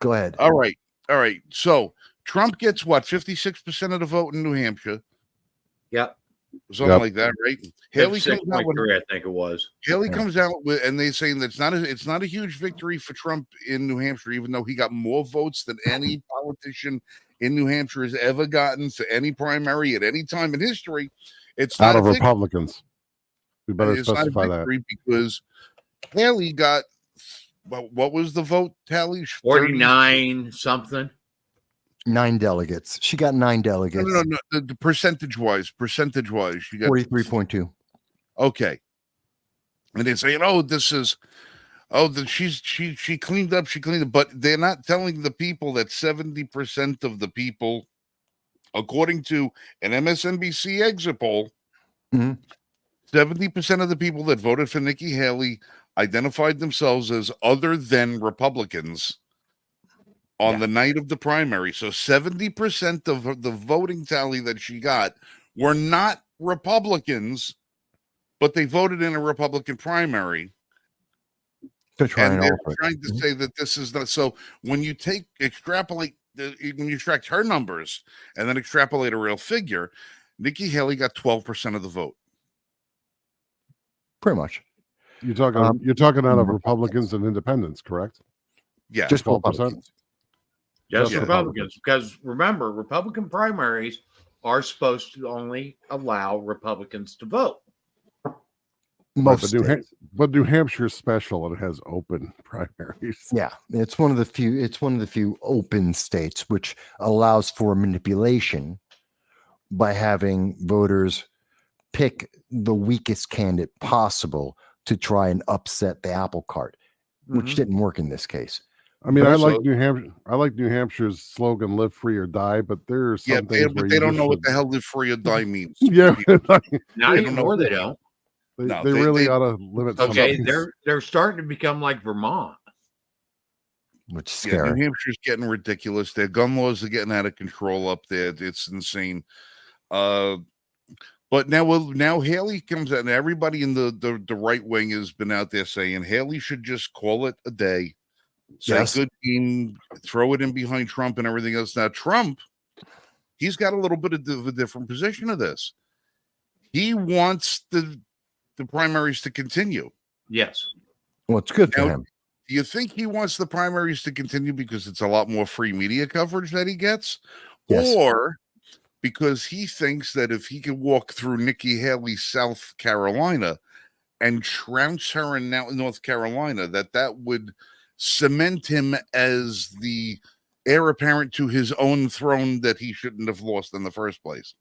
Go ahead. All right. So Trump gets what, 56% of the vote in New Hampshire, Yep. something like that, right? Haley comes out with 6.3, I think it was. Haley comes out with, and they saying that it's not a huge victory for Trump in New Hampshire, even though he got more votes than any politician in New Hampshire has ever gotten for any primary at any time in history. It's Out not of a victory. Republicans. We better It's not a specify that. victory because Haley got, what was the vote tally? 49 something. 9 delegates. She got 9 delegates. No. The percentage wise, you got 43.2. Okay. And they're saying, she cleaned up, but they're not telling the people that 70% of the people, according to an MSNBC exit poll, 70% of the people that voted for Nikki Haley identified themselves as other than Republicans on the night of the primary. So 70% of the voting tally that she got were not Republicans, but they voted in a Republican primary. And they're trying to say that this is not. So when you extrapolate her numbers and then extrapolate a real figure, Nikki Haley got 12% of the vote. Pretty much. You're talking out of Republicans and Independents, correct? Yeah, just 12%. Just Republicans, because remember, Republican primaries are supposed to only allow Republicans to vote. Most but New Hampshire's special and it has open primaries. Yeah, it's one of the few open states which allows for manipulation by having voters pick the weakest candidate possible to try and upset the apple cart, which didn't work in this case. I mean, I like New Hampshire's slogan "Live free or die," but there are some things where they don't know what the hell "live free or die" means. Yeah, not anymore. They don't. They really ought to limit. Okay, they're starting to become like Vermont, which is scary. New Hampshire's getting ridiculous. Their gun laws are getting out of control up there. It's insane. But now Haley comes out, and everybody in the right wing has been out there saying Haley should just call it a day. Say good game, throw it in behind Trump and everything else. Now Trump, he's got a little bit of a different position of this. He wants the primaries to continue. Yes. Well, it's good for him. Do you think he wants the primaries to continue because it's a lot more free media coverage that he gets? Yes. Or because he thinks that if he could walk through Nikki Haley's South Carolina and trounce her in North Carolina, that would cement him as the heir apparent to his own throne that he shouldn't have lost in the first place.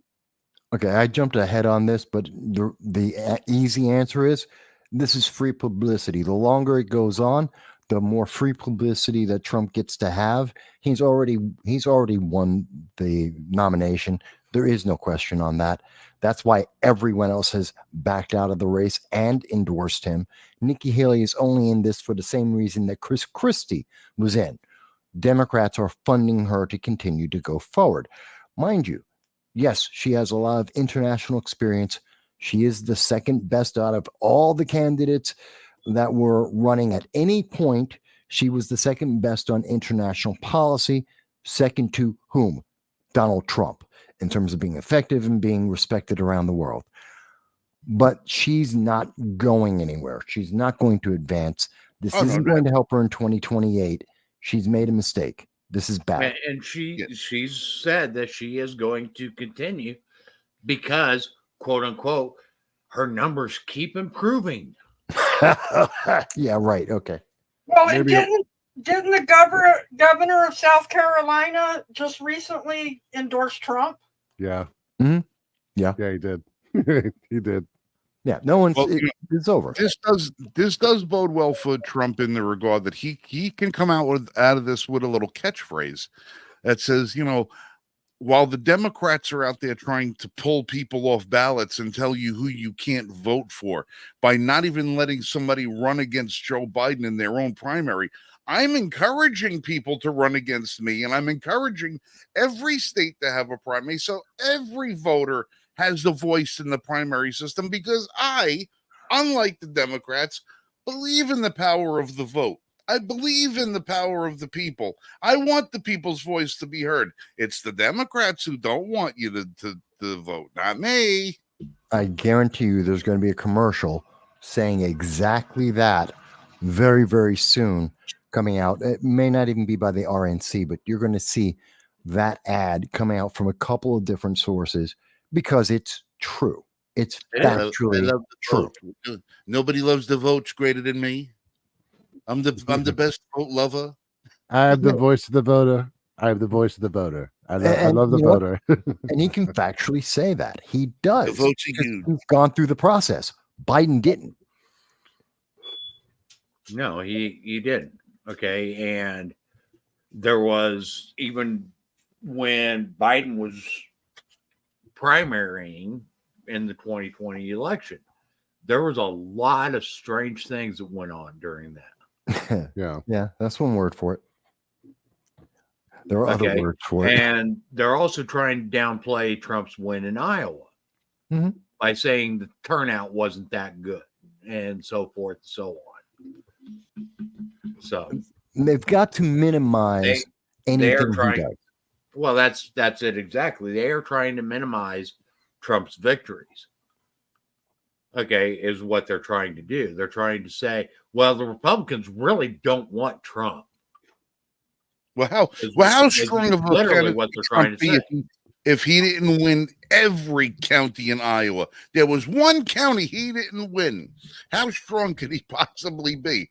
Okay, I jumped ahead on this, but the easy answer is this is free publicity. The longer it goes on, the more free publicity that Trump gets to have. He's already won the nomination. There is no question on that. That's why everyone else has backed out of the race and endorsed him. Nikki Haley is only in this for the same reason that Chris Christie was in. Democrats are funding her to continue to go forward. Mind you, yes, she has a lot of international experience. She is the second best out of all the candidates that were running at any point. She was the second best on international policy, second to whom? Donald Trump, in terms of being effective and being respected around the world. But she's not going anywhere. She's not going to advance. This isn't going to help her in 2028. She's made a mistake. This is bad. And she's said that she is going to continue because, quote unquote, her numbers keep improving. Yeah, right. Okay. Well, didn't the governor of South Carolina just recently endorse Trump? Yeah. Mm-hmm. Yeah, he did. He did. Yeah, no one's. It's over. This does bode well for Trump in the regard that he can come out of this with a little catchphrase that says, while the Democrats are out there trying to pull people off ballots and tell you who you can't vote for by not even letting somebody run against Joe Biden in their own primary, I'm encouraging people to run against me, and I'm encouraging every state to have a primary, so every voter has a voice in the primary system, because I, unlike the Democrats, believe in the power of the vote. I believe in the power of the people. I want the people's voice to be heard. It's the Democrats who don't want you to vote, not me. I guarantee you there's going to be a commercial saying exactly that very, very soon coming out. It may not even be by the RNC, but you're going to see that ad coming out from a couple of different sources because it's true. It's factually I love the true. vote. Nobody loves the votes greater than me. I'm the best vote lover. I have the voice of the voter. I have the voice of the voter. I love the you know what? voter. And he can factually say that. He does. The votes are because huge. he's gone through the process. Biden didn't. No, he didn't. Okay. And there was, even when Biden was primarying in the 2020 election, there was a lot of strange things that went on during that. Yeah. Yeah, that's one word for it. There are other Okay. words for it. And they're also trying to downplay Trump's win in Iowa Mhm. by saying the turnout wasn't that good and so forth and so on. So They've got to minimize they're anything he trying. does. Well, that's it exactly. They are trying to minimize Trump's victories. Okay, is what they're trying to do. They're trying to say, well, the Republicans really don't want Trump. How Is strong of a literally candidate what would they're trying Trump to be say. if he didn't win every county in Iowa? There was one county he didn't win. How strong could he possibly be?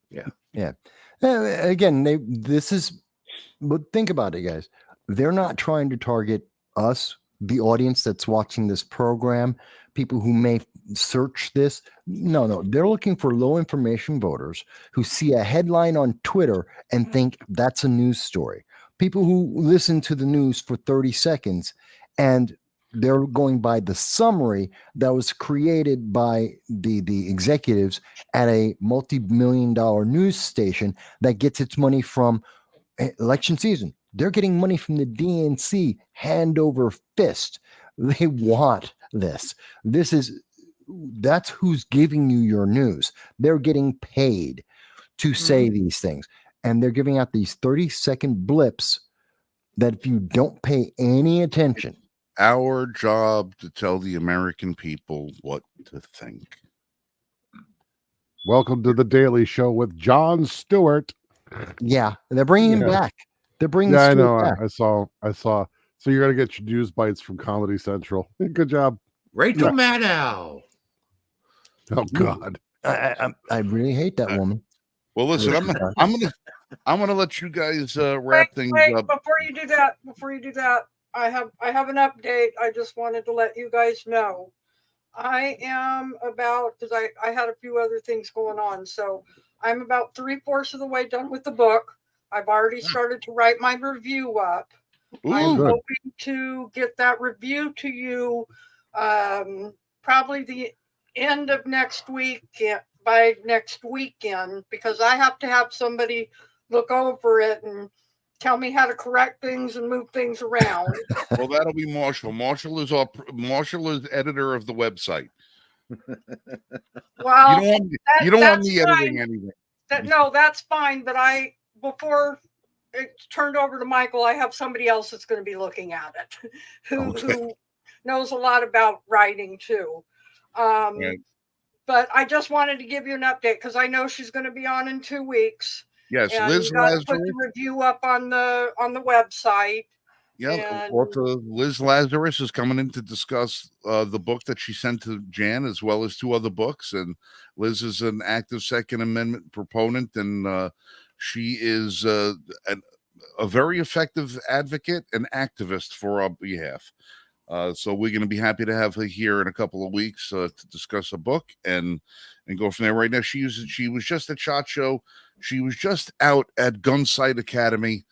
Yeah. Again, but think about it, guys. They're not trying to target us, the audience that's watching this program, people who may search this. No. They're looking for low information voters who see a headline on Twitter and think that's a news story. People who listen to the news for 30 seconds and they're going by the summary that was created by the executives at a multi-million-dollar news station that gets its money from election season. They're getting money from the DNC hand over fist. They want this. That's who's giving you your news. They're getting paid to say these things. And they're giving out these 30-second blips that if you don't pay any attention. Our job to tell the American people what to think. Welcome to the Daily Show with Jon Stewart. Yeah, they're bringing him Yeah. back. They're bringing Yeah, I Stewart know. back. I saw. So you're gonna get your news bites from Comedy Central. Good job. Rachel Maddow. Oh God. I really hate that woman. Well, listen, I'm gonna let you guys wrap things up. Before you do that, I have an update. I just wanted to let you guys know. I am about, because I had a few other things going on, so I'm about 3/4 of the way done with the book. I've already started to write my review up. I'm good. hoping to get that review to you probably the end of next week, by next weekend, because I have to have somebody look over it and tell me how to correct things and move things around. Well, that'll be Marshall. Marshall is editor of the website. Well, you don't want me editing anything. No, that's fine. But before it's turned over to Michael, I have somebody else that's going to be looking at it who knows a lot about writing too. Right. But I just wanted to give you an update because I know she's going to be on in 2 weeks. Yes, and Liz you got to Lazarus. put the review up on the website. Yeah, and- Liz Lazarus is coming in to discuss the book that she sent to Jan, as well as 2 other books. And Liz is an active Second Amendment proponent, and she is a very effective advocate and activist for our behalf. So we're going to be happy to have her here in a couple of weeks to discuss a book and go from there. Right now, she was just at SHOT Show. She was just out at Gunsight Academy.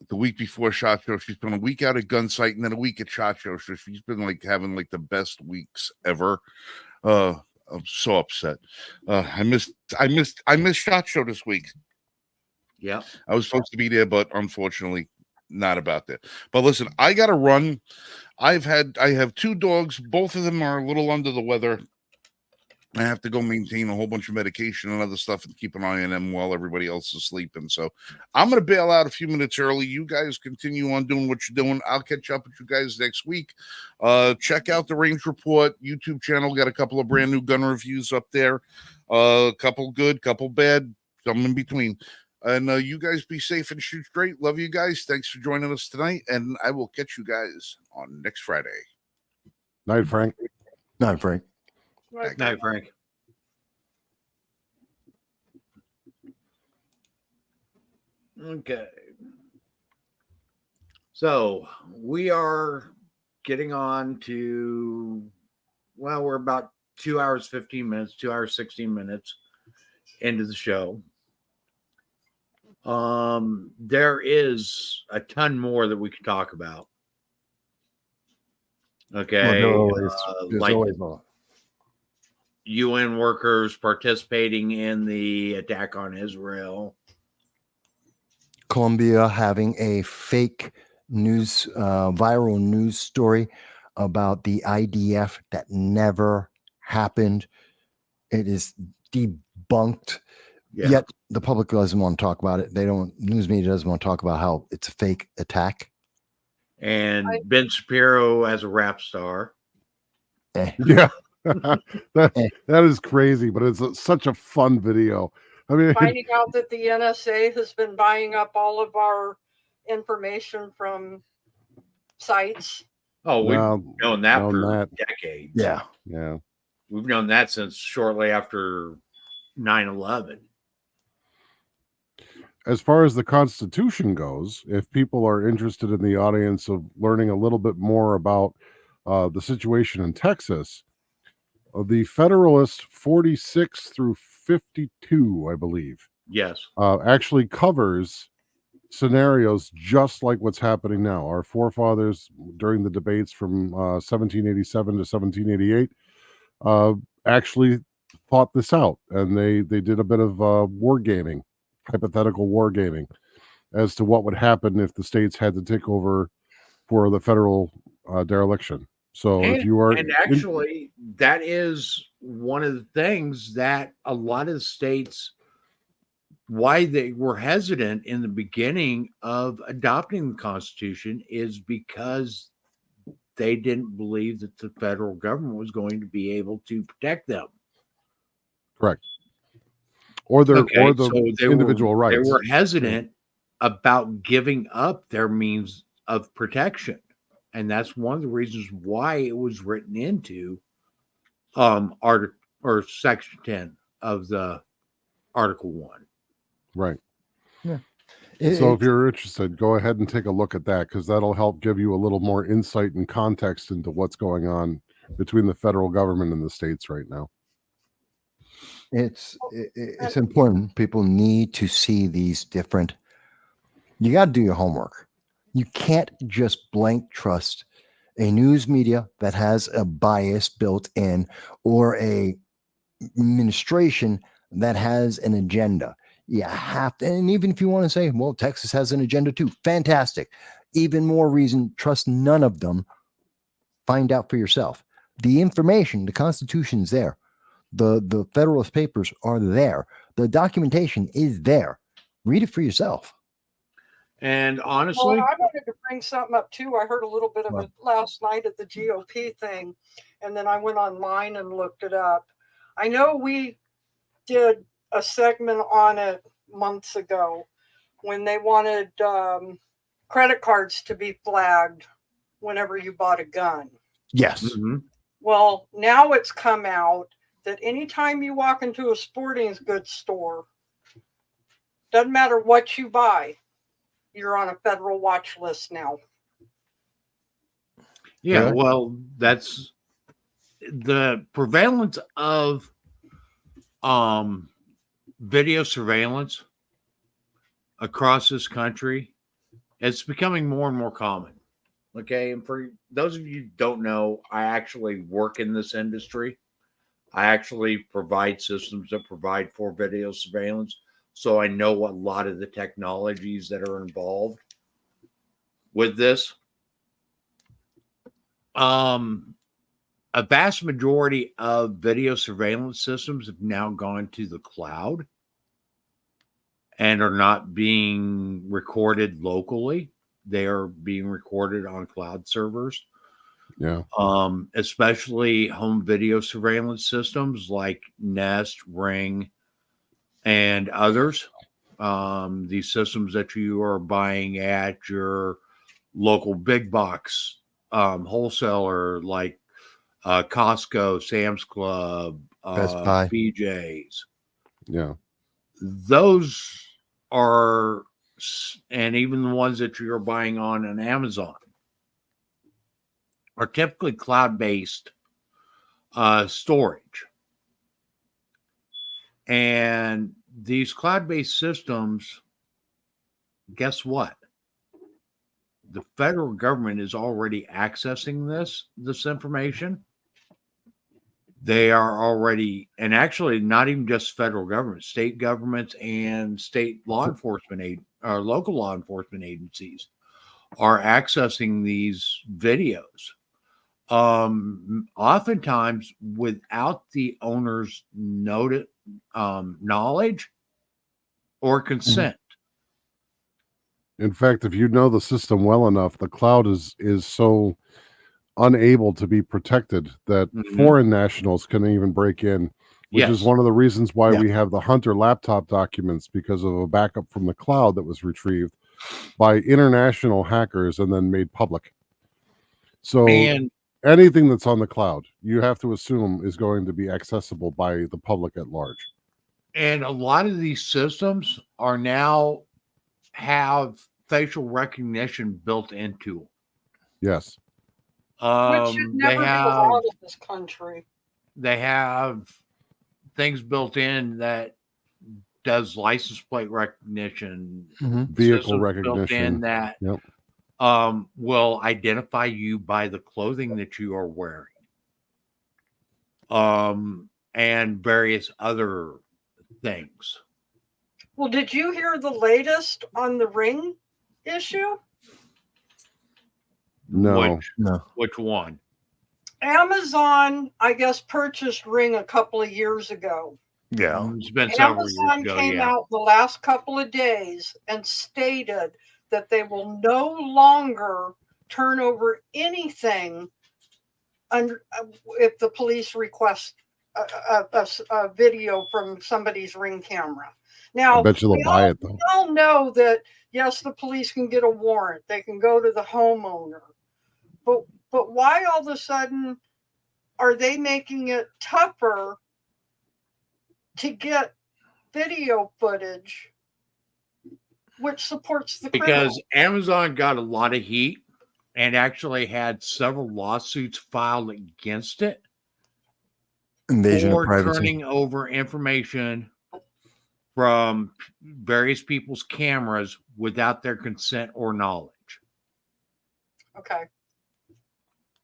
the week before SHOT Show. She's been a week out at Gun Sight and then a week at SHOT Show. So she's been like having like the best weeks ever. I'm so upset. I missed SHOT Show this week. Yeah. I was supposed to be there, but unfortunately not about that. But listen, I gotta run. I have 2 dogs, both of them are a little under the weather. I have to go maintain a whole bunch of medication and other stuff and keep an eye on them while everybody else is sleeping. So I'm going to bail out a few minutes early. You guys continue on doing what you're doing. I'll catch up with you guys next week. Check out the Range Report YouTube channel. Got a couple of brand new gun reviews up there. A couple good, couple bad, some in between. And you guys be safe and shoot straight. Love you guys. Thanks for joining us tonight. And I will catch you guys on next Friday. Night, Frank. No, Frank. Right. Night, Frank. Okay. So we are getting on to, well, we're about 2 hours, 15 minutes, 2 hours, 16 minutes into the show. There is a ton more that we can talk about. Okay. There's like always more. UN workers participating in the attack on Israel. Colombia having a fake news, viral news story about the IDF that never happened. It is debunked. Yeah. Yet the public doesn't want to talk about it. News media doesn't want to talk about how it's a fake attack. And Ben Shapiro as a rap star. Yeah. that is crazy, but it's such a fun video. I mean, Finding out that the NSA has been buying up all of our information from sites. Oh, we've No, known that known for that. decades. Yeah. yeah. We've known that since shortly after 9/11. As far as the Constitution goes, if people are interested in the audience of learning a little bit more about the situation in Texas, the Federalist 46 through 52, I believe, Yes. actually covers scenarios just like what's happening now. Our forefathers during the debates from 1787 to 1788 actually thought this out, and they did a bit of wargaming, hypothetical wargaming, as to what would happen if the states had to take over for the federal dereliction. So if you are, and actually, that is one of the things that a lot of the states, why they were hesitant in the beginning of adopting the Constitution, is because they didn't believe that the federal government was going to be able to protect them. correct, or their Okay, or the so they individual rights. They were hesitant about giving up their means of protection. And that's one of the reasons why it was written into Article or Section 10 of the Article 1. Right. Yeah. So if you're interested, go ahead and take a look at that, because that'll help give you a little more insight and context into what's going on between the federal government and the states right now. It's important. People need to see these different. You got to do your homework. You can't just blank trust a news media that has a bias built in, or a administration that has an agenda. You have to, and even if you want to say, well, Texas has an agenda too, fantastic. Even more reason, trust none of them. Find out for yourself. The information, the Constitution's there. The Federalist Papers are there. The documentation is there. Read it for yourself. And honestly, Well, I wanted to bring something up too. I heard a little bit of it last night at the GOP thing, and then I went online and looked it up. I know we did a segment on it months ago when they wanted credit cards to be flagged whenever you bought a gun. Yes. mhm, Well, now it's come out that anytime you walk into a sporting goods store, doesn't matter what you buy, you're on a federal watch list now. yeah, Yeah. well, that's the prevalence of video surveillance across this country It's becoming more and more common. Okay. And for those of you who don't know, I actually work in this industry. I actually provide systems that provide for video surveillance. So I know a lot of the technologies that are involved with this. A vast majority of video surveillance systems have now gone to the cloud and are not being recorded locally. They are being recorded on cloud servers. Yeah. Especially home video surveillance systems like Nest, Ring, and others. These systems that you are buying at your local big box wholesaler like Costco, Sam's Club, Best Buy. BJ's. Yeah. Those are, and even the ones that you're buying on an Amazon, are typically cloud-based storage. And these cloud-based systems, guess what? The federal government is already accessing this information. They are already, and actually not even just federal government, state governments and state law enforcement local law enforcement agencies are accessing these videos. Oftentimes without the owner's knowledge or consent. In fact, if you know the system well enough, the cloud is so unable to be protected that foreign nationals can even break in, which is one of the reasons why we have the Hunter laptop documents, because of a backup from the cloud that was retrieved by international hackers and then made public. So anything that's on the cloud, you have to assume is going to be accessible by the public at large. And a lot of these systems are now have facial recognition built into them. Yes. Which should never be allowed in this country. They have things built in that does license plate recognition, vehicle recognition, built in that will identify you by the clothing that you are wearing, and various other things. Well, did you hear the latest on the Ring issue? No. Which one? Amazon, I guess, purchased Ring a couple of years ago. Yeah. It's been several years Amazon ago. came out the last couple of days and stated that they will no longer turn over anything if the police request a video from somebody's Ring camera. Now, I bet you they'll buy it, though. We all know that, yes, the police can get a warrant. They can go to the homeowner. But why all of a sudden are they making it tougher to get video footage which supports the criminal? Because Amazon got a lot of heat and actually had several lawsuits filed against it Invasion of for privacy. turning over information from various people's cameras without their consent or knowledge. Okay.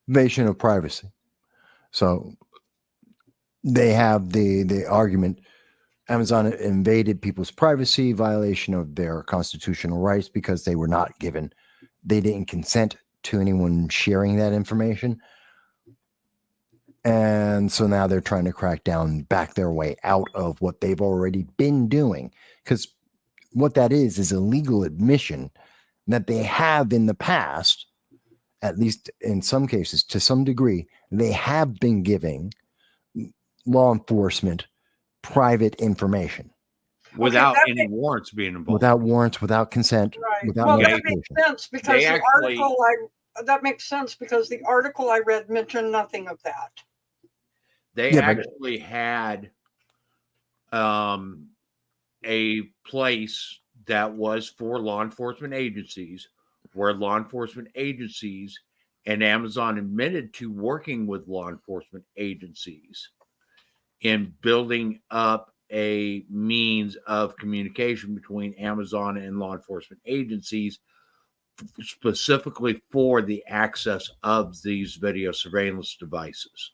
Invasion of privacy. So they have the argument Amazon invaded people's privacy, violation of their constitutional rights because they didn't consent to anyone sharing that information. And so now they're trying to back their way out of what they've already been doing. Because what that is a legal admission that they have in the past, at least in some cases, to some degree, they have been giving law enforcement private information. Without any warrants being involved. Without warrants, without consent, without that makes sense because that makes sense because the article I read mentioned nothing of that. They actually had a place that was for law enforcement agencies where law enforcement agencies and Amazon admitted to working with law enforcement agencies in building up a means of communication between Amazon and law enforcement agencies specifically for the access of these video surveillance devices.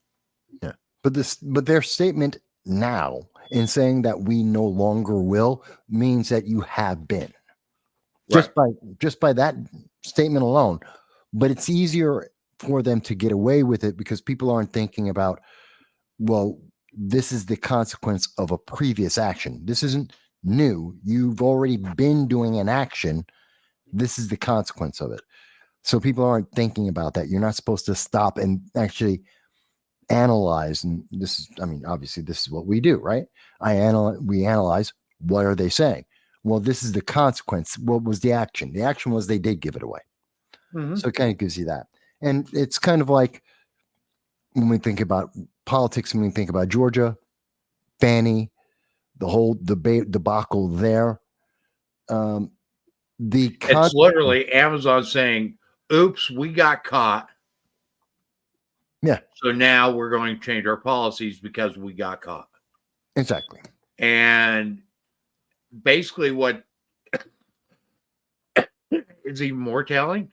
But their statement now in saying that we no longer will means that you have been just by that statement alone. But it's easier for them to get away with it because people aren't thinking about, well, this is the consequence of a previous action. This isn't new. You've already been doing an action. This is the consequence of it. So people aren't thinking about that. You're not supposed to stop and actually analyze. And this is, I mean, obviously this is what we do, right? We analyze, what are they saying? Well, this is the consequence. What was the action? The action was they did give it away. So it kind of gives you that. And it's kind of like when we think about politics, when we think about Georgia, Fani, the whole debate debacle there. It's literally Amazon saying, oops, we got caught. Yeah. So now we're going to change our policies because we got caught. Exactly. And basically what is even more telling,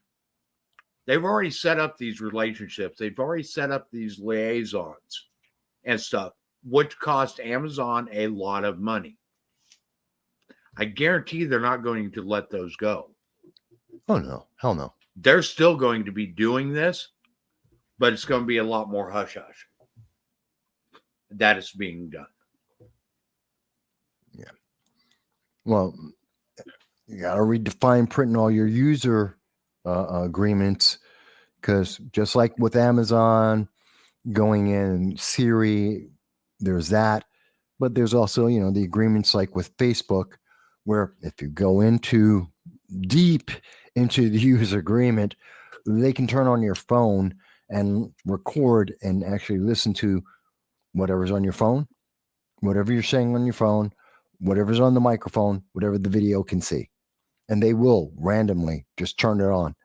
they've already set up these relationships. They've already set up these liaisons and stuff, which cost Amazon a lot of money. I guarantee they're not going to let those go. Oh, no. Hell no. They're still going to be doing this, but it's going to be a lot more hush-hush. That is being done. Yeah. Well, you got to redefine printing all your user agreements, because just like with Amazon going in, Siri, there's that. But there's also, the agreements like with Facebook, where if you go deep into the user agreement, they can turn on your phone and record and actually listen to whatever's on your phone, whatever you're saying on your phone, whatever's on the microphone, whatever the video can see. And they will randomly just turn it on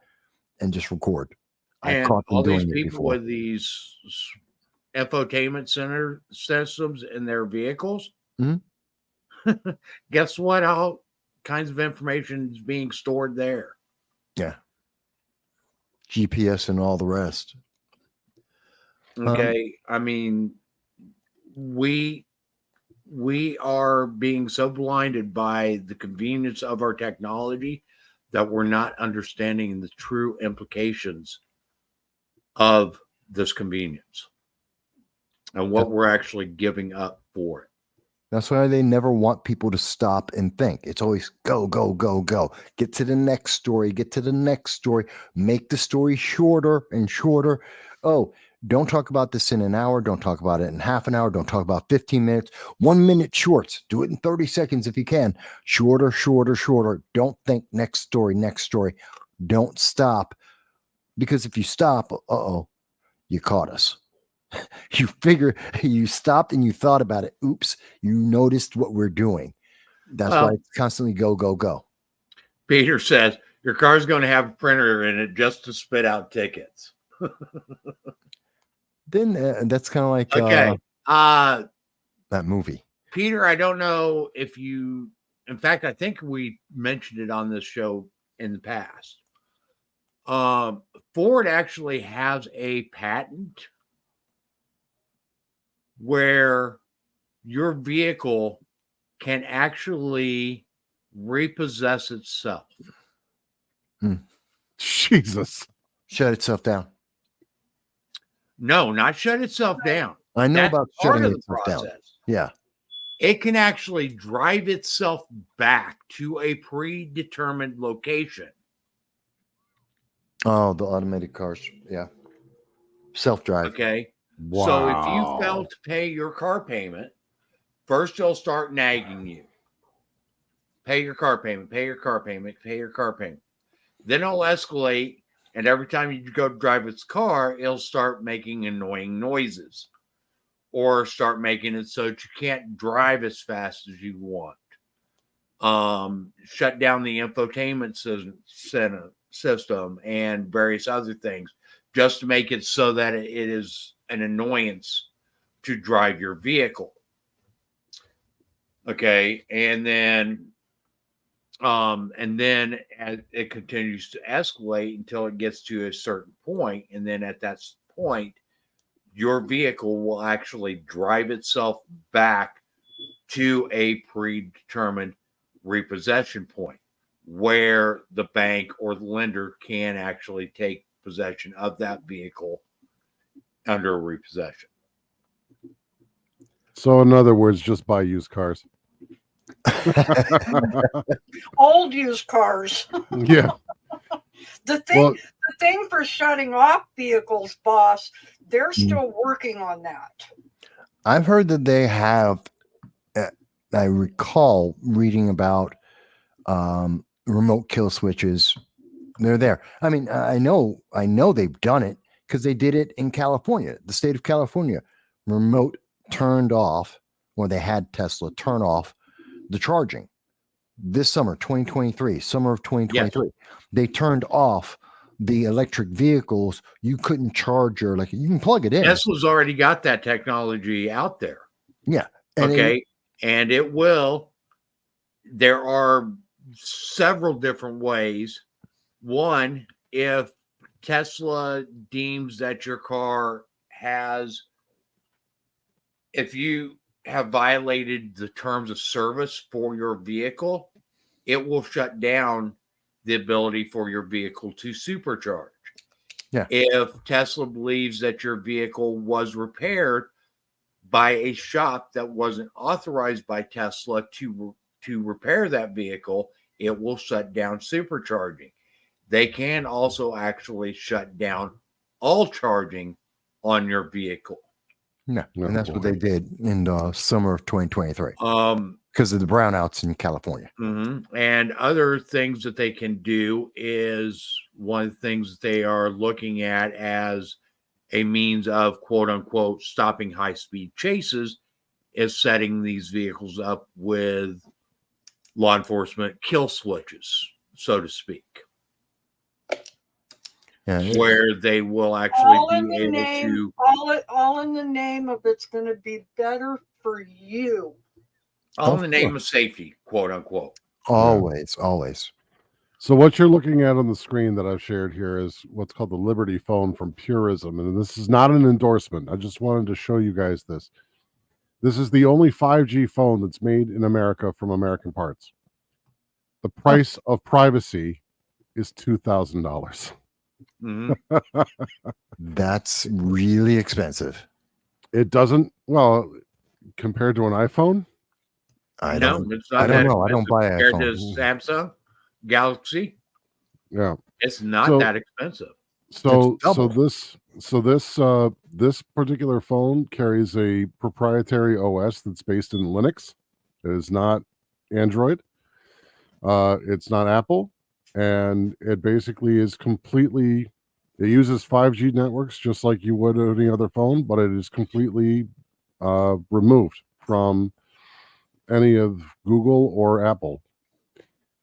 and just record. I've And caught them all doing these it people before. with these infotainment center systems in their vehicles, guess what? All kinds of information is being stored there. Yeah. GPS and all the rest. Okay. I mean, we are being so blinded by the convenience of our technology that we're not understanding the true implications of this convenience and what we're actually giving up for it. That's why they never want people to stop and think. It's always go, go, go, go. Get to the next story. Get to the next story. Make the story shorter and shorter. Oh, don't talk about this in an hour. Don't talk about it in half an hour. Don't talk about 15 minutes. 1 minute shorts. Do it in 30 seconds if you can. Shorter, shorter, shorter. Don't think next story, next story. Don't stop. Because if you stop, you caught us. You stopped and you thought about it. Oops, you noticed what we're doing. That's why it's constantly go, go, go. Peter says your car's going to have a printer in it just to spit out tickets. Then that's kind of like that movie. Peter, I don't know if you, in fact, I think we mentioned it on this show in the past. Ford actually has a patent where your vehicle can actually repossess itself. Jesus. Shut itself down. No, not shut itself down. I know That's about part shutting of the itself process. down. Yeah. It can actually drive itself back to a predetermined location. Oh, the automated cars. Yeah. Self-drive. Okay. Wow. So if you fail to pay your car payment, first they'll start nagging you. Pay your car payment, pay your car payment, pay your car payment. Then it'll escalate, and every time you go drive its car, it'll start making annoying noises or start making it so that you can't drive as fast as you want. Shut down the infotainment system and various other things just to make it so that it is an annoyance to drive your vehicle. Okay. And then And then as it continues to escalate until it gets to a certain point, and then at that point, your vehicle will actually drive itself back to a predetermined repossession point where the bank or the lender can actually take possession of that vehicle under a repossession. So, in other words, just buy used cars. Old used cars. Yeah. The thing, Well, the thing for shutting off vehicles, boss, they're still working on that. I've heard that they have. I recall reading about remote kill switches. They're there. I mean, I know they've done it because they did it in California, the state of California. Remote turned off, or they had Tesla turn off the charging this summer, 2023, summer of 2023. Yes. They turned off the electric vehicles. You couldn't charge your, like, you can plug it in. Tesla's already got that technology out there. Yeah. And and it will. There are several different ways. One, if Tesla deems that your car has, if you have violated the terms of service for your vehicle, it will shut down the ability for your vehicle to supercharge. Yeah. If Tesla believes that your vehicle was repaired by a shop that wasn't authorized by Tesla to repair that vehicle, it will shut down supercharging. They can also actually shut down all charging on your vehicle. Yeah, and that's what they did in the summer of 2023. Because of the brownouts in California. Mm-hmm. And other things that they can do is one of the things that they are looking at as a means of quote unquote stopping high speed chases is setting these vehicles up with law enforcement kill switches, so to speak. Yeah, where they will actually be able to all in the name of it's going to be better for you. All in the name of safety, quote unquote. Always, always. So what you're looking at on the screen that I've shared here is what's called the Liberty phone from Purism, and this is not an endorsement. I just wanted to show you guys this. This is the only 5G phone that's made in America from American parts. The price of privacy is $2,000. Mm-hmm. That's really expensive. It doesn't, well, compared to an iPhone. I don't know. I don't buy compared iPhone. To Samsung Galaxy. Yeah, it's not that expensive. So this particular phone carries a proprietary OS that's based in Linux. It is not Android. It's not Apple. And it basically is completely, it uses 5G networks just like you would any other phone, but it is completely removed from any of Google or Apple.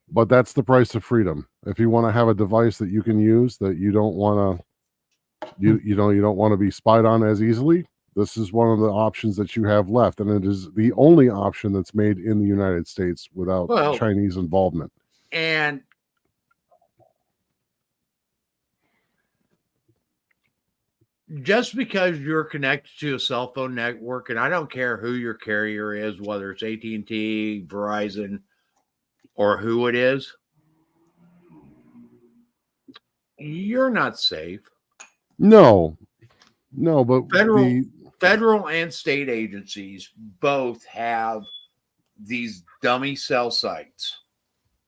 But that's the price of freedom. If you want to have a device that you can use that you don't want to, you don't want to be spied on as easily, this is one of the options that you have left, and it is the only option that's made in the United States without Chinese involvement. And just because you're connected to a cell phone network, and I don't care who your carrier is, whether it's AT&T, Verizon, or who it is, you're not safe. No, but federal and state agencies both have these dummy cell sites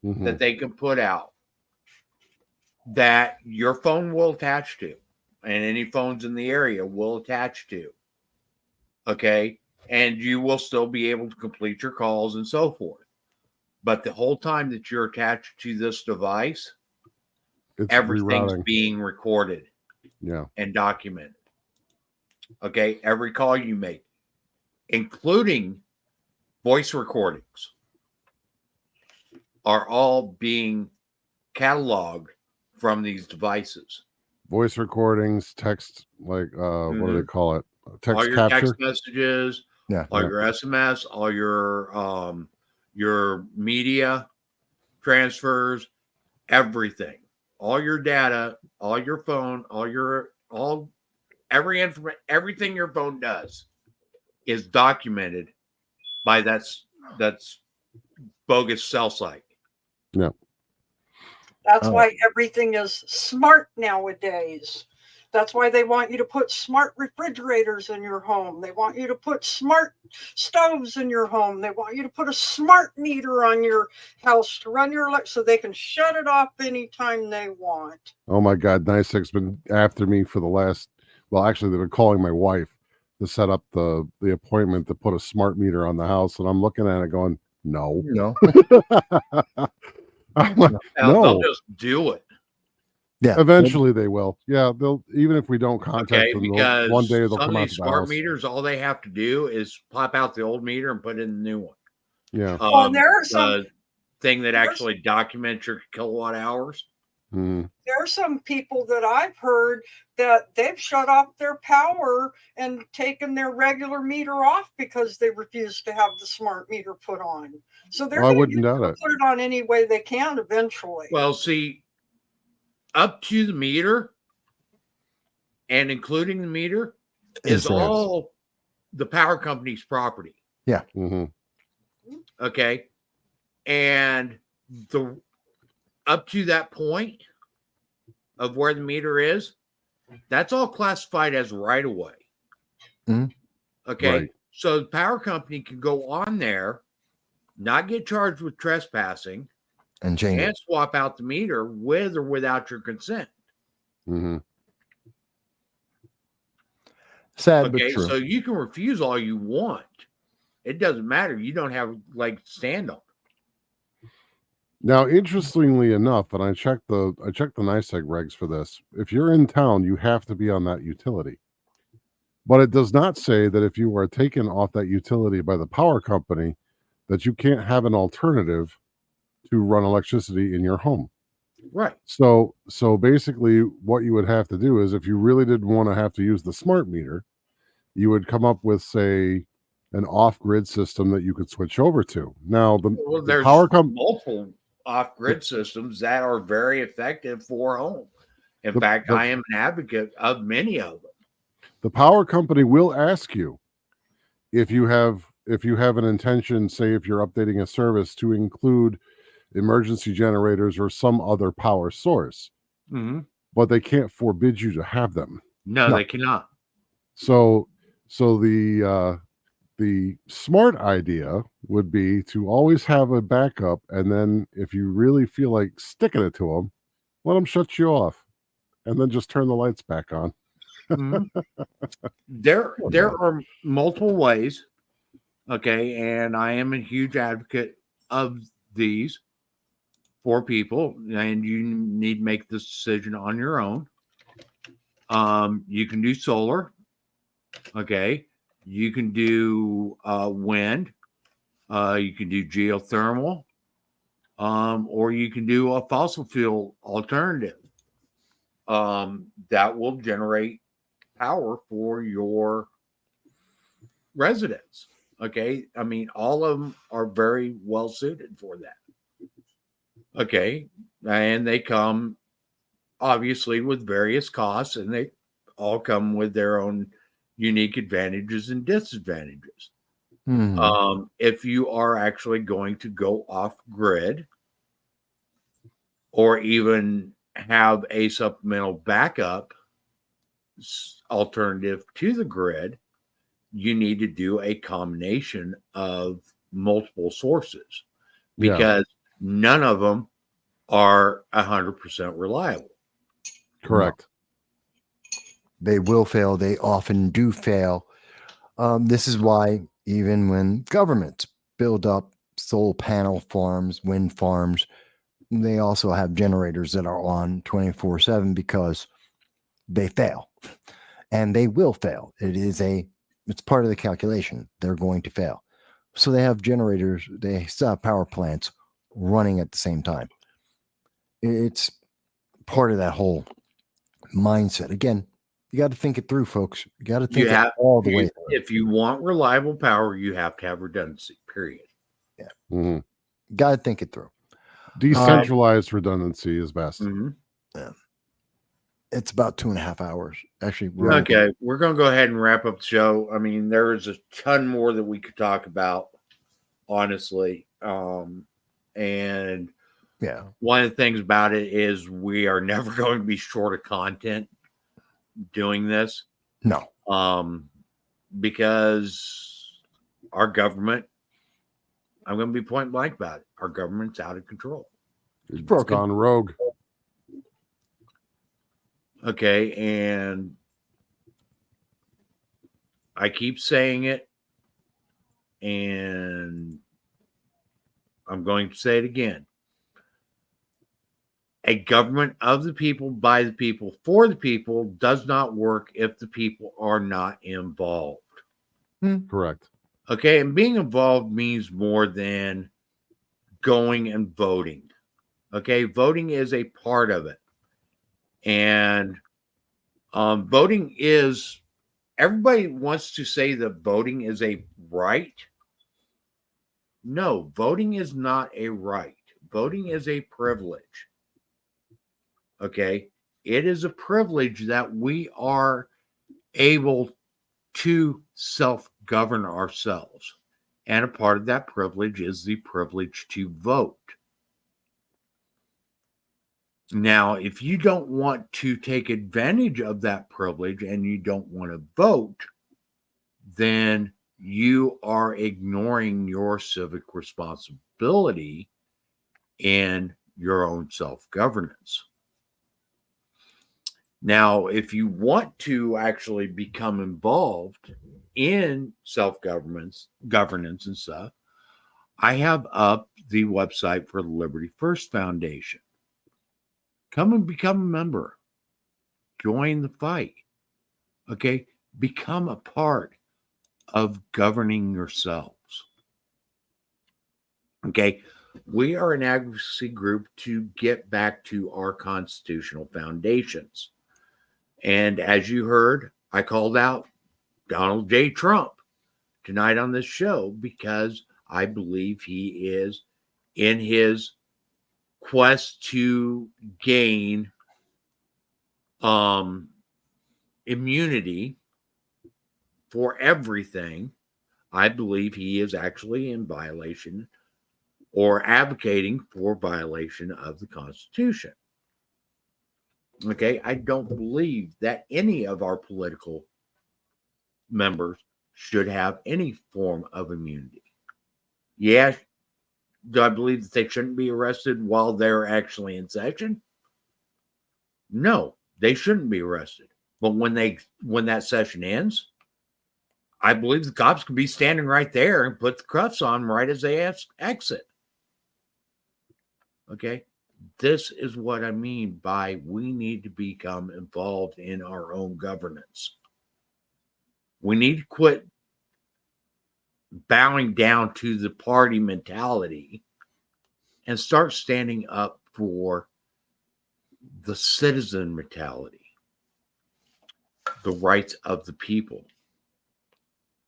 that they can put out that your phone will attach to, and any phones in the area will attach to. Okay. And you will still be able to complete your calls and so forth. But the whole time that you're attached to this device, everything's being recorded and documented. Okay. Every call you make, including voice recordings, are all being cataloged from these devices. Voice recordings, text, like what do they call it? Text all your capture? Text messages, your SMS, all your media transfers, everything, all your data, all your phone, everything your phone does is documented by that's bogus cell site. Yeah. That's why everything is smart nowadays. That's why they want you to put smart refrigerators in your home. They want you to put smart stoves in your home. They want you to put a smart meter on your house to run your so they can shut it off anytime they want. Oh my God, NICEC's been after me for the last. Well, actually, they've been calling my wife to set up the appointment to put a smart meter on the house, and I'm looking at it going, no. I'm like, no. They'll just do it. Yeah. Eventually they will. Yeah, they'll, even if we don't contact Okay, them, because one day they'll some come of out these to the smart house. meters, all they have to do is pop out the old meter and put in the new one. Yeah. There are some the thing that actually documents your kilowatt hours. Mm. There are some people that I've heard that they've shut off their power and taken their regular meter off because they refuse to have the smart meter put on. So they're I going wouldn't to doubt it. put it on any way they can eventually. Well, see, up to the meter and including the meter is theirs. all the power company's property. Yeah. Mm-hmm. Okay. And the up to that point of where the meter is, that's all classified as right of way. Mhm. Okay. Right. So the power company can go on there, not get charged with trespassing, And change and it. swap out the meter with or without your consent. Mm-hmm. Sad but Okay. true. So you can refuse all you want. It doesn't matter. You don't have like stand up. Now, interestingly enough, and I checked the NICEC regs for this. If you're in town, you have to be on that utility. But it does not say that if you are taken off that utility by the power company, that you can't have an alternative to run electricity in your home. Right. So basically what you would have to do is, if you really didn't want to have to use the smart meter, you would come up with, say, an off-grid system that you could switch over to. Now, the There's power company, multiple off-grid systems that are very effective for home. In fact, the- I am an advocate of many of them. the power company will ask you if you have an intention, say if you're updating a service, to include emergency generators or some other power source, but they can't forbid you to have them. No, they cannot. So the smart idea would be to always have a backup, and then if you really feel like sticking it to them, let them shut you off, and then just turn the lights back on. There are multiple ways. Okay, and I am a huge advocate of these for people, and you need to make this decision on your own. You can do solar. Okay, you can do wind. You can do geothermal, or you can do a fossil fuel alternative that will generate power for your residents. Okay, I mean, all of them are very well suited for that. Okay, and they come obviously with various costs, and they all come with their own unique advantages and disadvantages. If you are actually going to go off grid or even have a supplemental backup alternative to the grid, you need to do a combination of multiple sources, because none of them are 100% reliable. Correct. They will fail. They often do fail. This is why even when governments build up solar panel farms, wind farms, they also have generators that are on 24/7 because they fail, and they will fail. It's part of the calculation. They're going to fail. So they have generators, they still have power plants running at the same time. It's part of that whole mindset. Again, you got to think it through, folks. You got to think it all the way through. If you want reliable power, you have to have redundancy, period. Yeah. Got to think it through. Decentralized redundancy is best. Mhm. It's about 2.5 hours. Actually, we're only- Okay, we're going to go ahead and wrap up the show. I mean, there is a ton more that we could talk about, honestly. And yeah. one of the things about it is we are never going to be short of content doing this. No. Because our government, I'm going to be point blank about it. Our government's out of control. It's broken. gone rogue. Okay, and I keep saying it, and I'm going to say it again. A government of the people, by the people, for the people does not work if the people are not involved. Correct. Okay, and being involved means more than going and voting. Okay, voting is a part of it. And voting is, everybody wants to say that voting is a right. No, voting is not a right. Voting is a privilege. Okay, it is a privilege that we are able to self-govern ourselves. And a part of that privilege is the privilege to vote. Now, if you don't want to take advantage of that privilege and you don't want to vote, then you are ignoring your civic responsibility in your own self-governance. Now, if you want to actually become involved in self-governance, governance and stuff, I have up the website for the Liberty First Foundation. Come and become a member. Join the fight. Okay? Become a part of governing yourselves. Okay? We are an advocacy group to get back to our constitutional foundations. And as you heard, I called out Donald J. Trump tonight on this show because I believe he is in his quest to gain immunity for everything. I believe he is actually in violation or advocating for violation of the Constitution. Okay, I don't believe that any of our political members should have any form of immunity. Yeah, do I believe that they shouldn't be arrested while they're actually in session? No, they shouldn't be arrested. But when that session ends, I believe the cops can be standing right there and put the cuffs on right as they exit. Okay, this is what I mean by we need to become involved in our own governance. We need to quit bowing down to the party mentality and start standing up for the citizen mentality, the rights of the people.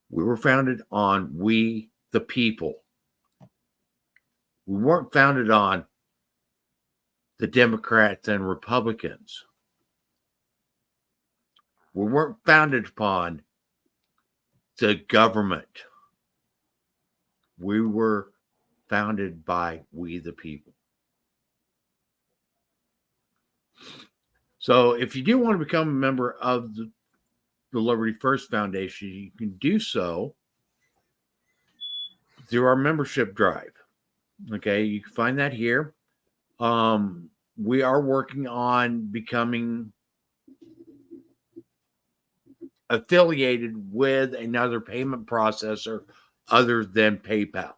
We were founded on we, the people. We weren't founded on the Democrats and Republicans. We weren't founded upon the government. We were founded by we, the people. So if you do want to become a member of the Liberty First Foundation, you can do so through our membership drive. Okay, you can find that here. We are working on becoming affiliated with another payment processor other than PayPal.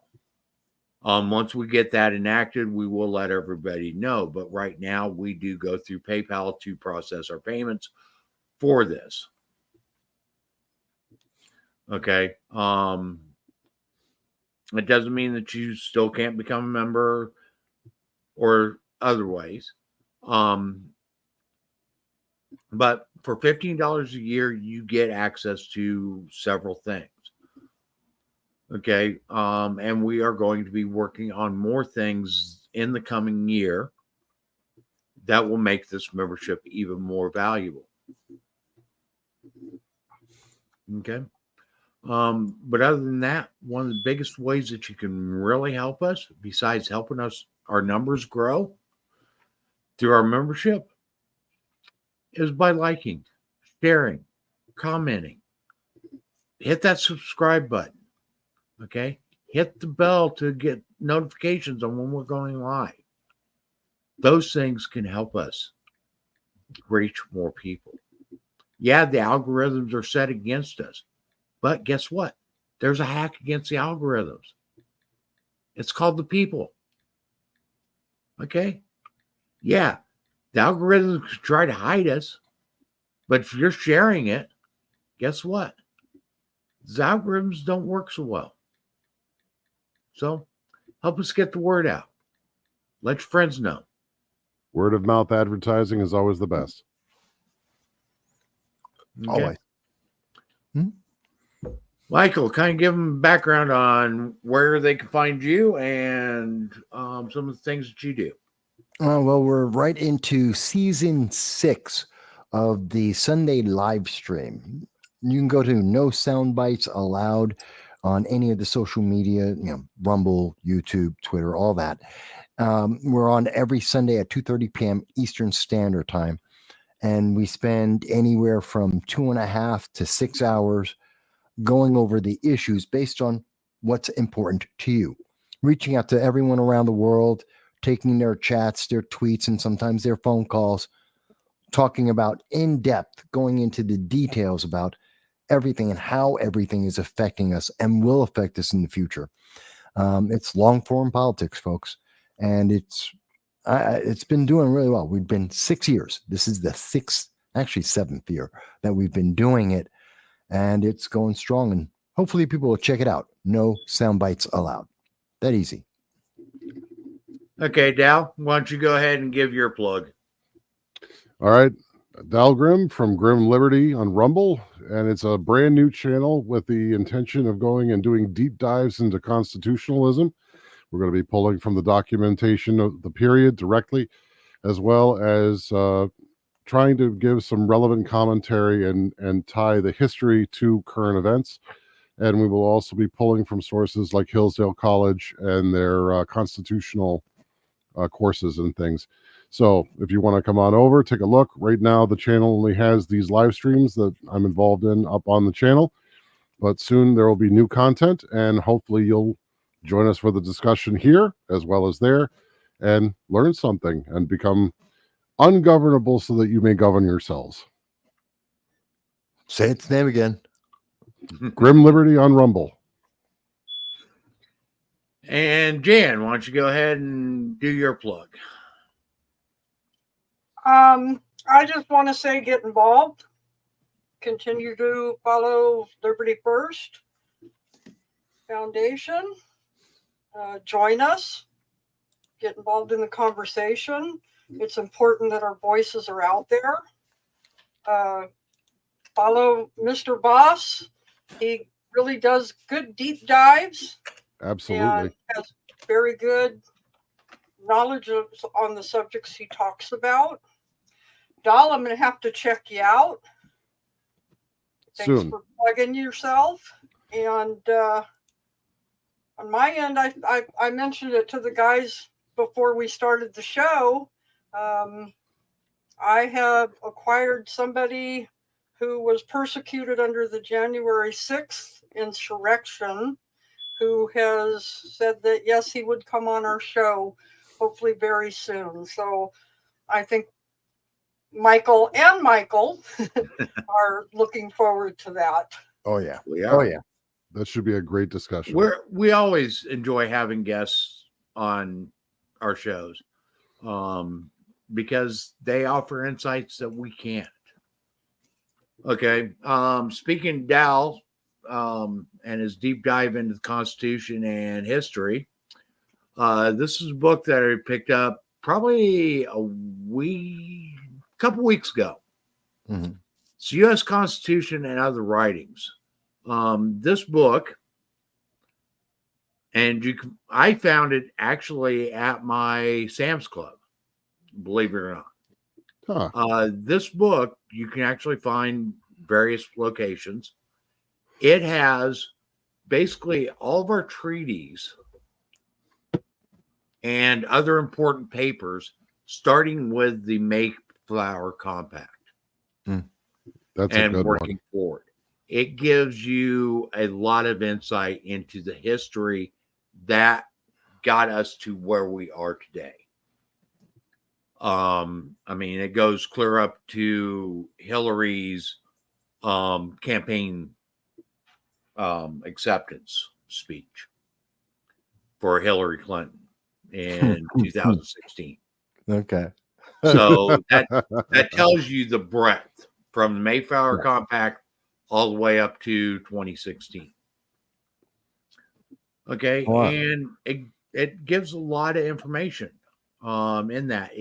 Once we get that enacted, we will let everybody know. But right now, we do go through PayPal to process our payments for this. Okay. It doesn't mean that you still can't become a member or other ways. But for $15 a year, you get access to several things. Okay. And we are going to be working on more things in the coming year that will make this membership even more valuable. Okay. But other than that, one of the biggest ways that you can really help us, besides helping us, our numbers grow through our membership, is by liking, sharing, commenting. Hit that subscribe button. Okay. Hit the bell to get notifications on when we're going live. Those things can help us reach more people. Yeah, the algorithms are set against us, but guess what? There's a hack against the algorithms. It's called the people. Okay? Yeah, the algorithms try to hide us, but if you're sharing it, guess what? The algorithms don't work so well. So help us get the word out. Let your friends know. Word of mouth advertising is always the best. Okay? Always. Michael, kind of give them background on where they can find you and some of the things that you do. Well, we're right into season 6 of the Sunday live stream. You can go to No Soundbites Allowed on any of the social media, Rumble, YouTube, Twitter, all that. We're on every Sunday at 2:30 p.m. Eastern Standard Time, and we spend anywhere from 2.5 to 6 hours going over the issues based on what's important to you, reaching out to everyone around the world, taking their chats, their tweets, and sometimes their phone calls, talking about in depth, going into the details about everything and how everything is affecting us and will affect us in the future. It's long form politics, folks, and it's been doing really well. We've been 6 years. This is the seventh year that we've been doing it, and it's going strong. And hopefully, people will check it out. No Soundbites Allowed. That easy. Okay, Dal, why don't you go ahead and give your plug? All right. Dal Grimm from Grim Liberty on Rumble, and it's a brand new channel with the intention of going and doing deep dives into constitutionalism. We're going to be pulling from the documentation of the period directly, as well as trying to give some relevant commentary and tie the history to current events. And we will also be pulling from sources like Hillsdale College and their constitutional courses and things. So if you want to come on over, take a look. Right now, the channel only has these live streams that I'm involved in up on the channel, but soon there will be new content, and hopefully you'll join us for the discussion here as well as there and learn something and become ungovernable so that you may govern yourselves. Say its name again. Grim Liberty on Rumble. And Jan, why don't you go ahead and do your plug? I just want to say get involved. Continue to follow Liberty First Foundation. Join us. Get involved in the conversation. It's important that our voices are out there. Follow Mr. Boss. He really does good deep dives. Absolutely. And has very good knowledge on the subjects he talks about. Doll, I'm going to have to check you out. Thanks Soon. for plugging yourself. And on my end, I mentioned it to the guys before we started the show. I have acquired somebody who was persecuted under the January 6th insurrection, who has said that, yes, he would come on our show, hopefully very soon. So I think Michael are looking forward to that. Oh, yeah. We are. Oh, yeah. That should be a great discussion. We always enjoy having guests on our shows because they offer insights that we can't. Okay. Speaking of Dal and his deep dive into the Constitution and history, this is a book that I picked up probably a couple weeks ago. Mm-hmm. It's U.S. Constitution and Other Writings. This book And I found it actually at my Sam's Club, believe it or not. Huh. This book, you can actually find various locations. It has basically all of our treaties and other important papers, starting with the Mayflower Compact That's a and good working one. forward. It gives you a lot of insight into the history that got us to where we are today. I mean, it goes clear up to Hillary's campaign acceptance speech for Hillary Clinton in 2016. Okay. So that tells you the breadth from the Mayflower Yeah. Compact all the way up to 2016. Okay, Wow. and it gives a lot of information in that.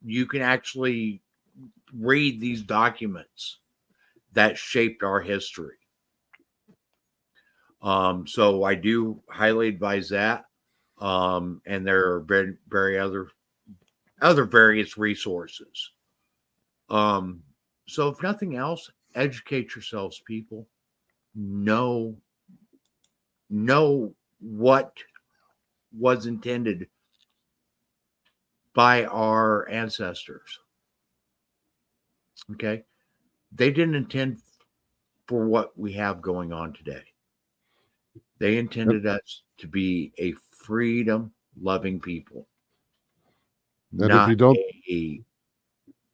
You can actually read these documents that shaped our history. So I do highly advise that. And there are very other various resources. So if nothing else, educate yourselves, people. Know what was intended by our ancestors. Okay. They didn't intend for what we have going on today. They intended us to be a freedom loving people, And if you not don't, a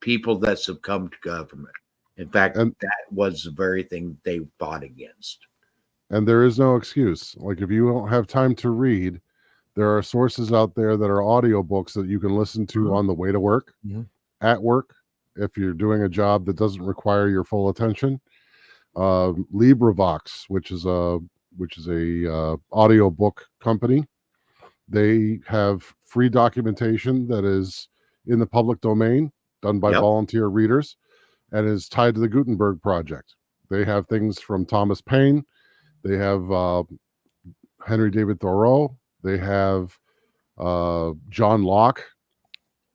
people that succumb to government. In fact, and that was the very thing they fought against. and there is no excuse. Like if you don't have time to read, there are sources out there that are audiobooks that you can listen to Mhm. on the way to work, Mhm. at work, if you're doing a job that doesn't require your full attention. LibriVox, which is a audiobook company, they have free documentation that is in the public domain, done by Yep. volunteer readers, and is tied to the Gutenberg Project. They have things from Thomas Paine. They have Henry David Thoreau. They have John Locke.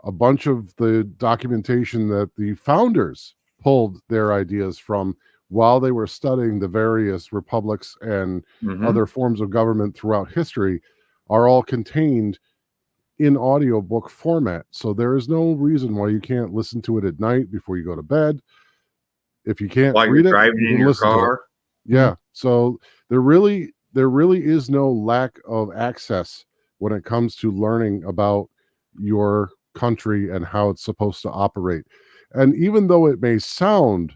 A bunch of the documentation that the founders pulled their ideas from while they were studying the various republics and Mhm. other forms of government throughout history are all contained in audiobook format. So there is no reason why you can't listen to it at night before you go to bed. If you can't While you're read it, driving you in can your listen to it. car, Yeah. So there really is no lack of access when it comes to learning about your country and how it's supposed to operate. And even though it may sound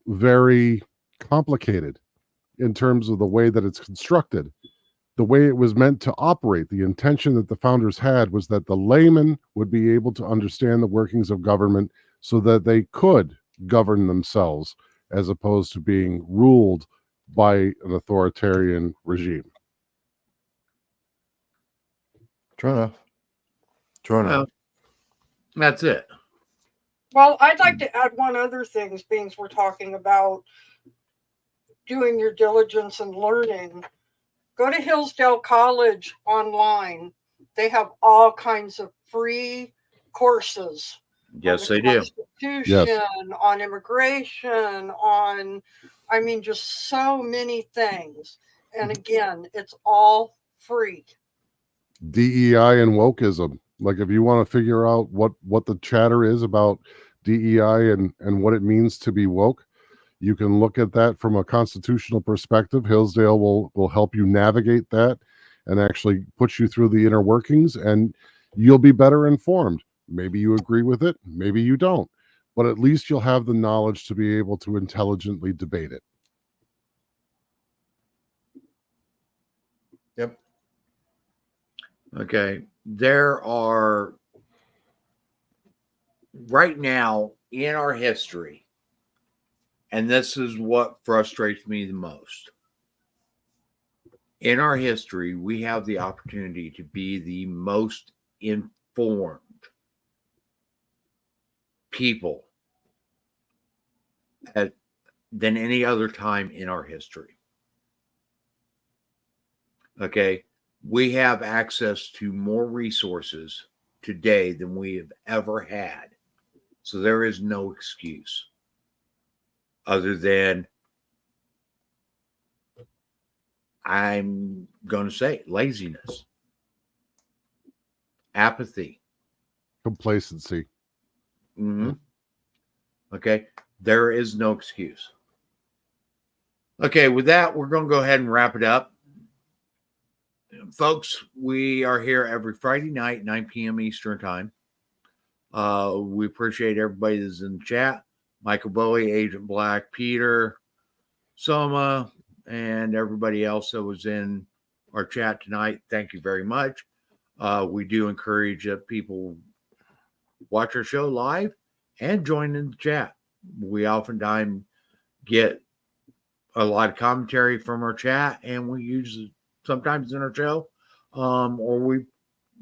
very complicated in terms of the way that it's constructed, the way it was meant to operate, the intention that the founders had was that the layman would be able to understand the workings of government so that they could govern themselves as opposed to being ruled by an authoritarian regime. True enough. True enough. well, that's it. Well, I'd like to add one other thing, being we're talking about doing your diligence and learning. Go to Hillsdale College online. They have all kinds of free courses. Yes, on they the do. Constitution, on immigration, on, I mean, just so many things. And again, it's all free. DEI and wokeism. Like if you want to figure out what the chatter is about DEI and what it means to be woke, you can look at that from a constitutional perspective. Hillsdale will help you navigate that and actually put you through the inner workings, and you'll be better informed. Maybe you agree with it, maybe you don't, but at least you'll have the knowledge to be able to intelligently debate it. Yep. Okay. There are right now in our history, and this is what frustrates me the most. In our history, we have the opportunity to be the most informed people than any other time in our history. Okay. We have access to more resources today than we have ever had. So there is no excuse other than, I'm going to say, laziness, apathy. Complacency. Mm-hmm. Okay. There is no excuse. Okay. With that, we're going to go ahead and wrap it up. Folks, we are here every Friday night, 9 p.m. Eastern Time. We appreciate everybody that's in the chat. Michael Bowie, Agent Black, Peter, Soma, and everybody else that was in our chat tonight. Thank you very much. We do encourage people watch our show live and join in the chat. We oftentimes get a lot of commentary from our chat, and we use it sometimes in our show, or we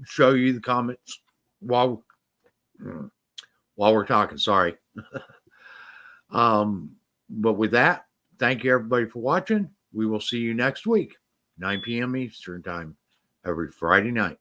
show you the comments while we're talking. Sorry. But with that, thank you everybody for watching. We will see you next week, 9 p.m. Eastern Time, every Friday night.